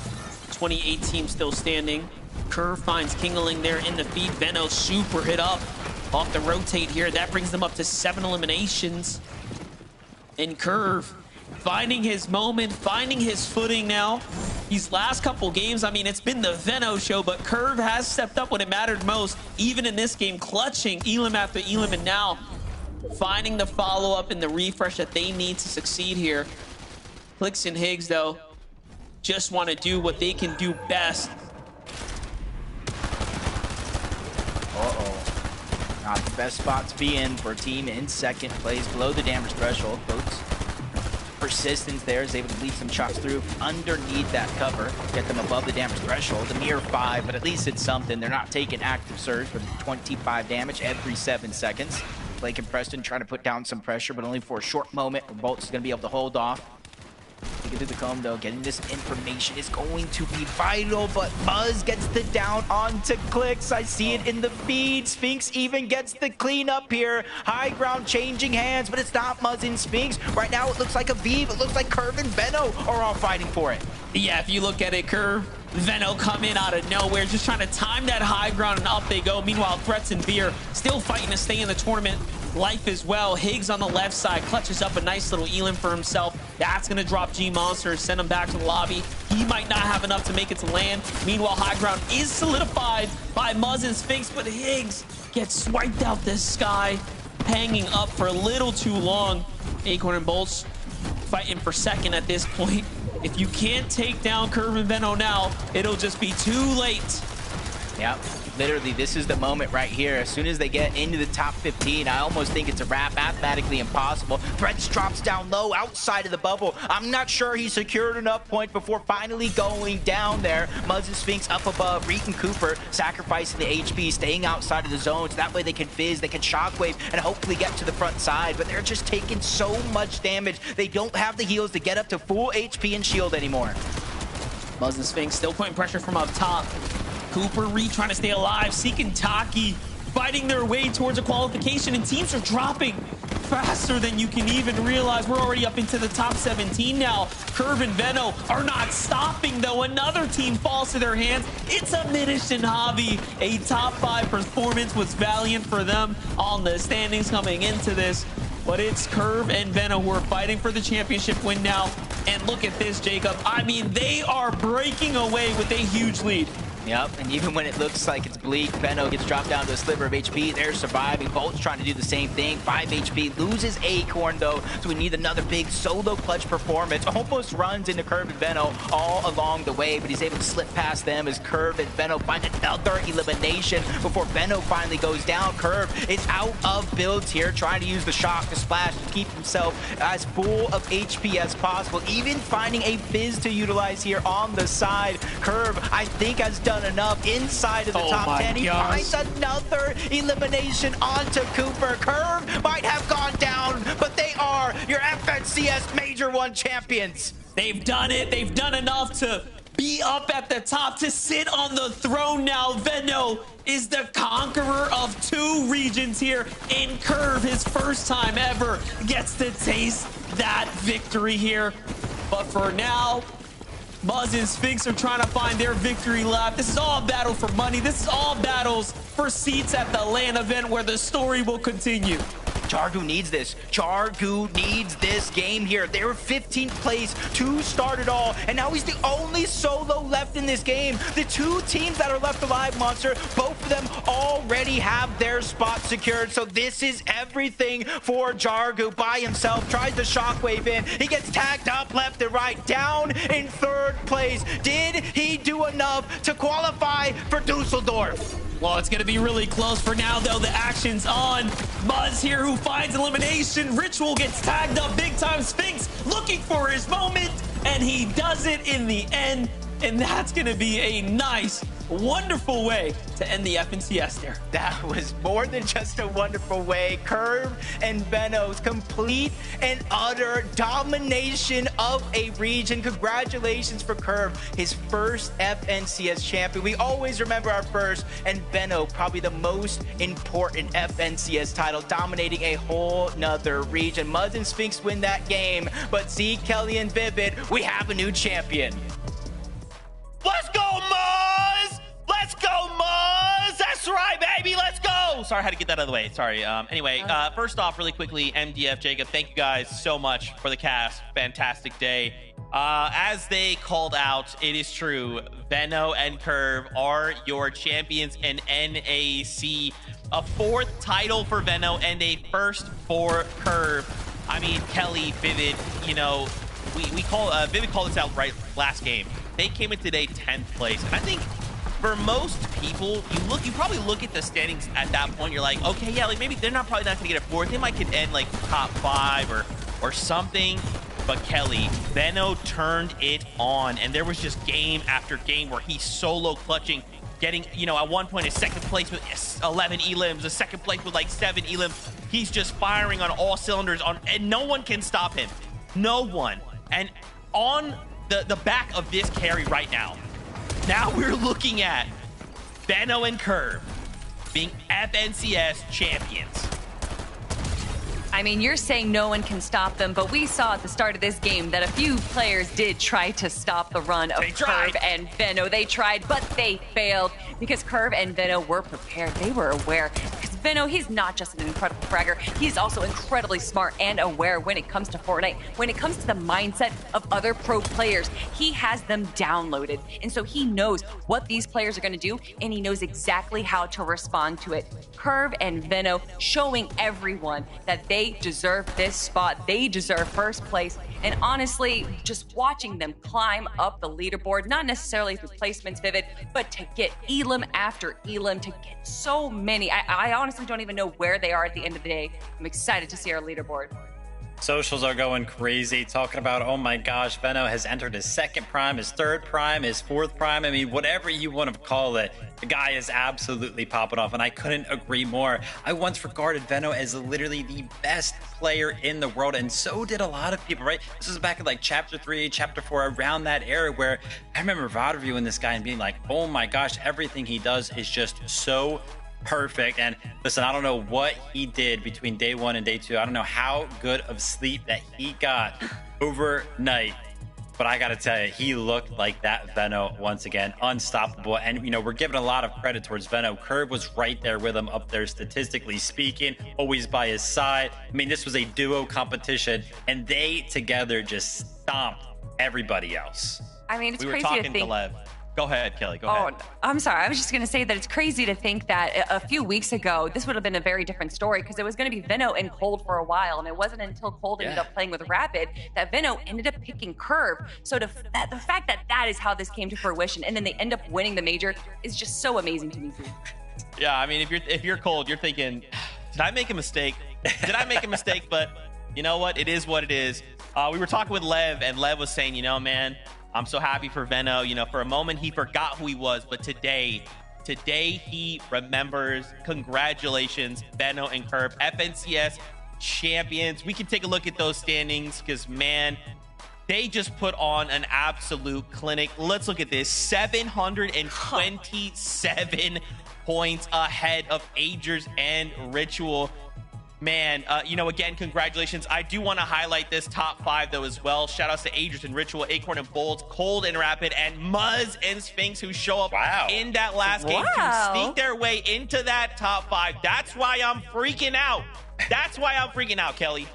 28 teams still standing. Curve finds Kingling there in the feed. Veno super hit up off the rotate here. That brings them up to 7 eliminations. And Curve finding his moment, finding his footing now. These last couple games, I mean, it's been the Veno show, but Curve has stepped up when it mattered most. Even in this game, clutching Elam after Elam, and now finding the follow-up and the refresh that they need to succeed here. Clicks and Higgs, though, just want to do what they can do best. Uh-oh. Not the best spot to be in for a team in second place, below the damage threshold. Boats persistence there is able to lead some shots through underneath that cover, get them above the damage threshold. A mere 5, but at least it's something. They're not taking active surge, but 25 damage every 7 seconds. Blake and Preston trying to put down some pressure, but only for a short moment where Bolt's going to be able to hold off. Get through the comb, though. Getting this information is going to be vital, but Buzz gets the down onto Clicks. I see it in the feed. Sphinx even gets the cleanup here. High ground changing hands, but it's not Muzz and Sphinx. Right now, it looks like Aviv. It looks like Curve and Veno are all fighting for it. Yeah, if you look at it, Curve, Veno come in out of nowhere, just trying to time that high ground, and up they go. Meanwhile, Threats and Veer still fighting to stay in the tournament life as well. Higgs on the left side clutches up a nice little Elam for himself. That's going to drop G-Monster and send him back to the lobby. He might not have enough to make it to land. Meanwhile, high ground is solidified by Muzz and Sphinx, but Higgs gets swiped out this sky, hanging up for a little too long. Acorn and Bolts fighting for second at this point. If you can't take down Curve and Veno now, it'll just be too late. Yep. Literally, this is the moment right here. As soon as they get into the top 15, I almost think it's a wrap. Mathematically impossible. Threats drops down low outside of the bubble. I'm not sure he secured enough points before finally going down there. Muzz and Sphinx up above. Reed and Cooper sacrificing the HP, staying outside of the zones. That way they can fizz, they can shockwave, and hopefully get to the front side. But they're just taking so much damage. They don't have the heals to get up to full HP and shield anymore. Muzz and Sphinx still putting pressure from up top. Cooper, Reed trying to stay alive. Seek and Taki fighting their way towards a qualification, and teams are dropping faster than you can even realize. We're already up into the top 17 now. Curve and Veno are not stopping, though. Another team falls to their hands. It's a Minish and Javi. A top 5 performance was valiant for them on the standings coming into this. But it's Curve and Veno who are fighting for the championship win now. And look at this, Jacob. I mean, they are breaking away with a huge lead. Yep, and even when it looks like it's bleak, Veno gets dropped down to a sliver of HP. They're surviving. Bolt's trying to do the same thing. 5 HP, loses Acorn though, so we need another big solo clutch performance. Almost runs into Curve and Veno all along the way, but he's able to slip past them as Curve and Veno find another elimination before Veno finally goes down. Curve is out of builds here, trying to use the shock to splash to keep himself as full of HP as possible, even finding a Fizz to utilize here on the side. Curve, I think, has done enough inside of the top 10. He finds another elimination onto Cooper. Curve might have gone down, but they are your FNCS Major 1 champions. They've done it. They've done enough to be up at the top, to sit on the throne now. Veno is the conqueror of 2 regions here in Curve. His first time ever gets to taste that victory here. But for now, Muzz and Sphinx are trying to find their victory lap. This is all a battle for money. This is all battles for seats at the LAN event where the story will continue. Jargu needs this. Jargu needs this game here. They were 15th place to start it all, and now he's the only solo left in this game. The 2 teams that are left alive, Monster, both of them already have their spot secured, so this is everything for Jargu by himself. Tries the shockwave in. He gets tagged up left and right, down in 3rd place. Did he do enough to qualify for Dusseldorf? Well, it's going to be really close for now, though. The action's on. Muzz here who finds elimination. Ritual gets tagged up big time. Sphinx looking for his moment, and he does it in the end. And that's going to be a nice, wonderful way to end the FNCS there. That was more than just a wonderful way. Curve and Veno's complete and utter domination of a region. Congratulations for Curve, his first FNCS champion. We always remember our first, and Veno, probably the most important FNCS title, dominating a whole nother region. Muzz and Sphinx win that game, but Z, Kelly, and Vivid, we have a new champion. Let's go, Muzz! Let's go, Muzz! That's right, baby! Let's go! Sorry, I had to get that out of the way. Sorry. Anyway, first off, really quickly, MDF, Jacob, thank you guys so much for the cast. Fantastic day. As they called out, it is true. Veno and Curve are your champions in NAC. A 4th title for Veno and a 1st for Curve. I mean, Kelly, Vivid, you know, we call Vivid called this out right last game. They came in today 10th place, and I think for most people, you probably look at the standings at that point. You're like, okay, yeah, like maybe they're probably not gonna get a 4th. They might could end like top 5 or something. But Kelly, Veno turned it on, and there was just game after game where he's solo clutching, getting, you know, at one point a 2nd place with 11 elims, a 2nd place with like 7 elims. He's just firing on all cylinders, and no one can stop him. No one. And on the back of this carry right now we're looking at Veno and Curve being FNCS champions. I mean, you're saying no one can stop them, but we saw at the start of this game that a few players did try to stop the run of Curve and Veno. They tried, but they failed because Curve and Veno were prepared. They were aware. Because Veno, he's not just an incredible fragger. He's also incredibly smart and aware when it comes to Fortnite. When it comes to the mindset of other pro players, he has them downloaded. And so he knows what these players are going to do, and he knows exactly how to respond to it. Curve and Veno showing everyone that they deserve this spot. They deserve 1st place. And honestly, just watching them climb up the leaderboard, not necessarily through placements, Vivid, but to get elim after elim, to get so many. I honestly don't even know where they are at the end of the day. I'm excited to see our leaderboard. Socials are going crazy, talking about, oh my gosh, Veno has entered his 2nd prime, his 3rd prime, his 4th prime. I mean, whatever you want to call it, the guy is absolutely popping off, and I couldn't agree more. I once regarded Veno as literally the best player in the world, and so did a lot of people, right? This was back in like Chapter 3, Chapter 4, around that era, where I remember VOD reviewing this guy and being like, oh my gosh, everything he does is just so perfect. And Listen, I don't know what he did between day 1 and day 2. I don't know how good of sleep that he got overnight. But I got to tell you, he looked like that Veno once again, unstoppable. And, we're giving a lot of credit towards Veno. Curve was right there with him up there, statistically speaking, always by his side. I mean, this was a duo competition, and they together just stomped everybody else. I mean, it's We were crazy to talking to think. Lev. Go ahead, Kelly. Go Oh, ahead. I'm sorry. I was just going to say that it's crazy to think that a few weeks ago, this would have been a very different story because it was going to be Veno and Cold for a while. And it wasn't until Cold ended up playing with Rapid that Veno ended up picking Curve. So the fact that that is how this came to fruition and then they end up winning the major is just so amazing to me. Yeah, I mean, if you're Cold, you're thinking, did I make a mistake? Did I make a mistake? But you know what? It is what it is. We were talking with Lev, and Lev was saying, man, I'm so happy for Veno. For a moment, he forgot who he was, but today he remembers. Congratulations, Veno and Curve, FNCS champions. We can take a look at those standings because, man, they just put on an absolute clinic. Let's look at this. 727 points ahead of Agers and Ritual. Man, again, congratulations. I do want to highlight this top 5, though, as well. Shout-outs to Agers and Ritual, Acorn and Bolt, Cold and Rapid, and Muzz and Sphinx, who show up in that last game to sneak their way into that top 5. That's why I'm freaking out. That's why I'm freaking out, Kelly.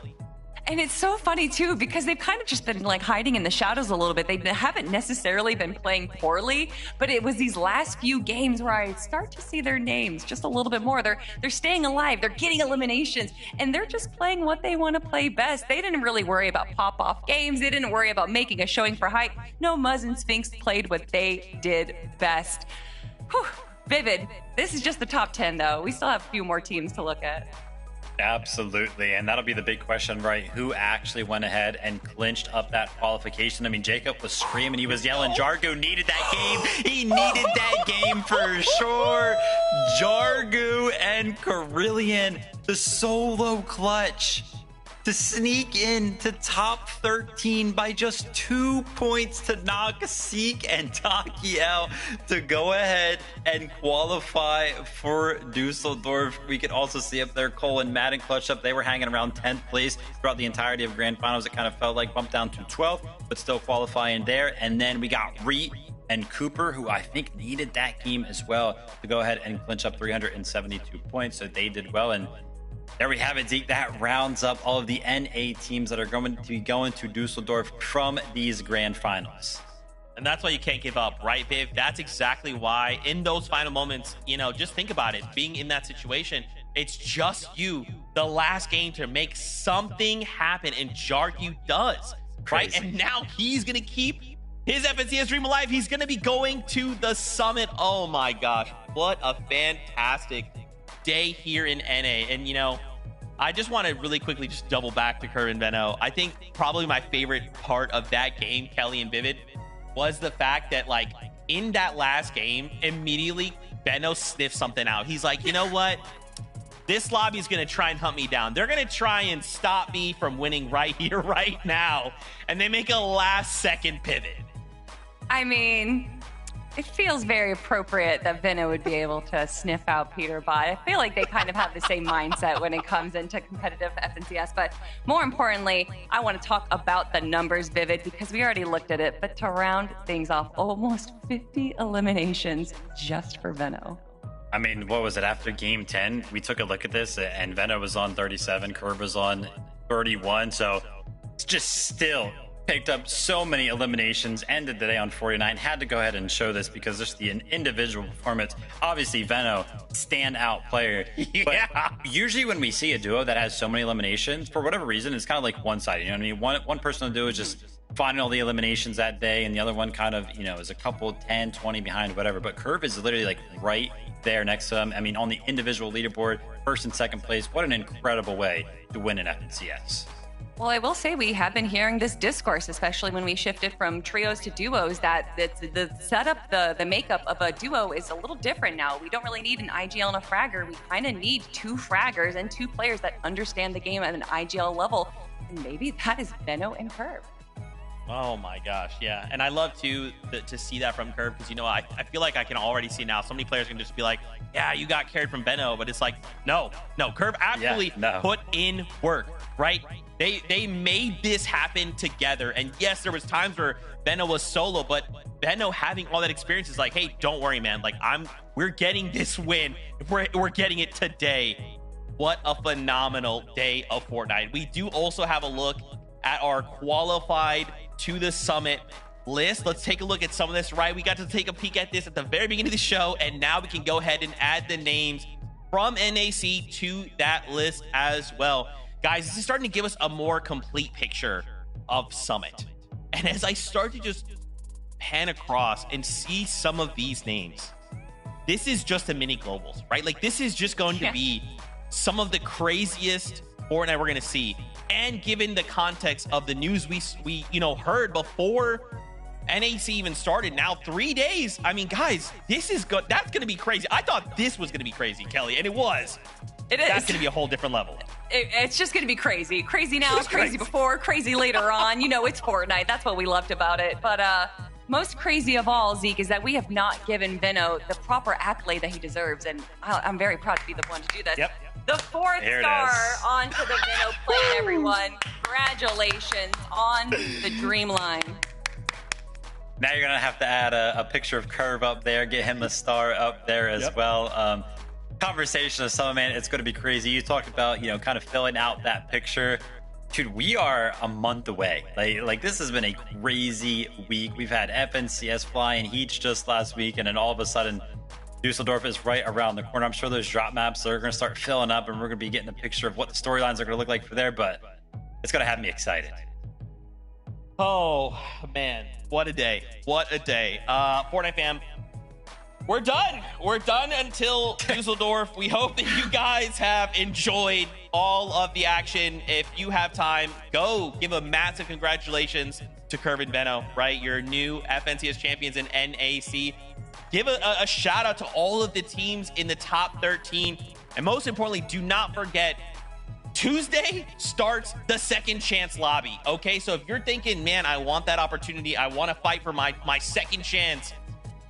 And it's so funny, too, because they've kind of just been like hiding in the shadows a little bit. They haven't necessarily been playing poorly, but it was these last few games where I start to see their names just a little bit more. They're staying alive. They're getting eliminations, and they're just playing what they want to play best. They didn't really worry about pop-off games. They didn't worry about making a showing for hype. No, Muzz and Sphinx played what they did best. Whew. Vivid. This is just the top 10, though. We still have a few more teams to look at. Absolutely. And that'll be the big question, right? Who actually went ahead and clinched up that qualification? I mean, Jacob was screaming. He was yelling. Jargo needed that game. He needed that game for sure. Jargo and Carillion, the solo clutch to sneak into top 13 by just 2 points to knock Seek and Takiel to go ahead and qualify for Dusseldorf. We could also see up there Cole and Madden clutch up. They were hanging around 10th place throughout the entirety of Grand Finals. It kind of felt like bumped down to 12th, but still qualifying there. And then we got Reet and Cooper, who I think needed that game as well to go ahead and clinch up 372 points. So they did well. And there we have it, Zeke. That rounds up all of the NA teams that are going to be going to Dusseldorf from these grand finals. And that's why you can't give up, right, Viv? That's exactly why in those final moments, just think about it. Being in that situation, it's just you, the last game to make something happen, and Jargu does, right? Crazy. And now he's going to keep his FNCS dream alive. He's going to be going to the summit. Oh my gosh, what a fantastic day here in NA. And I just want to really quickly just double back to Curve and Veno. I think probably my favorite part of that game, Kelly and Vivid, was the fact that in that last game, immediately Veno sniffed something out. He's like, you know what? This lobby is going to try and hunt me down. They're going to try and stop me from winning right here, right now. And they make a last second pivot. I mean, it feels very appropriate that Veno would be able to sniff out Peter Bot. I feel like they kind of have the same mindset when it comes into competitive FNCS. But more importantly, I want to talk about the numbers, Vivid, because we already looked at it. But to round things off, almost 50 eliminations just for Veno. I mean, what was it? After game 10, we took a look at this, and Veno was on 37, Curve was on 31. So it's just still picked up so many eliminations, ended the day on 49. Had to go ahead and show this because just the individual performance. Obviously, Veno, standout player. Yeah. But usually when we see a duo that has so many eliminations, for whatever reason, it's kind of like one-sided. You know what I mean? One person will do is just finding all the eliminations that day, and the other one kind of, is a couple 10, 20 behind, whatever. But Curve is literally right there next to him. I mean, on the individual leaderboard, first and second place. What an incredible way to win an FNCS. Well, I will say we have been hearing this discourse, especially when we shifted from trios to duos, that the setup, the makeup of a duo is a little different now. We don't really need an IGL and a fragger. We kind of need 2 fraggers and 2 players that understand the game at an IGL level. And maybe that is Veno and Curve. Oh my gosh, yeah. And I love to see that from Curve because, I feel like I can already see now so many players can just be like, yeah, you got carried from Benno, but it's like, no, Curve actually put in work, right? They made this happen together. And yes, there was times where Benno was solo, but Benno having all that experience is like, hey, don't worry, man. Like we're getting this win. We're getting it today. What a phenomenal day of Fortnite. We do also have a look at our qualified to the summit list. Let's take a look at some of this, right? We got to take a peek at this at the very beginning of the show, and now we can go ahead and add the names from NAC to that list as well. Guys, this is starting to give us a more complete picture of Summit. And as I start to just pan across and see some of these names, this is just a mini globals, right? Like this is just going to be some of the craziest Fortnite we're going to see. And given the context of the news we heard before NAC even started, now 3 days. I mean, guys, this is good. That's going to be crazy. I thought this was going to be crazy, Kelly, and it was. It is. That's going to be a whole different level. It's just going to be crazy. Crazy now, crazy before, crazy later on. It's Fortnite. That's what we loved about it. But most crazy of all, Zeke, is that we have not given Benno the proper accolade that he deserves. And I'm very proud to be the one to do this. Yep. The 4th star onto the Benno plane, everyone. Congratulations on the dream line. Now you're going to have to add a picture of Curve up there, get him a star up there as well. Conversation of Summer, man, it's going to be crazy. You talked about, kind of filling out that picture. Dude, we are a month away. Like this has been a crazy week. We've had FNCS fly and Heats just last week, and then all of a sudden, Dusseldorf is right around the corner. I'm sure those drop maps are going to start filling up, and we're going to be getting a picture of what the storylines are going to look like for there, but it's going to have me excited. Oh, man. What a day. What a day. Fortnite fam, we're done. We're done until Dusseldorf. We hope that you guys have enjoyed all of the action. If you have time, go give a massive congratulations to Curve and Benno, right? Your new FNCS champions in NAC. Give a shout out to all of the teams in the top 13. And most importantly, do not forget, Tuesday starts the second chance lobby. Okay, so if you're thinking, man, I want that opportunity, I want to fight for my second chance,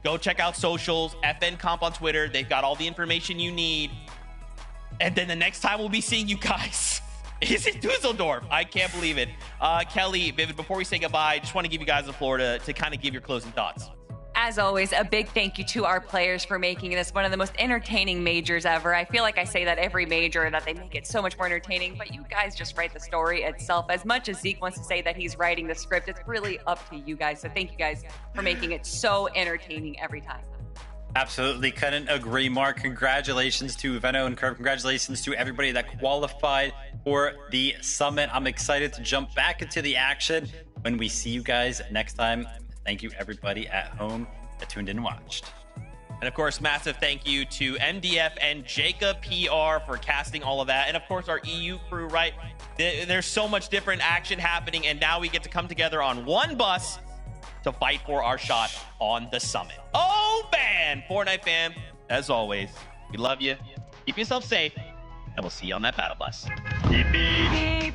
go check out socials, FN Comp on Twitter. They've got all the information you need. And then the next time we'll be seeing you guys is in Dusseldorf. I can't believe it. Kelly, Vivid, before we say goodbye, just want to give you guys the floor to kind of give your closing thoughts. As always, a big thank you to our players for making this one of the most entertaining majors ever. I feel like I say that every major, that they make it so much more entertaining, but you guys just write the story itself. As much as Zeke wants to say that he's writing the script, it's really up to you guys. So thank you guys for making it so entertaining every time. Absolutely, couldn't agree more. Congratulations to Benno and Curve. Congratulations to everybody that qualified for the summit. I'm excited to jump back into the action when we see you guys next time. Thank you, everybody at home that tuned in and watched. And of course, massive thank you to MDF and Jacob PR for casting all of that. And of course, our EU crew, right? There's so much different action happening, and now we get to come together on one bus to fight for our shot on the summit. Oh, man! Fortnite fam, as always, we love you. Keep yourself safe, and we'll see you on that battle bus. Beep.